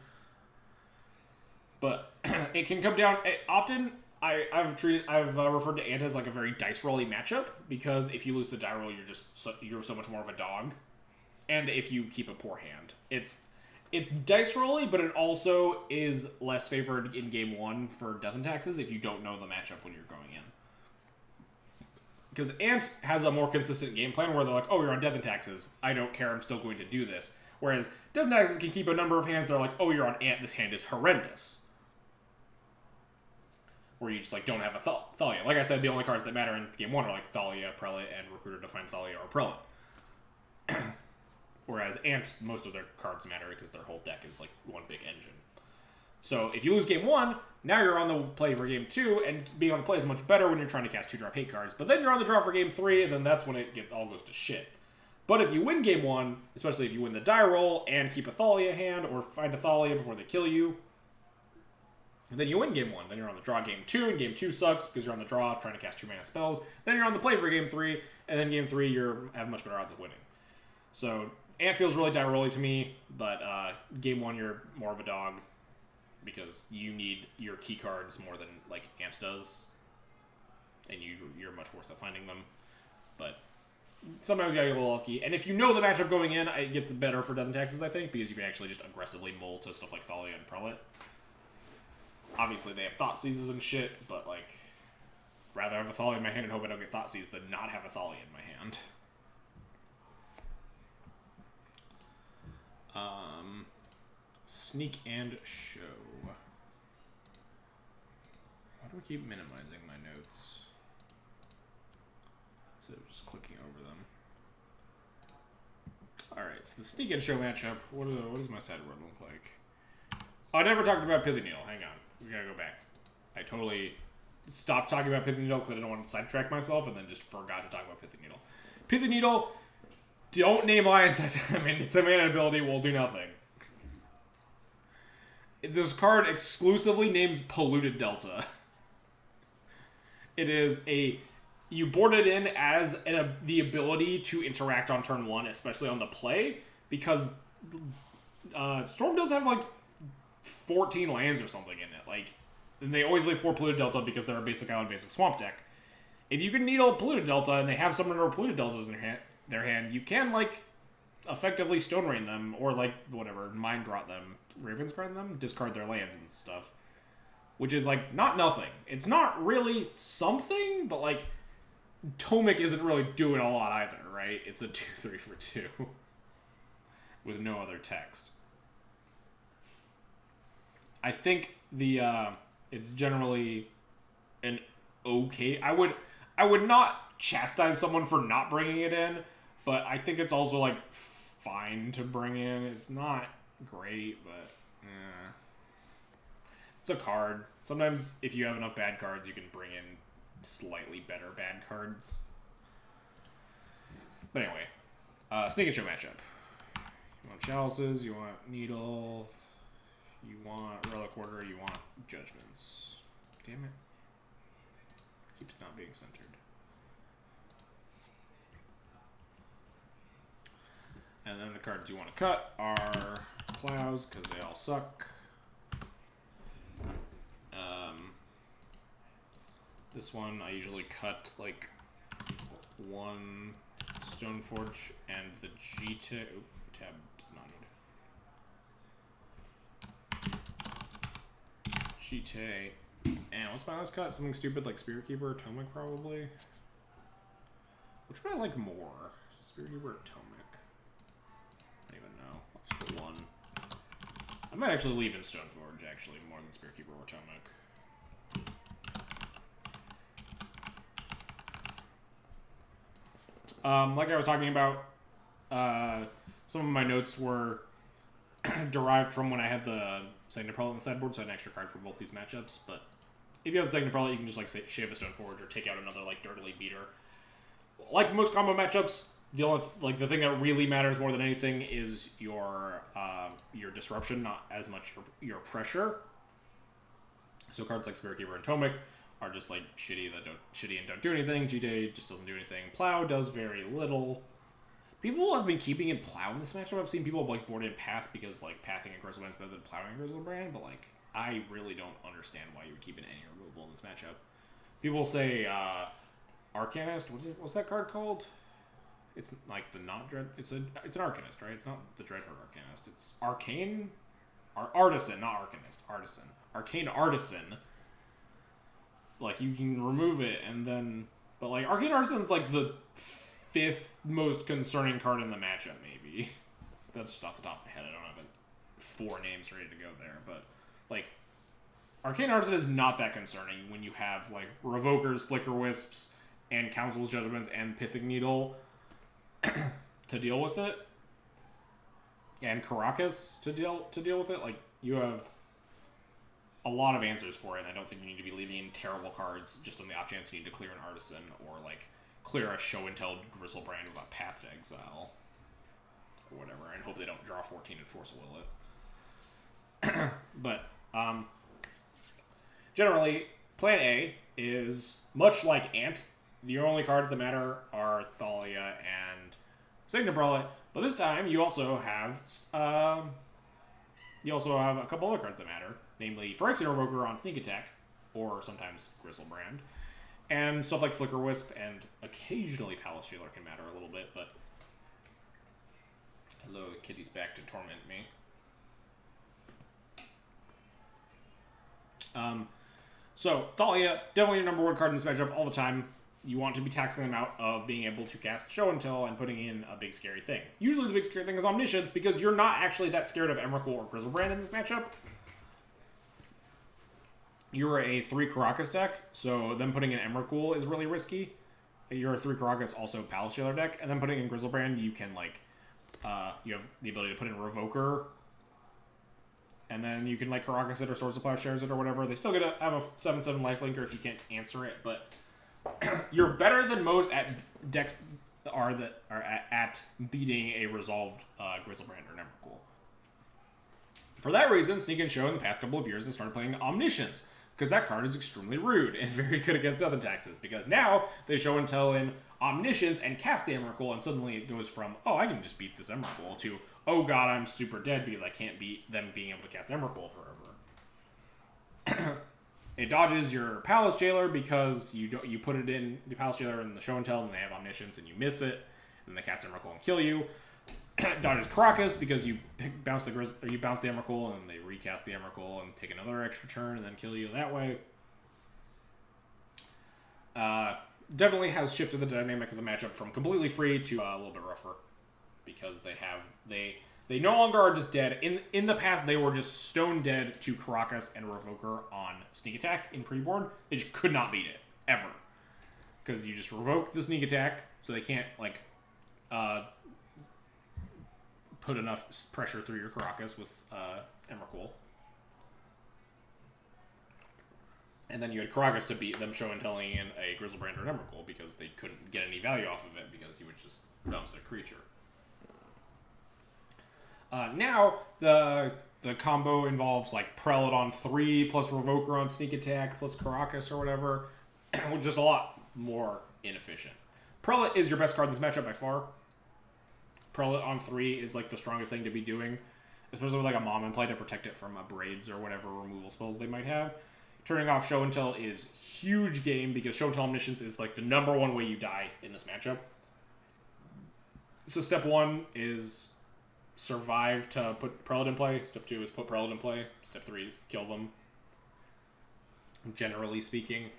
But it can come down often. I've referred to Ant as like a very dice rolly matchup because if you lose the die roll, you're so much more of a dog, and if you keep a poor hand, it's dice rolly, but it also is less favored in game 1 for Death and Taxes if you don't know the matchup when you're going in. Because Ant has a more consistent game plan where they're like, oh, you're on Death and Taxes, I don't care, I'm still going to do this. Whereas Death and Taxes can keep a number of hands that are like, oh, you're on Ant, this hand is horrendous. Where you just like don't have a Thalia. Like I said, the only cards that matter in game 1 are like Thalia, Prelate, and Recruiter to find Thalia or Prelate. Whereas Ant, most of their cards matter because their whole deck is like one big engine. So if you lose game 1, now you're on the play for game 2, and being on the play is much better when you're trying to cast 2-drop hate cards. But then you're on the draw for game 3, and then that's when it all goes to shit. But if you win game 1, especially if you win the die roll and keep a Thalia hand or find a Thalia before they kill you, and then you win game 1. Then you're on the draw game 2, and game 2 sucks because you're on the draw trying to cast 2-mana spells. Then you're on the play for game 3, and then game 3 you have much better odds of winning. So Ant feels really die rolly to me, but game 1 you're more of a dog because you need your key cards more than like Ant does, and you're much worse at finding them. But sometimes you gotta get a little lucky, and if you know the matchup going in, it gets better for Death and Taxes, I think, because you can actually just aggressively mull to stuff like Thalia and Prelate. Obviously, they have Thought Seizes and shit, but, like, rather have a Thalia in my hand and hope I don't get Thought Seize than not have a Thalia in my hand. Sneak and Show. Why do I keep minimizing my notes? Instead of just clicking over them. Alright, so the Sneak and Show matchup, what does my sideboard look like? Oh, I never talked about Pithy Needle. Hang on. We gotta go back. I totally stopped talking about Pithy Needle because I didn't want to sidetrack myself and then just forgot to talk about Pithy Needle. Pithy Needle, don't name Lion's Head. I mean, it's a mana ability, will do nothing. This card exclusively names Polluted Delta. It is you board it in as the ability to interact on turn 1, especially on the play, because Storm does have like 14 lands or something in it. Like, and they always play 4 Polluted Delta because they're a basic island, basic swamp deck. If you can Needle Polluted Delta and they have some of their Polluted Deltas in their hand, you can, like, effectively Stone Rain them, or, like, whatever, Mind Rot them, Ravensguard them, discard their lands and stuff. Which is, like, not nothing. It's not really something, but, like, Tomic isn't really doing a lot either, right? It's a 2/3 for 2. With no other text. I think it's generally an okay... I would not chastise someone for not bringing it in, but I think it's also, like, fine to bring in. It's not great, but... It's a card. Sometimes, if you have enough bad cards, you can bring in slightly better bad cards. But anyway, Sneak and Show matchup. You want Chalices, you want Needle, you want Relic Order, you want Judgments. Damn it. Keeps not being centered. And then the cards you want to cut are Clouds, because they all suck. This one, I usually cut, like, 1 Stoneforge and the G-Tab. Tab does not need. G-Tay. And what's my last cut? Something stupid like Spirit Keeper or Tomic, probably. Which one I like more? Spirit Keeper or Tomic? I don't even know. I'll just put 1. I might actually leave in Stoneforge, actually, more than Spirit Keeper or Tomic. Like I was talking about, some of my notes were derived from when I had the Signet Prelate in the sideboard, so I had an extra card for both these matchups. But if you have the Signet Prelate, you can just, like, say, shave a Stoneforge or take out another, like, Dirtily Beater. Like most combo matchups, the thing that really matters more than anything is your disruption, not as much your pressure. So cards like Spirit Keeper and Tomic are just, like, shitty and don't do anything. G-Day just doesn't do anything. Plow does very little. People have been keeping in Plow in this matchup. I've seen people, like, board in Path because, like, Pathing a Grizzlebrand is better than Plowing a Grizzlebrand, but, like, I really don't understand why you would keep in any removal in this matchup. People say Arcanist. What's that card called? It's like the not Dread. It's an Arcanist, right? It's not the Dreadhorde Arcanist. It's Arcane, Artisan, not Arcanist. Artisan, Arcane Artisan. Like, you can remove it and then, but, like, Arcane Artisan's, like, the 5th most concerning card in the matchup, maybe. That's just off the top of my head. I don't have 4 names ready to go there, but, like, Arcane Artisan is not that concerning when you have, like, Revokers, Flicker Wisps, and Council's Judgments and Pithing Needle to deal with it, and Caracas to deal with it. Like, you have a lot of answers for it, and I don't think you need to be leaving terrible cards just on the off chance you need to clear an Artisan or, like, clear a Show and Tell Grizzlebrand with a Path to Exile or whatever, and hope they don't draw 14 and Force Will it. But generally, Plan A is much like Ant. The only cards that matter are Thalia and Signet Prelate, but this time you also have a couple other cards that matter, namely Phyrexian Revoker on Sneak Attack, or sometimes Grizzlebrand, and stuff like Flicker Wisp and occasionally Palace Jailer can matter a little bit, but hello, the kitty's back to torment me. So Thalia, definitely your number 1 card in this matchup all the time. You want to be taxing them out of being able to cast Show and Tell and putting in a big scary thing. Usually the big scary thing is Omniscience, because you're not actually that scared of Emrakul or Grizzlebrand in this matchup. You're a 3 Caracas deck, so them putting in Emrakul is really risky. You're a 3 Caracas, also Palace Jailer deck, and then putting in Grizzlebrand, you can, like, you have the ability to put in Revoker, and then you can, like, Caracas it or Swords of Plowshares it or whatever. They still get to have a 7/7 lifelinker if you can't answer it, but you're better than most at decks that are at beating a resolved Grizzlebrand or Emrakul. For that reason, Sneak and Show in the past couple of years have started playing Omniscience, because that card is extremely rude and very good against Death and Taxes, because now they Show and Tell in Omniscience and cast the Emrakul, and suddenly it goes from, oh, I can just beat this Emrakul, to, oh god, I'm super dead because I can't beat them being able to cast Emrakul forever. It dodges your Palace Jailer because you put it in the Palace Jailer in the Show and Tell, and they have Omniscience, and you miss it, and they cast Emrakul and kill you. It dodges Caracas because you bounce the Emrakul, and they recast the Emrakul and take another extra turn, and then kill you that way. Definitely has shifted the dynamic of the matchup from completely free to a little bit rougher, because they no longer are just dead. In the past, they were just stone dead to Caracas and Revoker on sneak attack in pre-board. They just could not beat it ever, because you just revoke the sneak attack, so they can't like put enough pressure through your Caracas with Emrakul. And then you had Caracas to beat them, Show and Telling in a Grizzlebrand or an Emrakul, because they couldn't get any value off of it because you would just bounce their creature. Now, the combo involves like Prelate on 3 plus Revoker on sneak attack plus Caracas or whatever, just a lot more inefficient. Prelate is your best card in this matchup by far. Prelate on 3 is like the strongest thing to be doing, especially with like a Mom and Play to protect it from braids or whatever removal spells they might have. Turning off Show and Tell is huge game, because Show and Tell Omniscience is like the #1 way you die in this matchup. So step 1 is survive to put Prelate in play. Step 2 is put Prelate in play. Step 3 is kill them, generally speaking.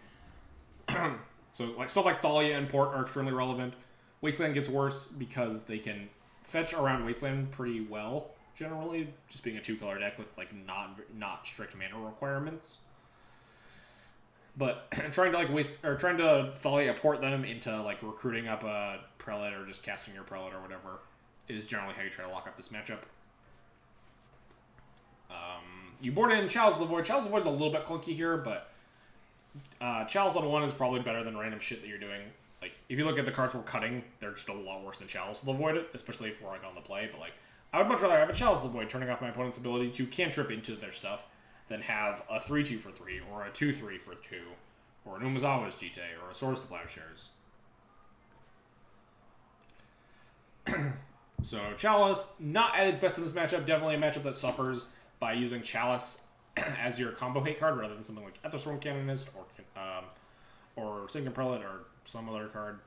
So like stuff like Thalia and Port are extremely relevant. Wasteland gets worse because they can fetch around Wasteland pretty well, generally, just being a 2-color deck with like not strict mana requirements. But trying to Thalia port them into like recruiting up a Prelate or just casting your Prelate or whatever is generally how you try to lock up this matchup. You board in Chalice of the Void. Chalice of the Void is a little bit clunky here, but Chalice on 1 is probably better than random shit that you're doing. Like, if you look at the cards we're cutting, they're just a lot worse than Chalice of the Void, especially if we're like on the play. But like, I would much rather have a Chalice of the Void turning off my opponent's ability to cantrip into their stuff than have a 3-2 for 3, or a 2-3 for 2, or an Umezawa's Jite, or a Swords to Plowshares. So Chalice, not at its best in this matchup. Definitely a matchup that suffers by using Chalice as your combo hate card rather than something like Ethersworn Canonist or Sinking Prelate or some other card.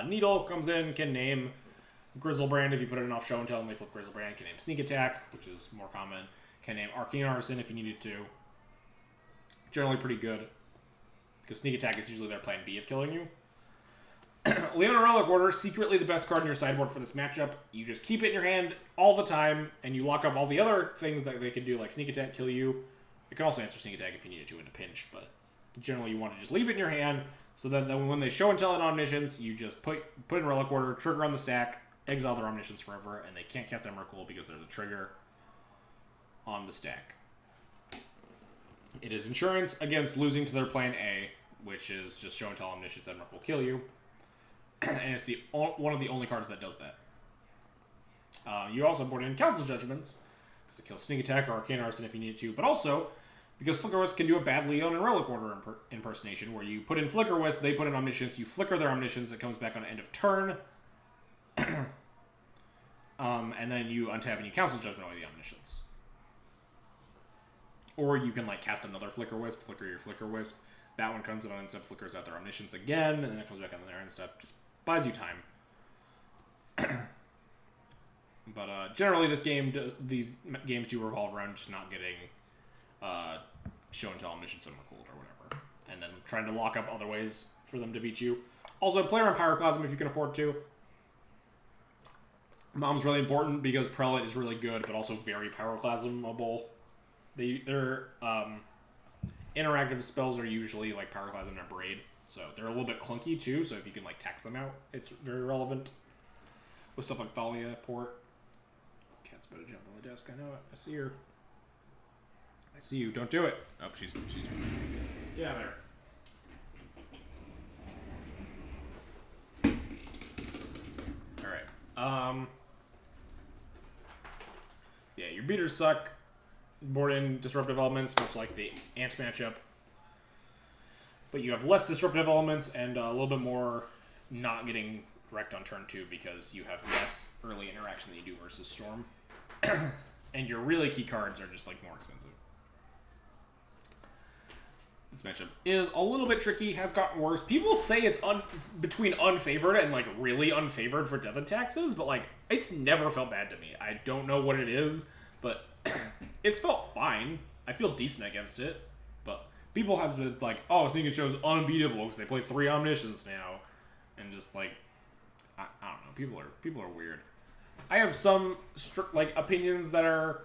Needle comes in, can name Grizzlebrand if you put it in off Show and Tell and they flip Grizzlebrand. Can name Sneak Attack, which is more common. Can name Arcane Artisan if you needed to. Generally pretty good, because Sneak Attack is usually their plan B of killing you. Leona Relic Order, secretly the best card in your sideboard for this matchup. You just keep it in your hand all the time, and you lock up all the other things that they can do, like Sneak Attack, kill you. It can also answer Sneak Attack if you needed to in a pinch, but generally you want to just leave it in your hand, so that then when they Show and Tell an Omniscience, you just put in Relic Order, trigger on the stack, exile their Omniscience forever, and they can't cast Emrakul because there's a trigger on the stack. It is insurance against losing to their plan A, which is just Show and Tell Omniscience, Emrakul kill you. And it's one of the only cards that does that. You also board in Council's Judgments, because it kills Sneak Attack or Arcane Artisan if you need to, but also because Flicker Wisp can do a bad Leon and Relic Order impersonation, where you put in Flicker Wisp, they put in Omniscience, you flicker their Omniscience, it comes back on end of turn, and then you untap and you Council's Judgment away the Omniscience. Or you can like cast another Flicker Wisp, flicker your Flicker Wisp. That one comes in on end step, flickers out their Omniscience again, and then it comes back on their end step. Just buys you time. But generally, these games do revolve around just not getting Show and Tell Omniscience and Cold or whatever, and then trying to lock up other ways for them to beat you. Also, play around Pyroclasm if you can afford to. Mom's really important because Prelate is really good, but also very Pyroclasmable. Their interactive spells are usually like Pyroclasm and Braid, so they're a little bit clunky too, so if you can like tax them out, it's very relevant. With stuff like Thalia, Port. Cat's about to jump on the desk, I know it. I see her. I see you. Don't do it. Oh, she's doing it. Get out of there. Alright. Yeah, your beaters suck. Board in disruptive elements, much like the Ant matchup. But you have less disruptive elements and a little bit more not getting wrecked on turn 2 because you have less early interaction than you do versus Storm. And your really key cards are just like more expensive. this matchup is a little bit tricky, has gotten worse. People say it's between unfavored and, like, really unfavored for death and taxes, but, like, it's never felt bad to me. I don't know what it is, but it's felt fine. I feel decent against it, but people have been like, oh, Sneak and Show's unbeatable because they play 3 Omniscience now, and just, like, I don't know, people are weird. I have some, like, opinions that are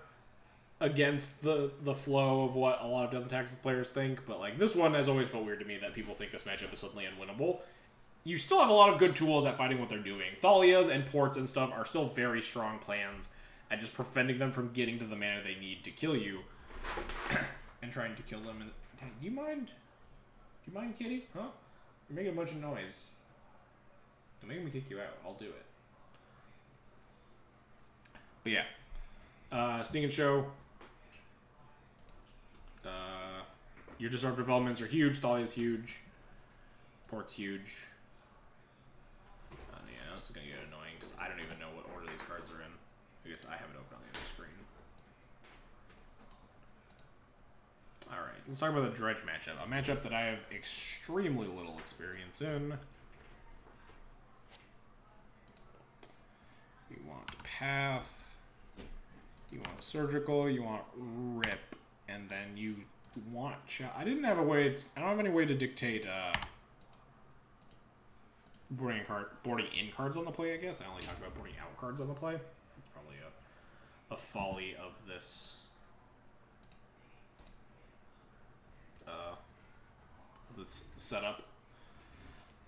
against the flow of what a lot of Death and Taxes players think, but, like, this one has always felt weird to me that people think this matchup is suddenly unwinnable. You still have a lot of good tools at fighting what they're doing. Thalias and ports and stuff are still very strong plans at just preventing them from getting to the mana they need to kill you and trying to kill them. And do you mind, kitty? Huh? You're making a bunch of noise. Don't make me kick you out. I'll do it. But yeah, Sneak and Show. Your disruptive elements are huge. Thalia's huge. Port's huge. Yeah, this is gonna get annoying because I don't even know what order these cards are in. I guess I have it open on the other screen. Alright, let's talk about the Dredge matchup. A matchup that I have extremely little experience in. You want Path. You want Surgical. You want Rip. And then you want... I don't have any way to dictate boarding in cards on the play, I guess. I only talk about boarding out cards on the play. It's probably a folly of this setup.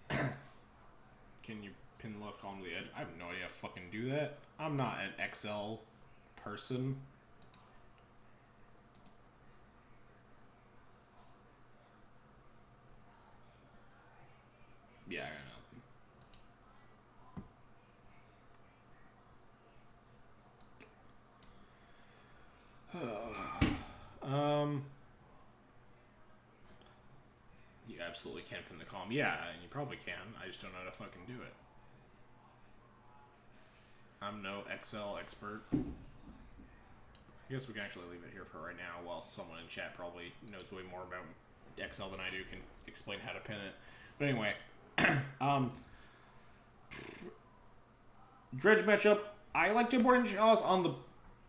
Can you pin the left column to the edge? I have no idea how to fucking do that. I'm not an XL person. Yeah, I know. You absolutely can pin the column. Yeah, and you probably can. I just don't know how to fucking do it. I'm no XL expert. I guess we can actually leave it here for right now while someone in chat probably knows way more about XL than I do can explain how to pin it. But anyway, Dredge matchup. I like Sideboarding Chalice on the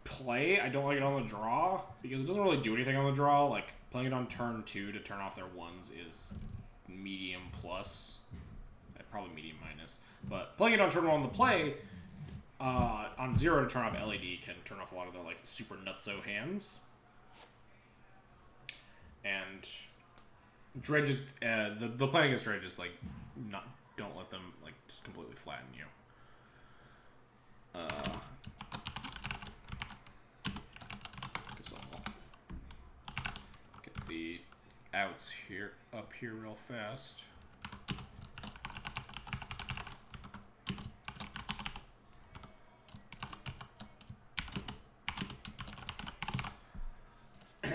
play. I don't like it on the draw because it doesn't really do anything on the draw. Like, playing it on turn 2 to turn off their 1s is medium plus. Probably medium minus. But playing it on turn 1 on the play, on 0 to turn off LED can turn off a lot of their, like, super nutso hands. And Dredge is, the play against Dredge is, like, don't let them, like, just completely flatten you. Guess I'll get the outs here, up here real fast.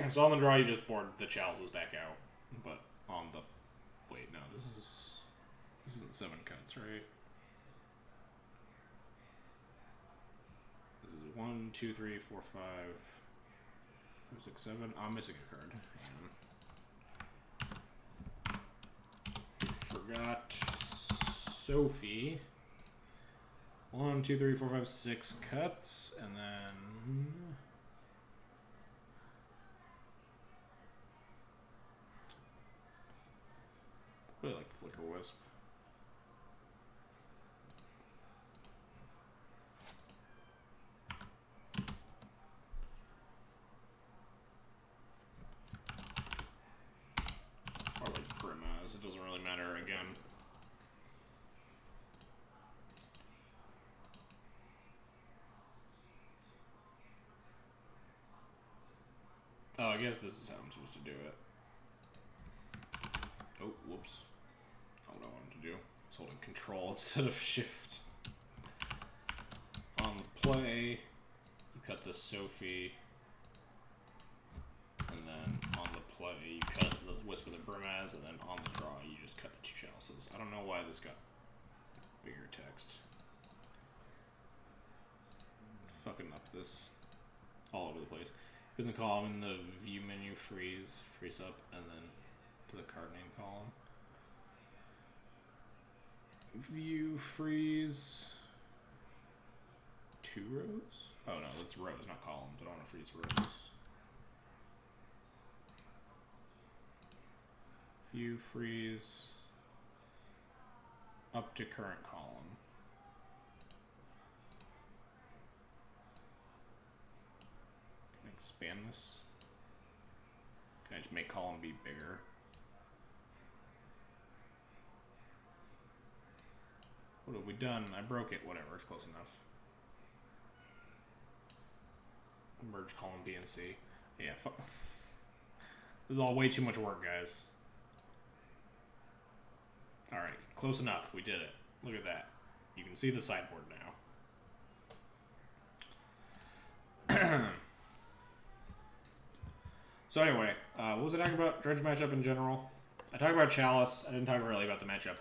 So on the draw, you just board the chalices back out, but on the... Wait, no, this isn't 7 cuts, right? This is 1, 2, 3, 4, 5, 6, 7. I'm missing a card. Forgot Sophie. 1, 2, 3, 4, 5, 6 cuts, and then... I really like Flicker Wisp. Or like Grimace, it doesn't really matter again. Oh, I guess this is how I'm supposed to do it. Oh, whoops. Not what I wanted to do. I was holding control instead of shift. On the play, you cut the Sophie. And then on the play, you cut the Wisp of the Brimaz. And then on the draw, you just cut the 2 chalices. I don't know why this got bigger text. Fucking up this all over the place. In the column, in the view menu, freeze up, and then to the card name column. View freeze 2 rows? Oh no, that's rows, not columns. I don't want to freeze rows. View freeze up to current column. Can I expand this? Can I just make column be bigger? What have we done? I broke it. Whatever, it's close enough. Merge column B and C. Yeah, this is all way too much work, guys. Alright, close enough. We did it. Look at that. You can see the sideboard now. So anyway, what was I talking about? Dredge matchup in general. I talked about Chalice. I didn't talk really about the matchup.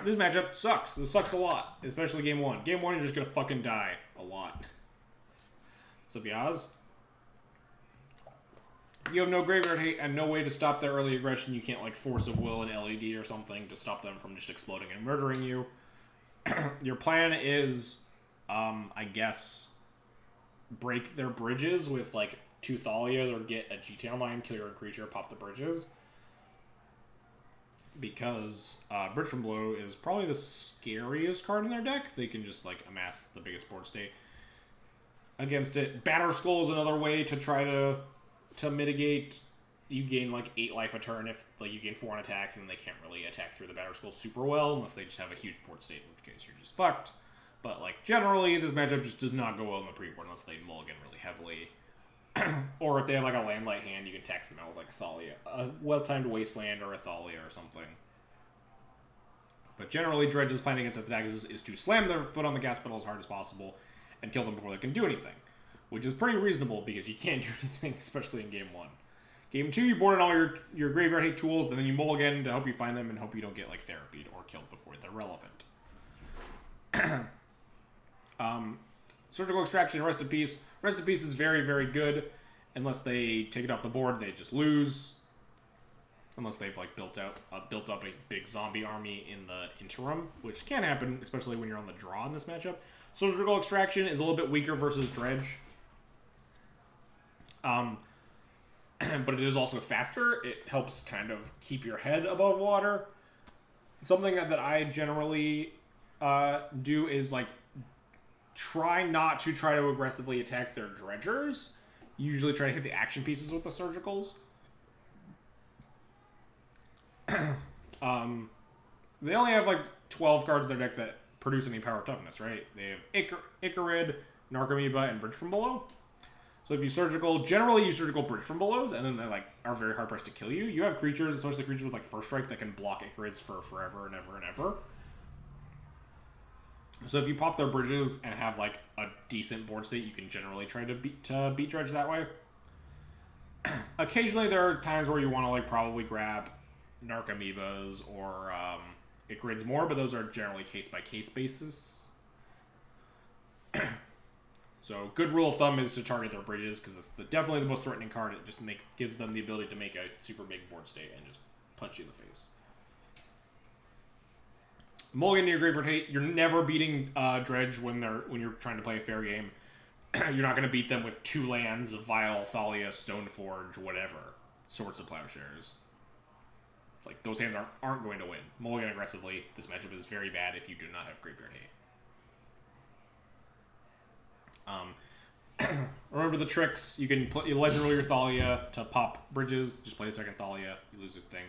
This matchup sucks. This sucks a lot, especially game 1. Game 1, you're just gonna fucking die a lot. So Biaz, you have no graveyard hate and no way to stop their early aggression. You can't like force of will an LED or something to stop them from just exploding and murdering you. Your plan is, I guess, break their bridges with like 2 Thalias or get a GT online, kill your own creature, pop the bridges. Because Bridge from Below is probably the scariest card in their deck. They can just like amass the biggest board state against it. Batter Skull is another way to try to mitigate. You gain like 8 life a turn if like you gain 4 on attacks, and they can't really attack through the Batter Skull super well unless they just have a huge board state, in which case you're just fucked. But like generally, this matchup just does not go well in the pre-board unless they mulligan really heavily. Or if they have like a landlight hand, you can tax them out with like a Thalia, a well-timed Wasteland or a Thalia or something. But generally, Dredge's plan against attacks is to slam their foot on the gas pedal as hard as possible and kill them before they can do anything, which is pretty reasonable because you can't do anything, especially in game 1. Game 2, you board in all your graveyard hate tools, and then you mulligan to help you find them and hope you don't get like therapied or killed before they're relevant. Surgical Extraction, Rest in Peace. Rest in Peace is very, very good. Unless they take it off the board, they just lose. Unless they've like built up a big zombie army in the interim, which can happen, especially when you're on the draw in this matchup. Surgical Extraction is a little bit weaker versus Dredge. But it is also faster. It helps kind of keep your head above water. Something that I generally do is like try not to try to aggressively attack their dredgers. You usually try to hit the action pieces with the surgicals. They only have like 12 cards in their deck that produce any power toughness, right? They have Icarid, Narcomoeba, and Bridge from Below. So if you surgical, generally you surgical Bridge from Belows, and then they like are very hard pressed to kill you. You have creatures, especially creatures with like First Strike, that can block Icarids for forever and ever and ever. So if you pop their bridges and have like a decent board state, you can generally try to beat Dredge that way. Occasionally there are times where you want to like probably grab Narcomoebas or Icarids more, but those are generally case by case basis. So good rule of thumb is to target their bridges because it's definitely the most threatening card. It just gives them the ability to make a super big board state and just punch you in the face. Mulligan to your graveyard hate. You're never beating Dredge when you're trying to play a fair game. You're not going to beat them with 2 lands, Vial, Thalia, Stoneforge, whatever. Swords of Plowshares. It's like those hands aren't going to win. Mulligan aggressively. This matchup is very bad if you do not have graveyard hate. Remember the tricks. You can you legend roll your Thalia to pop bridges. Just play the second Thalia. You lose a thing.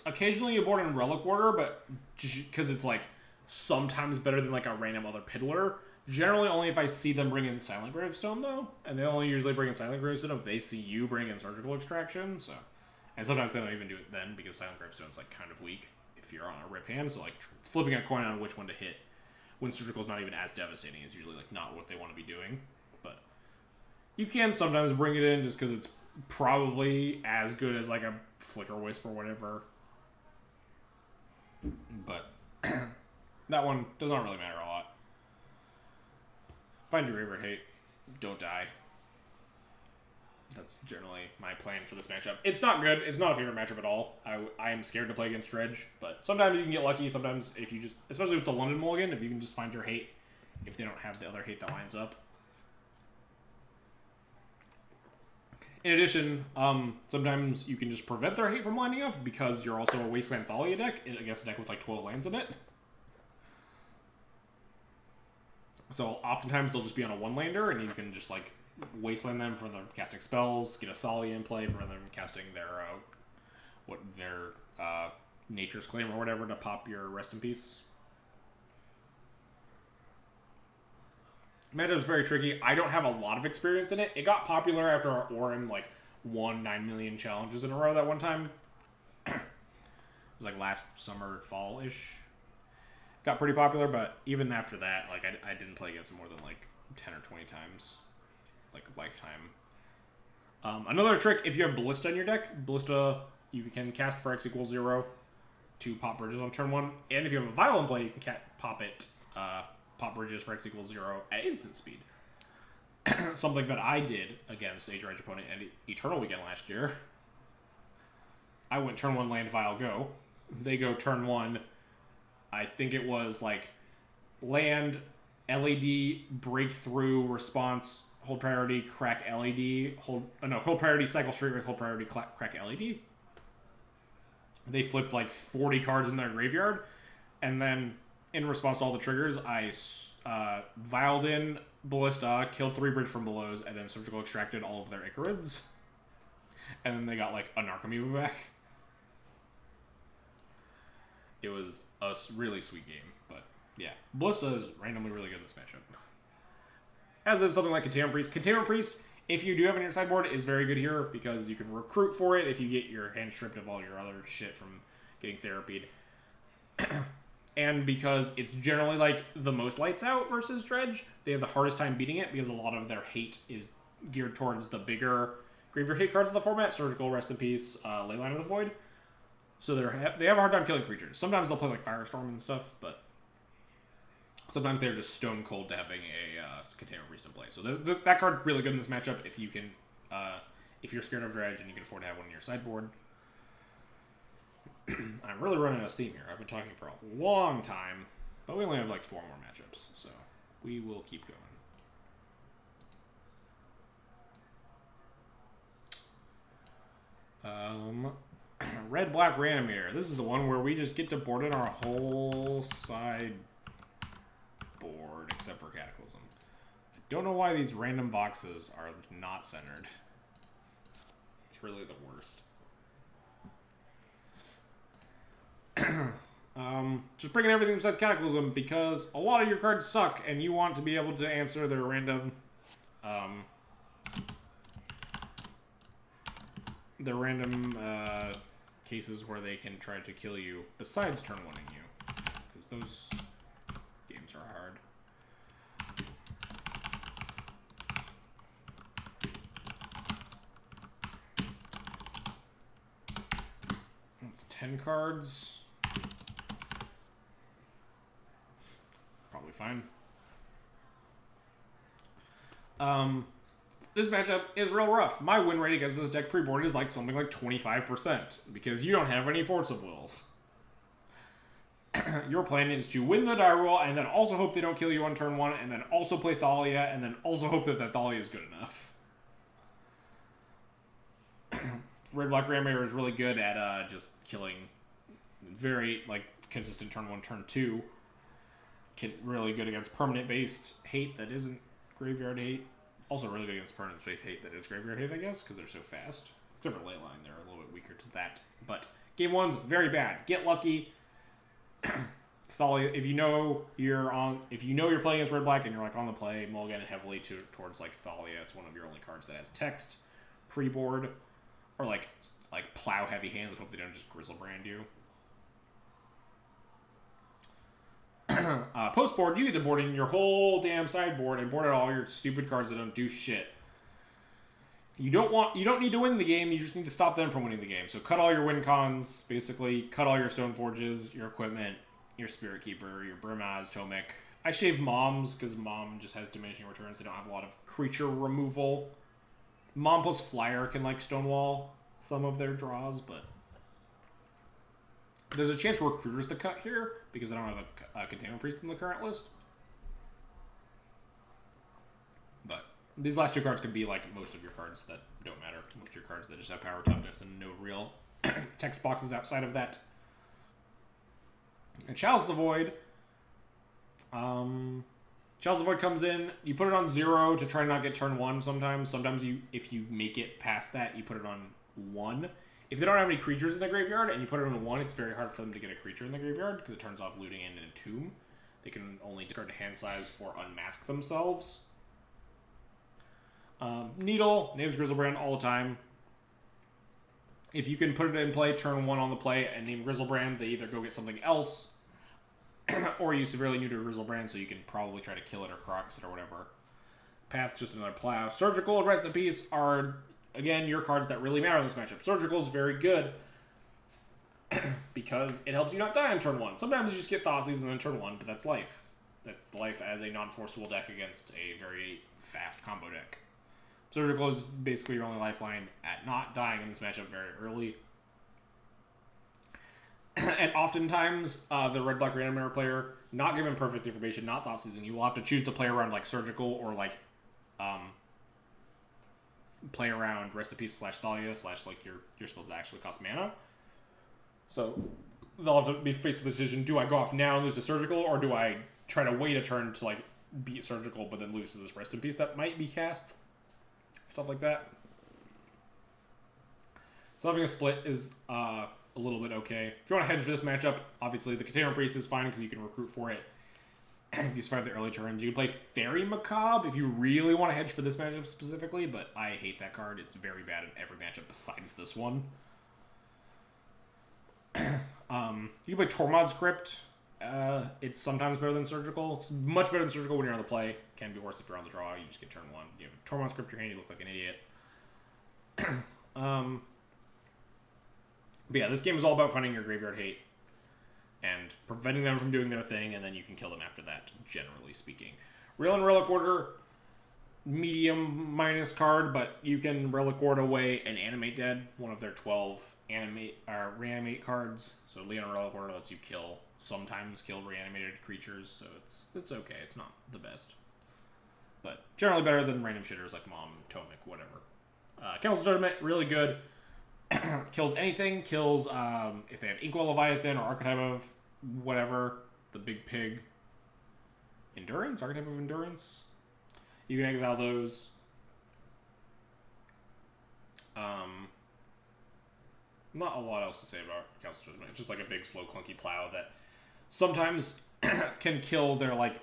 Occasionally you board in Relic Order, but because it's like sometimes better than like a random other Piddler. Generally only if I see them bring in Silent Gravestone though, and they only usually bring in Silent Gravestone if they see you bring in Surgical Extraction. So, and sometimes they don't even do it then because Silent Gravestone's like kind of weak if you're on a rip hand. So like flipping a coin on which one to hit when Surgical is not even as devastating is usually like not what they want to be doing. But you can sometimes bring it in just because it's probably as good as like a Flicker Wisp or whatever. But that one does not really matter a lot. Find your favorite hate. Don't die. That's generally my plan for this matchup. It's not good. It's not a favorite matchup at all. I am scared to play against Dredge, but sometimes you can get lucky. Sometimes if you just, especially with the London Mulligan, if you can just find your hate, if they don't have the other hate that lines up. In addition, sometimes you can just prevent their hate from lining up because you're also a Wasteland Thalia deck against a deck with like 12 lands in it. So oftentimes they'll just be on a one-lander, and you can just like Wasteland them from them casting spells, get a Thalia in play, prevent them from casting their Nature's Claim or whatever to pop your Rest in Peace. Matchup's very tricky. I don't have a lot of experience in it. It got popular after our Orin like won 9 million challenges in a row that one time. It was like last summer, fall-ish. Got pretty popular, but even after that, like I didn't play against it more than like 10 or 20 times. Like lifetime. Another trick, if you have Ballista in your deck, Ballista you can cast for X equals 0 to pop bridges on turn 1. And if you have a Vial in play, you can pop bridges for X equals 0 at instant speed. Something that I did against Age Rage opponent at Eternal Weekend last year. I went turn 1 land Vial go. They go turn 1. I think it was like land, LED, breakthrough, response, hold priority, crack LED, hold priority, cycle straight with hold priority, crack LED. They flipped like 40 cards in their graveyard, and then in response to all the triggers, I vialed in Ballista, killed 3 bridge from belows, and then surgical extracted all of their Icarids. And then they got like a Narcomoeba back. It was a really sweet game, but yeah. Ballista is randomly really good in this matchup. As is something like Containment Priest. Containment Priest, if you do have it in your sideboard, is very good here because you can recruit for it if you get your hand stripped of all your other shit from getting therapied. And because it's generally like the most lights out versus Dredge, they have the hardest time beating it because a lot of their hate is geared towards the bigger graveyard hate cards of the format, Surgical, Rest in Peace, Leyline of the Void. So they have a hard time killing creatures. Sometimes they'll play like Firestorm and stuff, but sometimes they're just stone cold to having a Containment Priest in play. So that card really good in this matchup if you can, if you're scared of Dredge and you can afford to have one in your sideboard. I'm really running out of steam here. I've been talking for a long time, but we only have like 4 more matchups, so we will keep going. Red-Black Reanimator. This is the one where we just get to board in our whole sideboard, except for Cataclysm. I don't know why these random boxes are not centered. It's really the worst. Just bringing everything besides Cataclysm because a lot of your cards suck and you want to be able to answer their random cases where they can try to kill you besides turn 1-ing you, because those games are hard. That's 10 cards. Probably fine. This matchup is real rough. My win rate against this deck pre-board is like something like 25% because you don't have any Force of Wills. Your plan is to win the die roll and then also hope they don't kill you on turn 1 and then also play Thalia and then also hope that Thalia is good enough. Red-Black Reanimator is really good at just killing very like consistent turn 1, turn 2. Really good against permanent-based hate that isn't graveyard hate. Also really good against permanent-based hate that is graveyard hate, I guess, because they're so fast. Except for Leyline, they're a little bit weaker to that. But game 1's very bad. Get lucky. Thalia, if you know you're playing against Red-Black and you're like on the play, mulligan it heavily towards like Thalia. It's one of your only cards that has text pre-board, or like plow heavy hands. Hope they don't just Grizzlebrand you. Post-board, you get to board in your whole damn sideboard and board out all your stupid cards that don't do shit. You don't need to win the game, you just need to stop them from winning the game. So cut all your win cons, basically. Cut all your Stoneforges, your equipment, your Spirit Keeper, your Brimaz, Tomek, I shave Moms because Mom just has diminishing returns. They don't have a lot of creature removal. Mom plus Flyer can like stonewall some of their draws, but there's a chance for Recruiters to cut here because I don't have a Containment Priest in the current list. But these last two cards could be like most of your cards that don't matter. Most of your cards that just have power, toughness, and no real text boxes outside of that. And Chalice the Void. Chalice the Void comes in. You put it on 0 to try not get turn 1 sometimes. Sometimes if you make it past that, you put it on 1. If they don't have any creatures in the graveyard and you put it on 1, it's very hard for them to get a creature in the graveyard because it turns off Looting and Entomb. They can only discard to hand size or unmask themselves. Needle, names Grizzlebrand all the time. If you can put it in play, turn 1 on the play, and name Grizzlebrand, they either go get something else, or you severely neuter Grizzlebrand, so you can probably try to kill it or Caracas it or whatever. Path, just another plow. Surgical and Rest in Peace are, again, your cards that really matter in this matchup. Surgical is very good because it helps you not die on turn 1. Sometimes you just get Thoughtseize and then turn 1, but that's life. That's life as a non-forceable deck against a very fast combo deck. Surgical is basically your only lifeline at not dying in this matchup very early. And oftentimes, the red-black Reanimator player, not given perfect information, not Thoughtseizing, you will have to choose to play around like Surgical or like play around Rest in Peace / Thalia / like you're supposed to actually cost mana. So they'll have to be faced with the decision: do I go off now and lose to Surgical, or do I try to wait a turn to like beat Surgical but then lose to this Rest in Peace that might be cast? Stuff like that. So having a split is a little bit okay. If you want to hedge for this matchup, obviously the Container Priest is fine because you can recruit for it if you survive the early turns. You can play Fairy Macabre if you really want to hedge for this matchup specifically, but I hate that card. It's very bad in every matchup besides this one. You can play Tormod's Crypt. It's sometimes better than Surgical. It's much better than Surgical when you're on the play. Can be worse if you're on the draw. You just get turn 1. You have Tormod's Crypt in your hand, you look like an idiot. But yeah, this game is all about finding your graveyard hate and preventing them from doing their thing, and then you can kill them after that, generally speaking. Real and Relic Order, medium minus card, but you can Relic Ward away and Animate Dead, one of their 12 reanimate cards. So Leon Relic Order lets you sometimes kill reanimated creatures, so it's okay. It's not the best, but generally better than random shitters like Mom, Tomic, whatever. Council Tournament, really good. Kills anything. Kills if they have Inkwell Leviathan or Archetype of whatever, the big pig. Endurance? Archetype of Endurance. You can exile those. Not a lot else to say about Council Judgment. It's just like a big, slow, clunky plow that sometimes can kill their like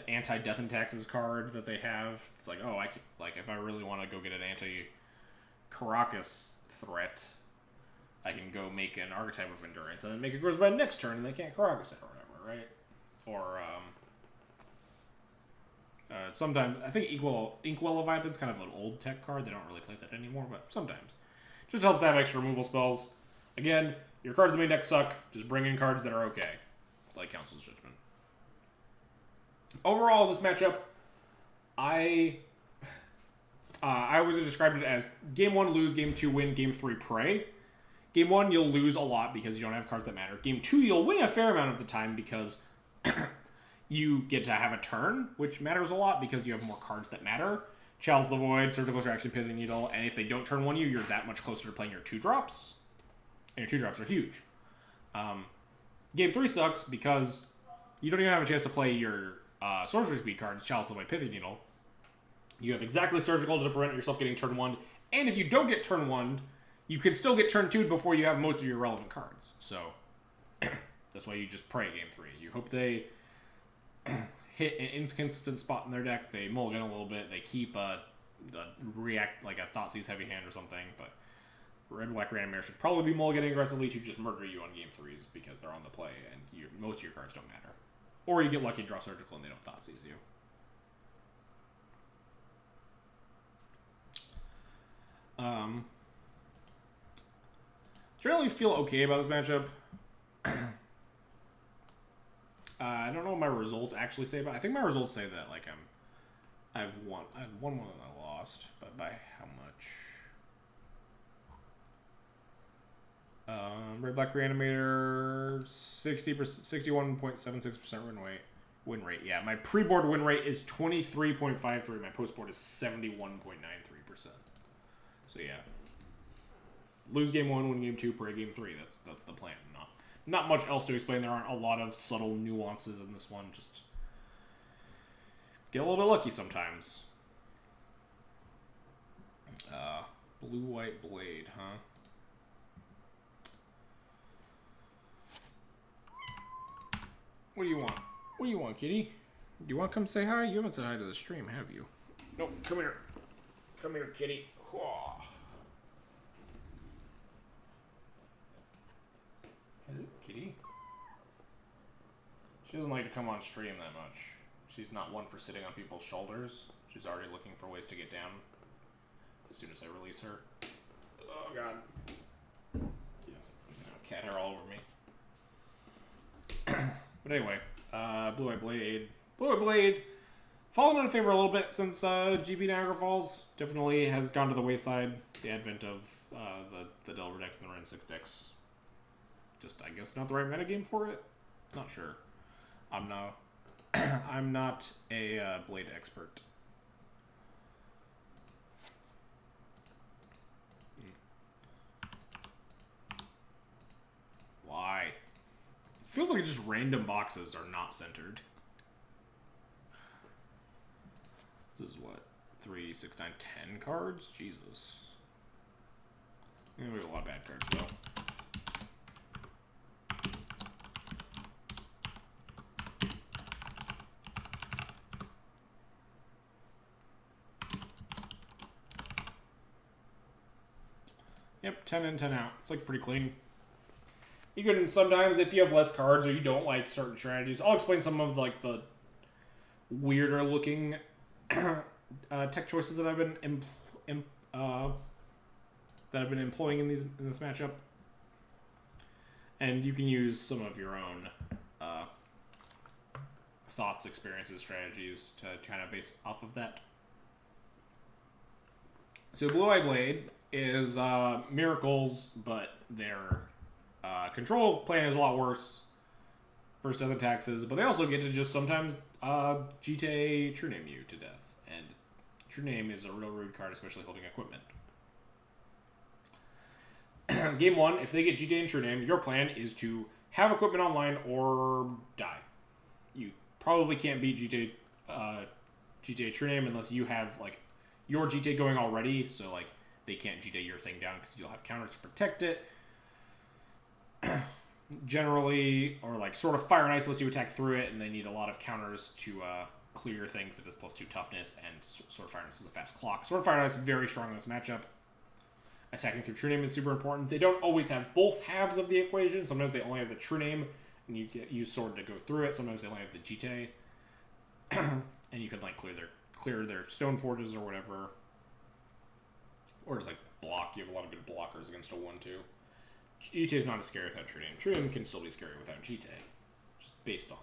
anti-death and taxes card that they have. It's like, oh, if I really want to go get an anti-Caracas threat, I can go make an Archetype of Endurance and then make it grows by next turn and they can't Caracas it or whatever, right? Or sometimes I think Inkwell Leviathan's kind of an old tech card. They don't really play that anymore, but sometimes just helps to have extra removal spells. Again, your cards in the main deck suck. Just bring in cards that are okay, like Council's Judgment. Overall, this matchup, I always described it as Game 1 lose, Game 2 win, Game 3 pray. Game 1 you'll lose a lot because you don't have cards that matter. Game 2 you'll win a fair amount of the time because you get to have a turn, which matters a lot because you have more cards that matter. Chalice the Void, Surgical Extraction, Pithing Needle, and if they don't turn 1 you, you're that much closer to playing your 2-drops. And your 2-drops are huge. Game 3 sucks because you don't even have a chance to play your Sorcery Speed cards, Chalice the Void, Pithing Needle. You have exactly Surgical to prevent yourself getting turn 1, and if you don't get turn 1, you can still get turn 2 before you have most of your relevant cards. So that's why you just pray Game 3. You hope they hit an inconsistent spot in their deck, they mulligan a little bit, they keep a react like a Thoughtseize heavy hand or something, but Red Black Reanimator should probably be mulliganing aggressively to just murder you on Game 3s because they're on the play and most of your cards don't matter. Or you get lucky and draw Surgical and they don't Thoughtseize you. Generally feel okay about this matchup. I don't know what my results actually say about it. I think my results say that like I've won more than I lost, but by how much? Red Black Reanimator 61.76% win rate. Yeah, my pre-board win rate is 23.53. My post-board is 71.93%. So yeah, lose game 1, win game 2, parade game 3. That's the plan. Not much else to explain. There aren't a lot of subtle nuances in this one. Just get a little bit lucky sometimes. Blue-white blade, huh? What do you want? What do you want, kitty? Do you want to come say hi? You haven't said hi to the stream, have you? No, come here. Come here, kitty. Whoa. Hello, kitty. She doesn't like to come on stream that much. She's not one for sitting on people's shoulders. She's already looking for ways to get down as soon as I release her. Oh, God. Yes. Now cat hair all over me. But anyway, Blue-Eye Blade. Blue-Eye Blade, fallen out of favor a little bit since GB Niagara Falls. Definitely has gone to the wayside. The advent of the Delver decks and the Ren 6 decks. Just, I guess, not the right metagame for it. Not sure. I'm not a Blade expert. Why? It feels like just random boxes are not centered. This is what? 3, 6, 9, 10 cards? Jesus. Yeah, we have a lot of bad cards, though. Yep, 10 in, 10 out. It's like pretty clean. You can sometimes, if you have less cards or you don't like certain strategies, I'll explain some of like the weirder looking tech choices that I've been employing in this matchup, and you can use some of your own thoughts, experiences, strategies to kind of base off of that. So Blue-Eye Blade is Miracles, but their control plan is a lot worse. First death taxes, but they also get to just sometimes GTA True Name you to death. And True Name is a real rude card, especially holding equipment. Game 1, if they get GTA and True Name, your plan is to have equipment online or die. You probably can't beat GTA True Name unless you have like your GTA going already, so like they can't GTA your thing down because you'll have counters to protect it. Generally, or like sort of Fire and Ice lets you attack through it, and they need a lot of counters to clear things that is +2 toughness, and Sword of Fire and Ice is a fast clock. Sword of Fire and Ice is very strong in this matchup. Attacking through True Name is super important. They don't always have both halves of the equation. Sometimes they only have the True Name, and you use Sword to go through it. Sometimes they only have the GTA, and you can like clear their Stone Forges or whatever. Or just like block. You have a lot of good blockers against a 1/2. GTA is not as scary without True Name. True Name can still be scary without GTA, just based on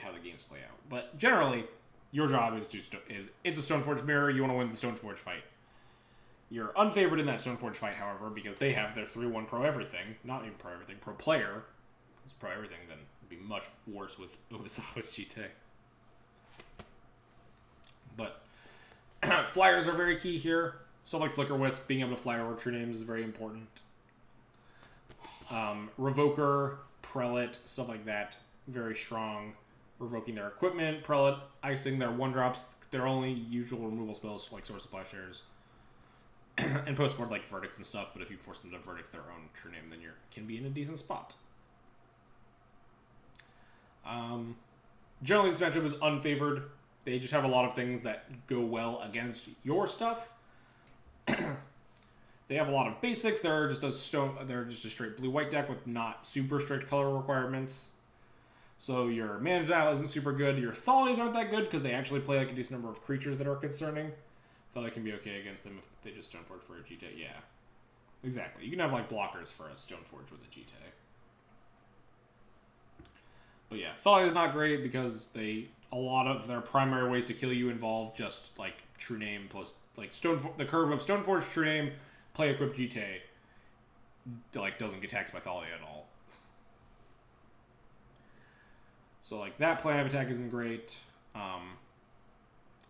how the games play out. But generally, your job is it's a Stoneforge mirror. You want to win the Stoneforge fight. You're unfavored in that Stoneforge fight, however, because they have their 3/1 pro everything, not even pro everything, pro player. It's pro everything, then it'd be much worse with Ubisoft's GTA. But flyers are very key here. So like Flicker Wisp, being able to fly over True Names is very important. Revoker, Prelate, stuff like that, very strong. Revoking their equipment, Prelate, icing their 1-drops, their only usual removal spells like Source of Plowshares. And postboard like Verdicts and stuff, but if you force them to Verdict their own True Name, then you can be in a decent spot. Generally, this matchup is unfavored. They just have a lot of things that go well against your stuff. They have a lot of basics. They're just a straight blue-white deck with not super strict color requirements. So your mana dial isn't super good. Your Thalies aren't that good because they actually play like a decent number of creatures that are concerning. Thalia can be okay against them if they just Stoneforge for a GTA. Yeah, exactly. You can have like blockers for a Stoneforge with a GTA. But yeah, Thalia is not great because a lot of their primary ways to kill you involve just like True Name plus like the curve of Stoneforge, True Name, play equip GT, like doesn't get taxed by Thalia at all. So like that plan of attack isn't great.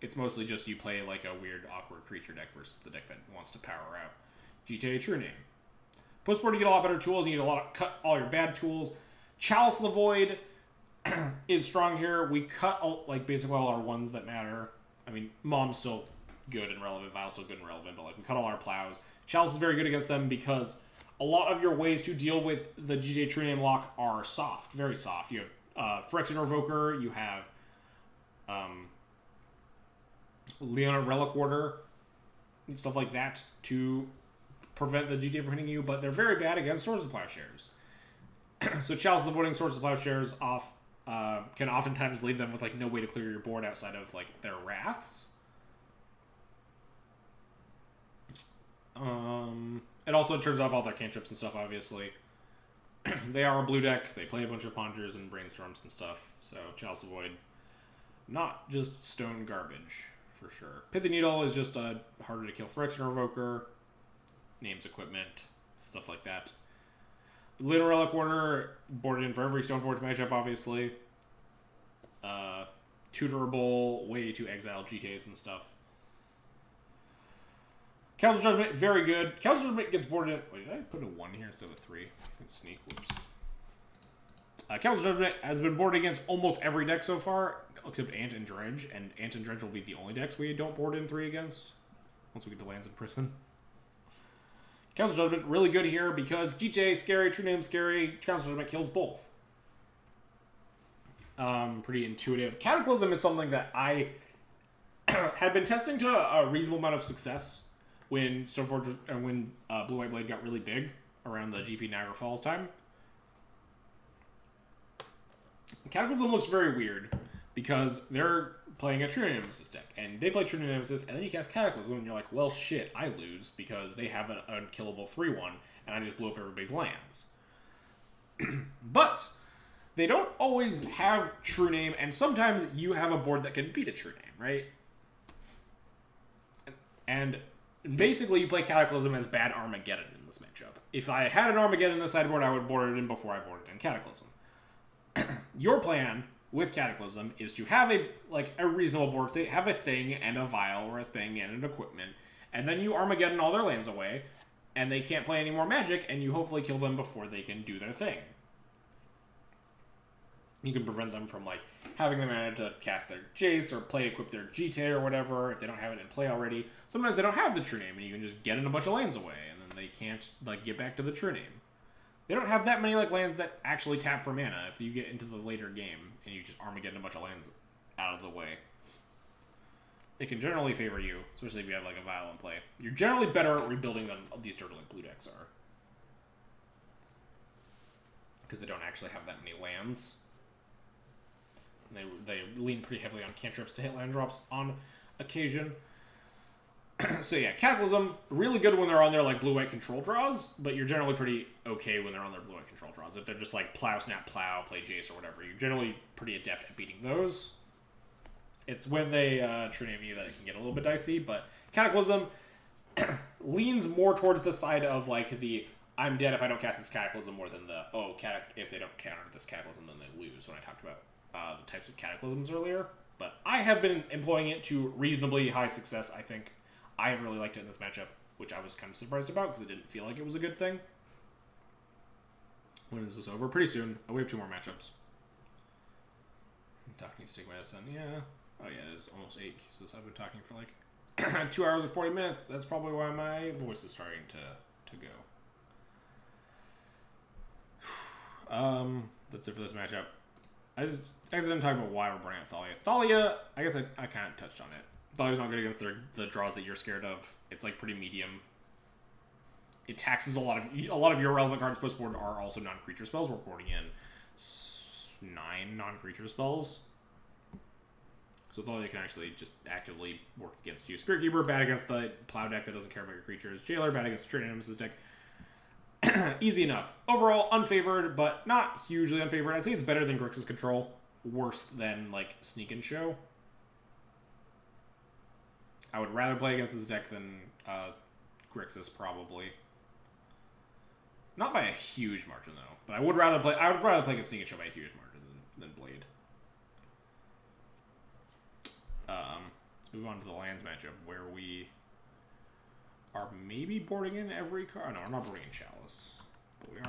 It's mostly just you play like a weird awkward creature deck versus the deck that wants to power out GTA True Name. Postboard, you get a lot better tools. You get cut all your bad tools. Chalice of the Void is strong here. We cut like basically all our ones that matter. I mean, Mom's still good and relevant. Vial's still good and relevant, but like we cut all our plows. Chalice is very good against them because a lot of your ways to deal with the GTA True Name lock are soft, very soft. You have Phyrexian Revoker. You have Leona Relic Order and stuff like that to prevent the GTA from hitting you, but they're very bad against Swords of Plowshares. So Chalice of the Voiding, Swords of Plowshares off can oftentimes leave them with like no way to clear your board outside of like their Wraths. It also turns off all their cantrips and stuff, obviously. They are a blue deck. They play a bunch of Ponders and Brainstorms and stuff. So Chalice of the Void, not just stone garbage, for sure. Pithy Needle is just a harder to kill Phyrexian Revoker. Names equipment, stuff like that. Lunar Relic Order, boarded in for every Stoneforge matchup, obviously. Tutorable way to exile GTAs and stuff. Council Judgment, very good. Council Judgment gets boarded in... Wait, did I put a 1 here instead of a 3? Sneak, whoops. Council Judgment has been boarded against almost every deck so far, except Ant and Dredge, and Ant and Dredge will be the only decks we don't board in 3 against, once we get to Lands in Prison. Council Judgment, really good here because GTA scary, True Name scary, Council Judgment kills both. Pretty intuitive. Cataclysm is something that I had been testing to a reasonable amount of success when Stoneforge and when Blue White Blade got really big around the GP Niagara Falls time. Cataclysm looks very weird because they're playing a True Nemesis deck, and they play True Nemesis, and then you cast Cataclysm, and you're like, well, shit, I lose because they have an unkillable 3-1, and I just blew up everybody's lands. But they don't always have True Name, and sometimes you have a board that can beat a True Name, right? And basically, you play Cataclysm as bad Armageddon in this matchup. If I had an Armageddon in the sideboard, I would board it in before I boarded in Cataclysm. Your plan with Cataclysm is to have a reasonable board state, have a thing and a vial, or a thing and an equipment, and then you Armageddon all their lands away, and they can't play any more Magic, and you hopefully kill them before they can do their thing. You can prevent them from like having the mana to cast their Jace or play equip their GTA or whatever if they don't have it in play already. Sometimes they don't have the True Name, and you can just get in a bunch of lands away, and then they can't like get back to the True Name. They don't have that many like lands that actually tap for mana if you get into the later game and you just Armageddon a bunch of lands out of the way. It can generally favor you, especially if you have like a Vial in play. You're generally better at rebuilding than these Dirtling blue decks are. Because they don't actually have that many lands. They lean pretty heavily on cantrips to hit land drops on occasion. So yeah, Cataclysm, really good when they're on their like blue-white control draws, but you're generally pretty okay when they're on their blue-white control draws. If they're just like plow, snap, plow, play Jace or whatever, you're generally pretty adept at beating those. It's when they True Name you that it can get a little bit dicey, but Cataclysm leans more towards the side of like the I'm dead if I don't cast this Cataclysm more than the if they don't counter this Cataclysm then they lose, when I talked about the types of Cataclysms earlier. But I have been employing it to reasonably high success, I think. I have really liked it in this matchup, which I was kind of surprised about because it didn't feel like it was a good thing. When is this over? Pretty soon. Oh, we have 2 more matchups. Talking Stick Medicine, yeah. Oh yeah, it is almost 8. Jesus, I've been talking for like 2 hours and 40 minutes. That's probably why my voice is starting to go. That's it for this matchup. I didn't talk about why we're bringing out Thalia. Thalia, I guess I kind of touched on it. Thalia's not good against the draws that you're scared of. It's like pretty medium. It taxes a lot of your relevant cards post board are also non-creature spells. We're boarding in 9 non-creature spells. So Thalia can actually just actively work against you. Spirit Keeper, bad against the Plow deck that doesn't care about your creatures. Jailer, bad against the True Nemesis deck. Easy enough. Overall, unfavored, but not hugely unfavored. I'd say it's better than Grixis Control. Worse than, like, Sneak and Show. I would rather play against this deck than Grixis, probably. Not by a huge margin, though. But I would rather play against Sneak and Show by a huge margin than Blade. Let's move on to the lands matchup, where we are maybe boarding in every card. No, we're not boarding in Chalice. But we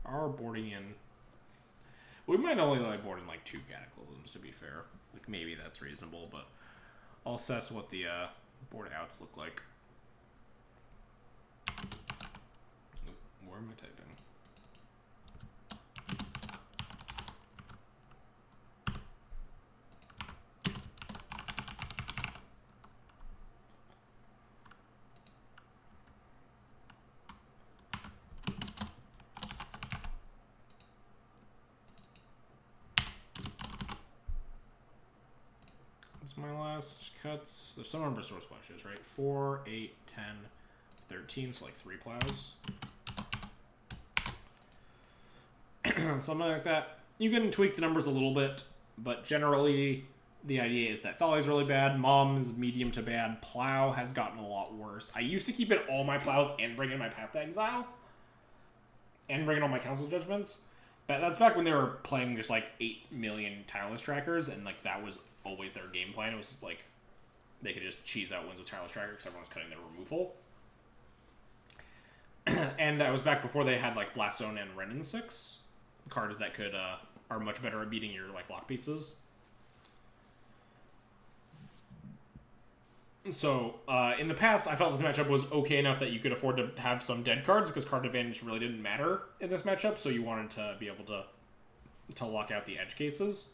are boarding in... We might only like board in like 2 Cataclysms, to be fair. Like, maybe that's reasonable, but I'll assess what the board outs look like. Where am I typing? My last cuts. There's some number of source splashes, right? 4, 8, 10, 13, so like 3 plows. Something like that. You can tweak the numbers a little bit, but generally the idea is that Thali is really bad, Mom is medium to bad, Plow has gotten a lot worse. I used to keep in all my plows and bring in my Path to Exile, and bring in all my Council Judgments. But that's back when they were playing just like 8 million Tireless Trackers, and like that was always their game plan. It was like they could just cheese out wins with Tireless Tracker because everyone was cutting their removal. And that was back before they had like Blast Zone and Renin 6 cards that could are much better at beating your like lock pieces. So in the past, I felt this matchup was okay enough that you could afford to have some dead cards because card advantage really didn't matter in this matchup. So you wanted to be able to lock out the edge cases.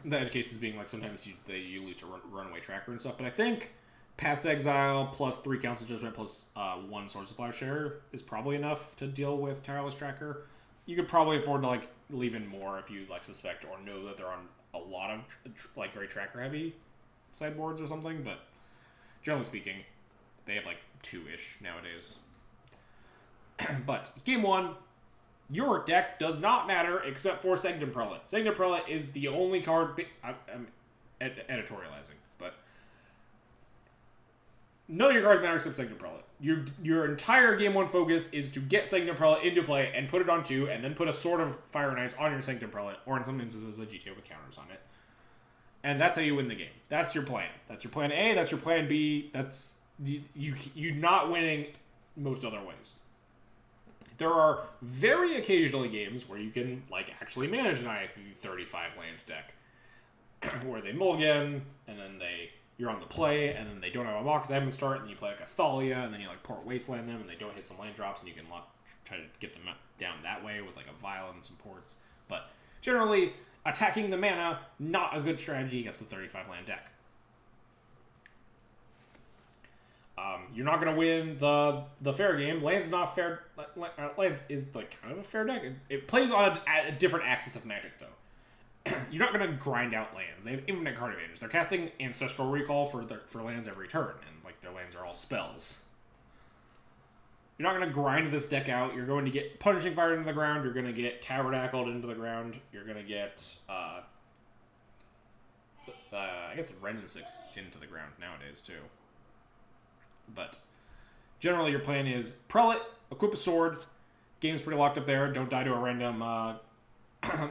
The edge cases being like sometimes you lose to runaway tracker and stuff. But I think Path to Exile plus 3 Council Judgment plus 1 Sword Supply Share is probably enough to deal with Tireless Tracker. You could probably afford to like leave in more if you like suspect or know that they're on a lot of like very tracker heavy sideboards or something. But generally speaking, they have like 2-ish nowadays. But game 1. Your deck does not matter except for Sanctum Prelate. Sanctum Prelate is the only card... I'm editorializing, but... None of your cards matter except Sanctum Prelate. Your entire Game 1 focus is to get Sanctum Prelate into play and put it on 2, and then put a Sword of Fire and Ice on your Sanctum Prelate, or in some instances a GTO with counters on it. And that's how you win the game. That's your plan. That's your plan A, that's your plan B. That's... You're not winning most other ways. There are very occasionally games where you can like actually manage an I-35 land deck, where they mulligan and then you're on the play and then they don't have a mock diamond start and then you play like a Thalia and then you like Port Wasteland them and they don't hit some land drops and you can try to get them down that way with like a Vial and some ports. But generally, attacking the mana, not a good strategy against the 35 land deck. You're not going to win the fair game. Land's not fair. Lands is like kind of a fair deck. It plays on a different axis of Magic, though. You're not going to grind out lands. They have infinite card advantage. They're casting Ancestral Recall for lands every turn, and like their lands are all spells. You're not going to grind this deck out. You're going to get Punishing Fire into the ground. You're going to get Tabernacled into the ground. You're going to get I guess Renin 6 into the ground nowadays too. But generally your plan is Prelate, equip a sword, game's pretty locked up there, don't die to a random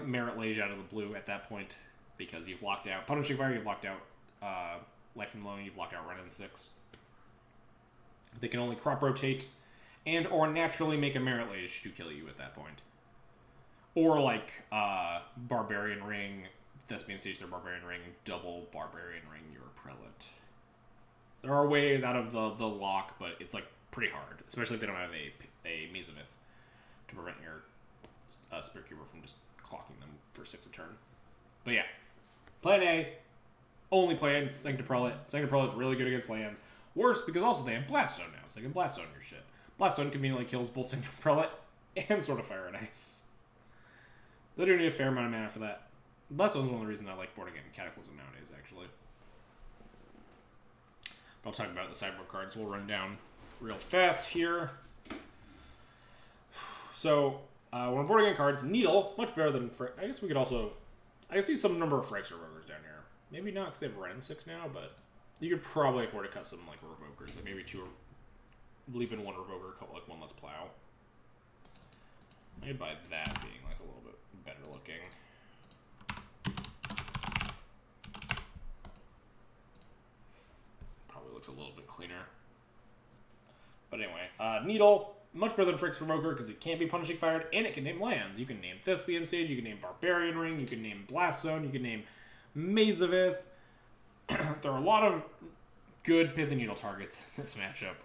Merit Lage out of the blue at that point, because you've locked out Punishing Fire, you've locked out Life and Loan, you've locked out Renin 6. They can only crop rotate and or naturally make a Merit Lage to kill you at that point. Or like Barbarian Ring, Thespian Stage their Barbarian Ring, double Barbarian Ring your Prelate. There are ways out of the lock, but it's like pretty hard, especially if they don't have a Mezavith to prevent your Spirit Keeper from just clocking them for 6 a turn. But yeah, plan A, only play in Sanctum Prelate. Sanctum Prelate is really good against lands. Worse because also they have Blast Zone now, so they can Blast Zone your shit. Blast Zone conveniently kills both Sanctum Prelate and Sword of Fire and Ice. They do need a fair amount of mana for that. Blast Zone is one of the reasons I like boarding in Cataclysm nowadays, actually. I'll talk about the sideboard cards. We'll run down real fast here. So, when we're boarding in cards, Needle, much better than... I guess we could also... I see some number of Phyrexian Revokers down here. Maybe not because they have Ren 6 now, but you could probably afford to cut some like Revokers. Like maybe 2, leaving 1 Revoker, cut like 1 less Plow. I'd buy that being like a little bit better looking. Probably looks a little bit cleaner. But anyway, Needle, much better than Phyrexian Revoker because it can't be Punishing Fired, and it can name lands. You can name Thespian Stage, you can name Barbarian Ring, you can name Blast Zone, you can name Maze of Ith. There are a lot of good Pith and Needle targets in this matchup.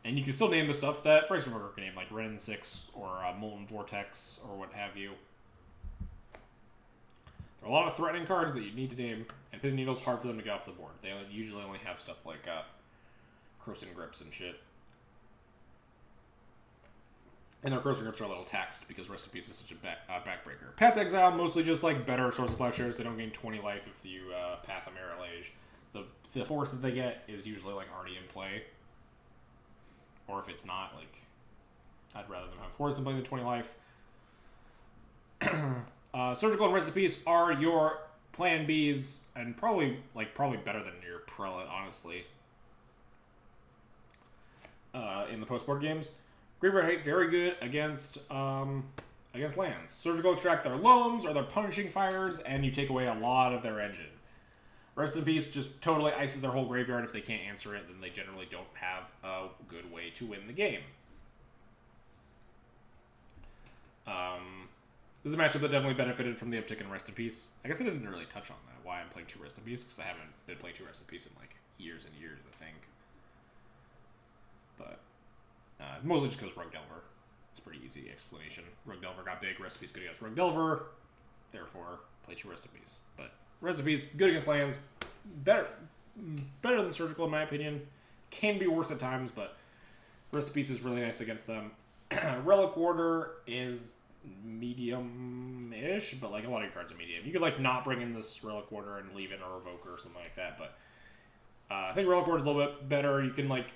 And you can still name the stuff that Phyrexian Revoker can name, like Ren 6 or Molten Vortex or what have you. There are a lot of threatening cards that you need to name, and Pith and Needle's hard for them to get off the board. They usually only have stuff like Croson Grips and shit. And their Croson Grips are a little taxed because Rest in Peace is such a backbreaker. Path Exile, mostly just like better Swords of Plowshares. They don't gain 20 life if you Path a Merit Age. The force that they get is usually like already in play. Or if it's not, like, I'd rather them have force than play than 20 life. Surgical and Rest in Peace are your Plan Bs, and probably better than your Prelate, honestly. In the post-board games. Graveyard Hate, very good against lands. Surgical extract their loams or their punishing fires, and you take away a lot of their engine. Rest in Peace just totally ices their whole graveyard. If they can't answer it, then they generally don't have a good way to win the game. This is a matchup that definitely benefited from the uptick in Rest in Peace. I guess I didn't really touch on that, why I'm playing 2 Rest in Peace, because I haven't been playing 2 Rest in Peace in like years and years, I think. But mostly just because Rug Delver. It's a pretty easy explanation. Rug Delver got big, Rest in Peace good against Rug Delver, therefore play 2 Rest in Peace. But Rest in Peace, good against lands, better than Surgical in my opinion. Can be worse at times, but Rest in Peace is really nice against them. Relic Warder is medium-ish, but like a lot of your cards are medium. You could like not bring in this Relic Warder and leave in a Revoker or something like that, but I think Relic Warder is a little bit better. You can like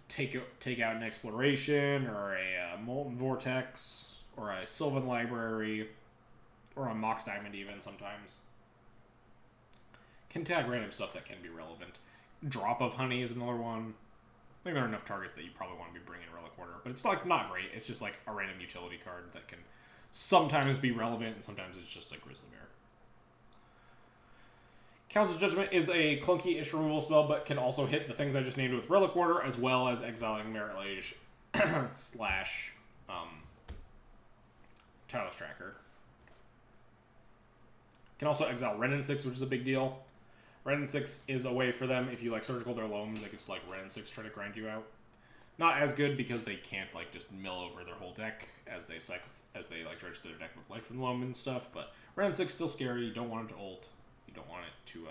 take out an Exploration or a Molten Vortex or a Sylvan Library or a Mox Diamond even sometimes. Can tag random stuff that can be relevant. Drop of Honey is another one. I think there are enough targets that you probably want to be bringing Relic Warder, but it's like not great. It's just like a random utility card that can sometimes be relevant, and sometimes it's just like Grizzly Bear. Council's Judgment is a clunky-ish removal spell, but can also hit the things I just named with Relic Warder, as well as exiling Merit Lage slash Tireless Tracker. Can also exile Ren 6, which is a big deal. Ren 6 is a way for them, if you like Surgical their loams, they can just like Ren 6 try to grind you out. Not as good because they can't like just mill over their whole deck as they like dredge their deck with life from loam and stuff, but Ren 6 still scary. You don't want it to ult. You don't want it to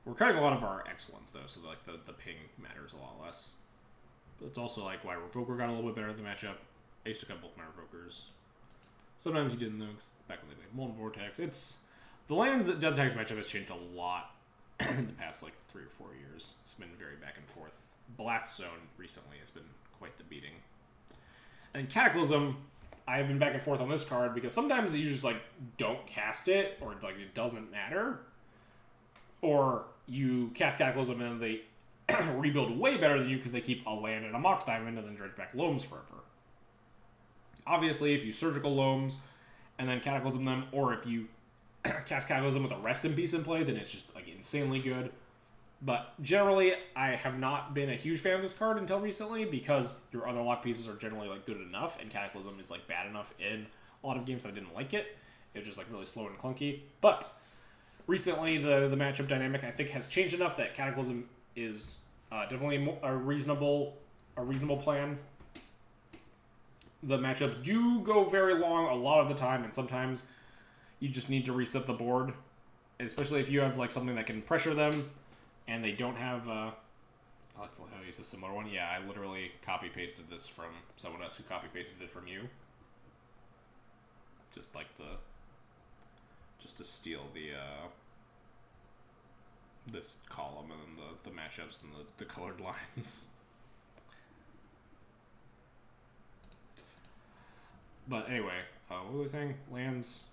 we're cutting a lot of our X ones though, so like the ping matters a lot less. But it's also like why Revoker got a little bit better in the matchup. I used to cut both my Revokers. Sometimes you didn't know, back when they played Molten Vortex. It's the lands that Death Attacks matchup has changed a lot in the past like 3 or 4 years. It's been very back and forth. Blast Zone recently has been quite the beating. And Cataclysm, I have been back and forth on this card because sometimes you just like don't cast it, or like it doesn't matter, or you cast Cataclysm and they rebuild way better than you because they keep a land and a Mox Diamond and then dredge back Loams forever. Obviously, if you Surgical Loams and then Cataclysm them, or if you cast Cataclysm with a Rest in Peace in play, then it's just like insanely good. But generally, I have not been a huge fan of this card until recently because your other lock pieces are generally like good enough, and Cataclysm is like bad enough in a lot of games that I didn't like it. It was just like really slow and clunky. But recently, the matchup dynamic I think has changed enough that Cataclysm is definitely a reasonable plan. The matchups do go very long a lot of the time, and sometimes you just need to reset the board, especially if you have like something that can pressure them. And they don't have, I like how to use a similar one. Yeah, I literally copy-pasted this from someone else who copy-pasted it from you. Just to steal the this column and then the matchups and the colored lines. But anyway, what was I saying? Lands,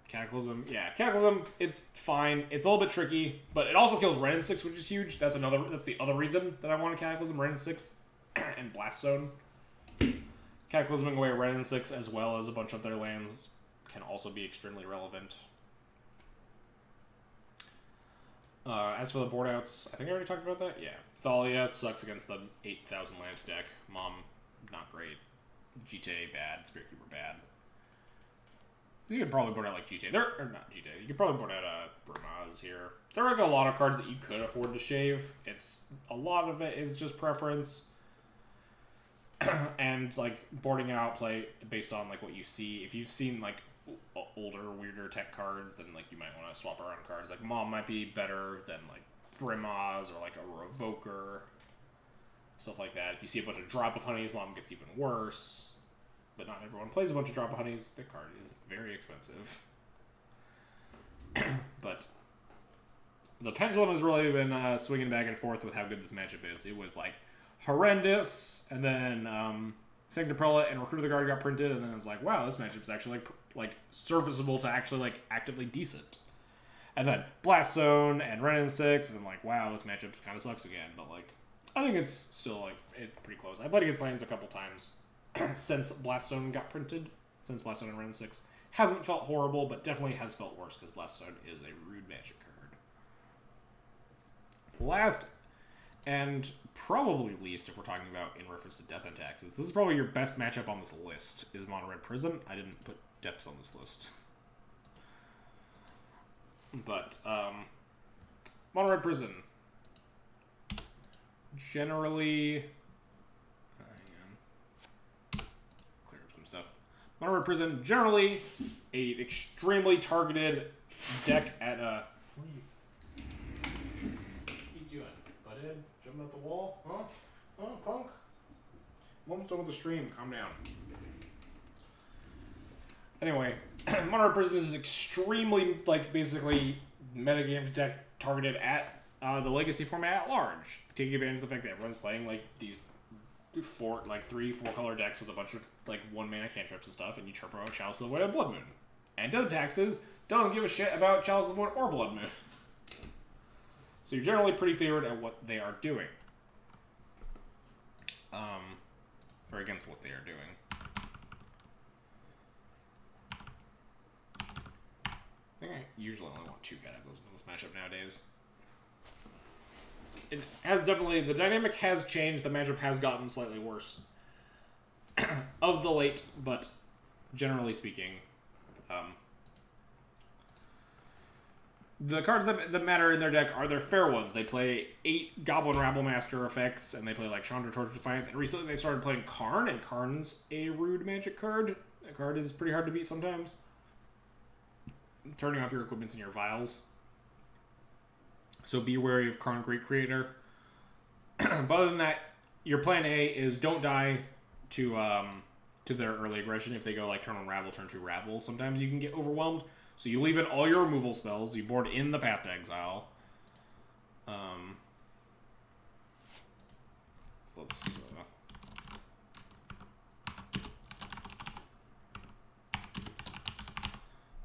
Cataclysm. Yeah, Cataclysm, it's fine. It's a little bit tricky, but it also kills Ren and 6, which is huge. That's the other reason that I want a Cataclysm, Ren and 6, and Blast Zone. Cataclysming away Ren and 6, as well as a bunch of their lands, can also be extremely relevant. As for the board outs, I think I already talked about that. Yeah. Thalia sucks against the 8,000 land deck. Mom, not great. GTA, bad. Spirit Keeper, bad. You could probably board out like GTA. Or not GTA. You could probably board out Brimaz here. There are like a lot of cards that you could afford to shave. A lot of it is just preference. And like boarding out play based on like what you see. If you've seen like older, weirder tech cards, then like you might want to swap around cards. Like Mom might be better than like Brimaz or like a Revoker, stuff like that. If you see a bunch of Drop of Honeys, Mom gets even worse. But not everyone plays a bunch of Drop of Honeys. The card is very expensive. But the pendulum has really been swinging back and forth with how good this matchup is. It was like horrendous, and then Sanctum Prelate and Recruit of the Guard got printed, and then it was like, wow, this matchup's actually like serviceable to actually like actively decent. And then Blast Zone and Ren and 6, and then like, wow, this matchup kind of sucks again. But like, I think it's still like pretty close. I played against lands a couple times since Blast Zone got printed. Since Blast Zone and Ren and 6 hasn't felt horrible, but definitely has felt worse because Blast Zone is a rude magic card. Last and probably least, if we're talking about in reference to Death and Taxes, this is probably your best matchup on this list, is Mono Red Prison. I didn't put depths on this list. But, Mono Red Prison. Generally... clear up some stuff. Mono Red Prison, generally a extremely targeted deck at, What are you doing, butthead? Jumping up the wall? Huh? Huh, punk? I'm almost done with the stream. Calm down. Anyway, Mono Red Prison is extremely, like, basically metagame deck targeted at the Legacy format at large. Taking advantage of the fact that everyone's playing, like, these 3-4 color decks with a bunch of, like, 1-mana cantrips and stuff, and you chirp out Chalice of the Void and Blood Moon. And Death Taxes doesn't give a shit about Chalice of the Void or Blood Moon. So you're generally pretty favored at what they are doing. Or against what they are doing. I think I usually only want 2 Cataclysms in this matchup nowadays. It has definitely, the dynamic has changed, the matchup has gotten slightly worse of the late, but generally speaking, the cards that matter in their deck are their fair ones. They play 8 Goblin Rabblemaster effects, and they play like Chandra Torch Defiance, and recently they started playing Karn, and Karn's a rude magic card. That card is pretty hard to beat sometimes. Turning off your equipments and your vials. So be wary of Karn Great Creator. But other than that, your plan A is don't die to their early aggression. If they go like turn 1 Rabble, turn 2 Rabble, sometimes you can get overwhelmed. So you leave in all your removal spells. You board in the Path to Exile. So let's...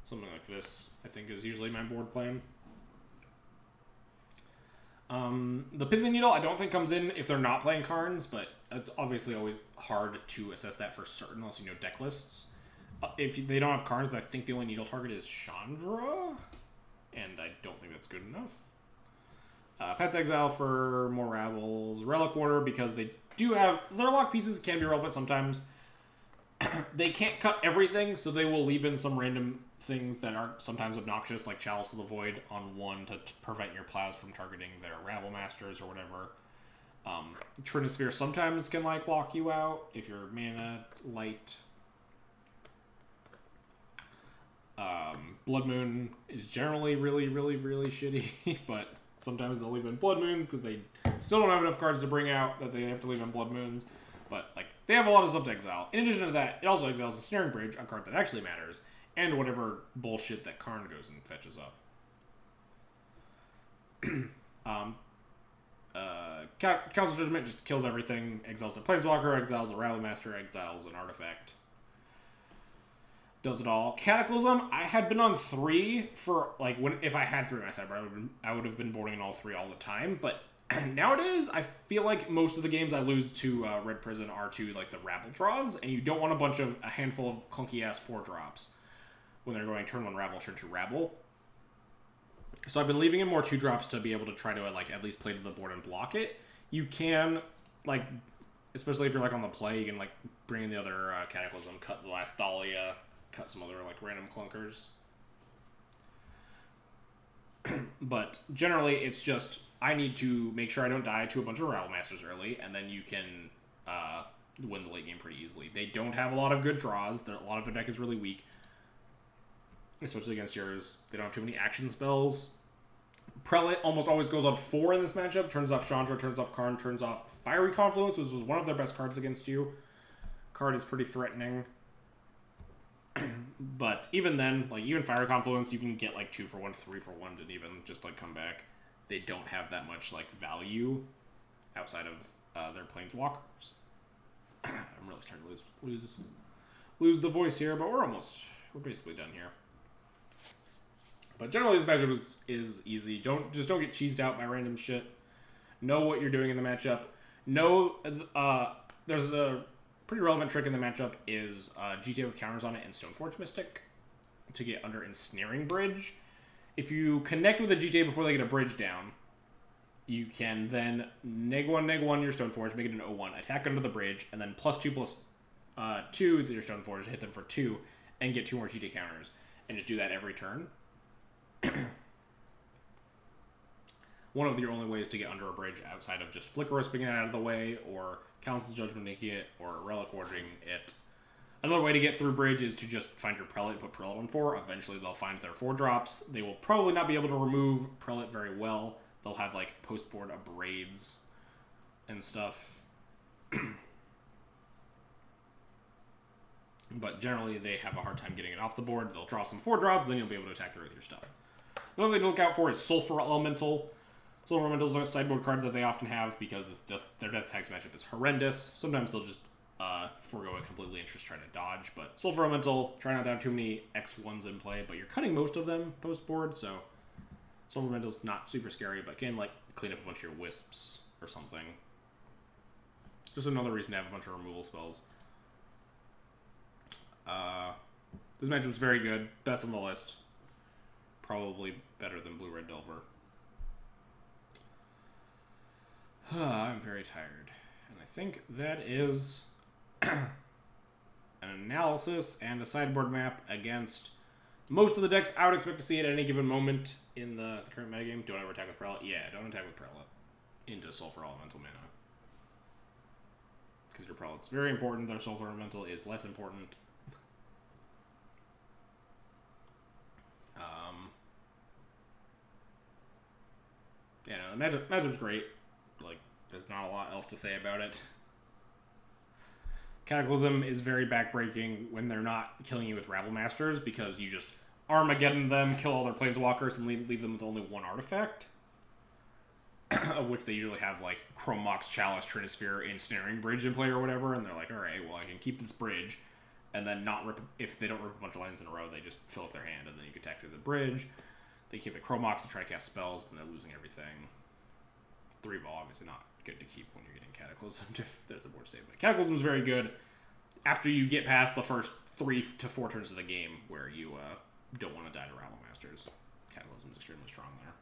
something like this, I think, is usually my board plan. The Pithing Needle, I don't think comes in if they're not playing Karns, but it's obviously always hard to assess that for certain unless you know deck lists. If they don't have Karns, I think the only needle target is Chandra, and I don't think that's good enough. Path to Exile for more Rabbles. Relic Water, because they do have... Their lock pieces can be relevant sometimes. They can't cut everything, so they will leave in some random things that are sometimes obnoxious, like Chalice of the Void on 1 to prevent your plows from targeting their Rabble Masters or whatever. Trinisphere sometimes can like lock you out if you're mana light. Blood Moon is generally really, really, really shitty, but sometimes they'll leave in Blood Moons because they still don't have enough cards to bring out that they have to leave in Blood Moons. But like they have a lot of stuff to exile. In addition to that, it also exiles the Snaring Bridge, a card that actually matters, and whatever bullshit that Karn goes and fetches up. Council Judgment just kills everything. Exiles the Planeswalker, exiles a Rabble Master, exiles an artifact. Does it all. Cataclysm, I had been on 3 for, like, if I had 3 in my sideboard, I would have been boarding in all 3 all the time, but nowadays, I feel like most of the games I lose to Red Prison are to, like, the Rabble draws, and you don't want a handful of clunky-ass 4-drops when they're going turn 1 Rabble, turn 2 Rabble. So I've been leaving in more 2-drops to be able to try to, like, at least play to the board and block it. You can, like, especially if you're, like, on the play, you can, like, bring in the other Cataclysm, cut the last Dahlia, cut some other, like, random clunkers. But generally, it's just, I need to make sure I don't die to a bunch of Rabble Masters early, and then you can win the late game pretty easily. They don't have a lot of good draws. A lot of their deck is really weak, especially against yours. They don't have too many action spells. Prelate almost always goes on 4 in this matchup. Turns off Chandra, turns off Karn, turns off Fiery Confluence, which was one of their best cards against you. Card is pretty threatening. But even then, like, even Fiery Confluence, you can get, like, 2 for 1, 3 for 1 to even just, like, come back. They don't have that much, like, value outside of their Planeswalkers. I'm really starting to lose the voice here, but we're basically done here. But generally, this matchup is easy. Don't get cheesed out by random shit. Know what you're doing in the matchup. There's a pretty relevant trick in the matchup is GTA with counters on it and Stoneforge Mystic to get under Ensnaring Bridge. If you connect with a GTA before they get a bridge down, you can then neg1 your Stoneforge, make it an 0-1, attack under the bridge, and then +2/+2 with your Stoneforge, hit them for 2, and get 2 more GTA counters. And just do that every turn. One of your only ways to get under a bridge outside of just Flicker Risping it out of the way, or Council's Judgment making it, or Relic Ordering it. Another way to get through bridge is to just find your Prelate and put Prelate on 4. Eventually they'll find their 4-drops. They will probably not be able to remove Prelate very well. They'll have, like, post-board abrades and stuff. But generally they have a hard time getting it off the board. They'll draw some 4-drops, then you'll be able to attack through with your stuff. Another thing to look out for is Sulfur Elemental. Sulfur Elemental is a sideboard card that they often have because their Death Tax matchup is horrendous. Sometimes they'll just forego it completely and just try to dodge. But Sulfur Elemental, try not to have too many X1s in play, but you're cutting most of them post-board, so Sulfur Elemental's not super scary, but can, like, clean up a bunch of your Wisps or something. Just another reason to have a bunch of removal spells. This matchup's very good. Best on the list. Probably better than Blue-Red Delver. I'm very tired. And I think that is an analysis and a sideboard map against most of the decks I would expect to see at any given moment in the current metagame. Don't ever attack with Prelate? Yeah, don't attack with Prelate into Sulfur Elemental mana. Because your Prelate's very important. Their Sulfur Elemental is less important. Yeah, no, the matchup's great. Like, there's not a lot else to say about it. Cataclysm is very backbreaking when they're not killing you with Rabble Masters because you just Armageddon them, kill all their Planeswalkers, and leave them with only 1 artifact. Of which they usually have, like, Chrome Mox, Chalice, Trinisphere, Ensnaring Bridge in play or whatever, and they're like, alright, well, I can keep this bridge, and then not rip, if they don't rip a bunch of lands in a row, they just fill up their hand, and then you can attack through the bridge. They keep the Chrome Mox to try to cast spells, but they're losing everything. 3-ball, obviously not good to keep when you're getting Cataclysm if there's a board state. But Cataclysm is very good after you get past the first 3 to 4 turns of the game where you don't want to die to Rabble Masters. Cataclysm is extremely strong there.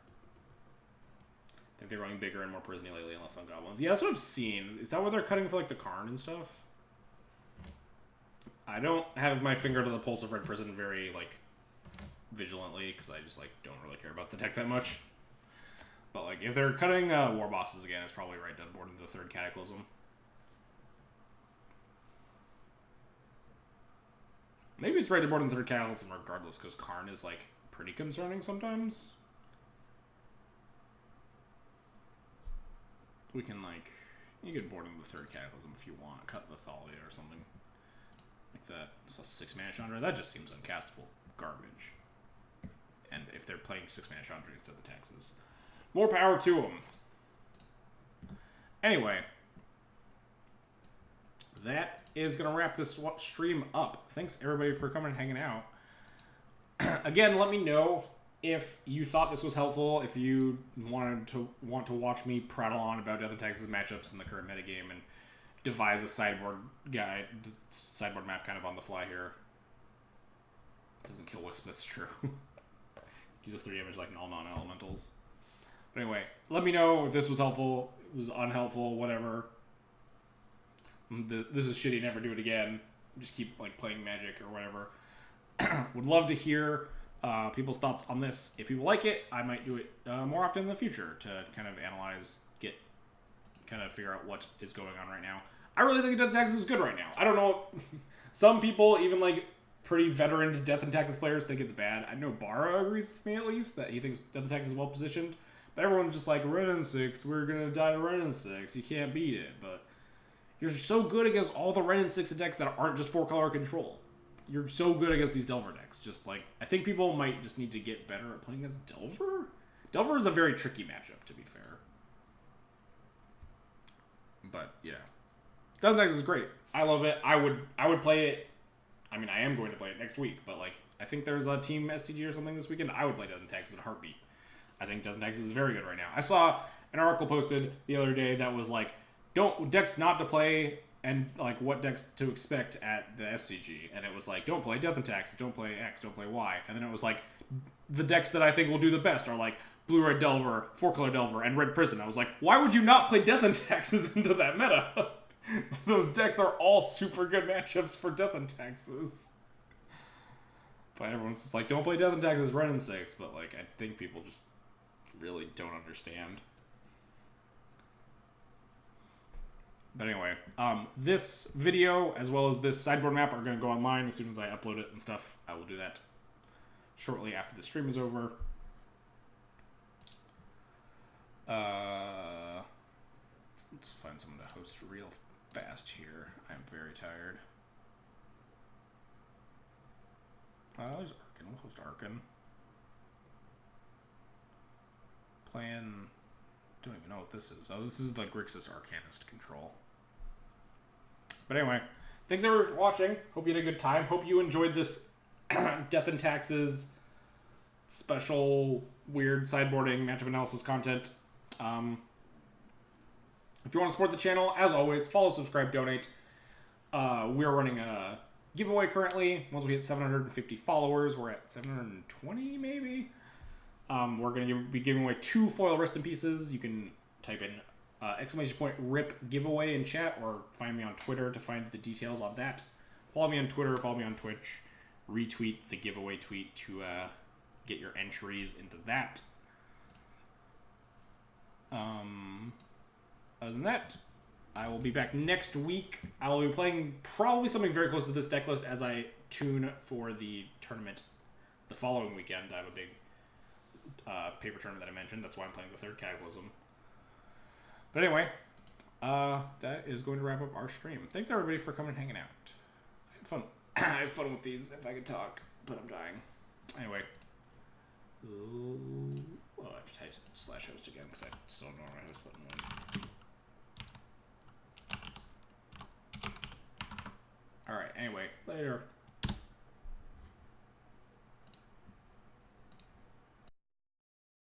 I think they're going bigger and more prisony lately, unless on Goblins. Yeah, that's what I've seen. Is that what they're cutting for, like, the Karn and stuff? I don't have my finger to the pulse of Red Prison very, like, vigilantly, because I just, like, don't really care about the deck that much. But, like, if they're cutting War Bosses again, it's probably right to board into the 3rd Cataclysm. Maybe it's right to board into the 3rd Cataclysm regardless, because Karn is, like, pretty concerning sometimes. We can, like, you could board into the 3rd Cataclysm if you want. Cut the Thalia or something like that. So 6-mana Chandra, that just seems uncastable. Garbage. And if they're playing 6-mana Chandra instead of the taxes. More power to them. Anyway, that is going to wrap this stream up. Thanks, everybody, for coming and hanging out. Again, let me know if you thought this was helpful, if you want to watch me prattle on about Death and Taxes matchups in the current metagame and devise a sideboard map kind of on the fly here. Doesn't kill Wisp, that's true. Deals 3 damage like all non-elementals. But anyway, let me know if this was helpful, it was unhelpful, whatever. This is shitty, never do it again. Just keep like playing Magic or whatever. Would love to hear people's thoughts on this. If people like it, I might do it more often in the future to kind of analyze, figure out what is going on right now. I really think Death and Taxes is good right now. I don't know. Some people, even like pretty veteran Death and Taxes players, think it's bad. I know Bara agrees with me at least, that he thinks Death and Taxes is well positioned. But everyone's just like, Renin 6, we're going to die to Renin 6. You can't beat it. But you're so good against all the Renin 6 decks that aren't just 4-color control. You're so good against these Delver decks. Just like, I think people might just need to get better at playing against Delver. Delver is a very tricky matchup, to be fair. But yeah, Death and Taxes is great. I love it. I would play it. I mean, I am going to play it next week, but like, I think there's a team SCG or something this weekend. I would play Death and Taxes in a heartbeat. I think Death and Taxes is very good right now. I saw an article posted the other day that was like, decks not to play and like what decks to expect at the SCG. And it was like, don't play Death and Taxes, don't play X, don't play Y. And then it was like, the decks that I think will do the best are like Blue-Red Delver, 4-color Delver, and Red Prison. I was like, why would you not play Death and Taxes into that meta? Those decks are all super good matchups for Death and Taxes. But everyone's just like, don't play Death and Taxes, Renin 6. But like, I think people just really don't understand. But anyway, this video as well as this sideboard map are going to go online as soon as I upload it and stuff. I will do that shortly after the stream is over. Let's find someone to host real fast here. I'm very tired. There's Arkin. We'll host Arkin. Playing... Don't even know what this is. Oh, this is the Grixis Arcanist control. But anyway, thanks everyone for watching. Hope you had a good time. Hope you enjoyed this Death and Taxes special weird sideboarding matchup analysis content. If you want to support the channel, as always, follow, subscribe, donate. We are running a giveaway currently. Once we hit 750 followers, we're at 720 maybe. We're going to be giving away 2 foil rest in pieces. You can type in !RIP giveaway in chat or find me on Twitter to find the details on that. Follow me on Twitter, follow me on Twitch, retweet the giveaway tweet to get your entries into that. Other than that, I will be back next week. I will be playing probably something very close to this deck list as I tune for the tournament the following weekend. I have a big paper tournament that I mentioned. That's why I'm playing the 3rd Cataclysm. But anyway, that is going to wrap up our stream. Thanks everybody for coming and hanging out. I had fun. I had fun with these if I could talk, but I'm dying. Anyway. Well, I have to type /host again because I still don't know my host button one. Alright, anyway, later.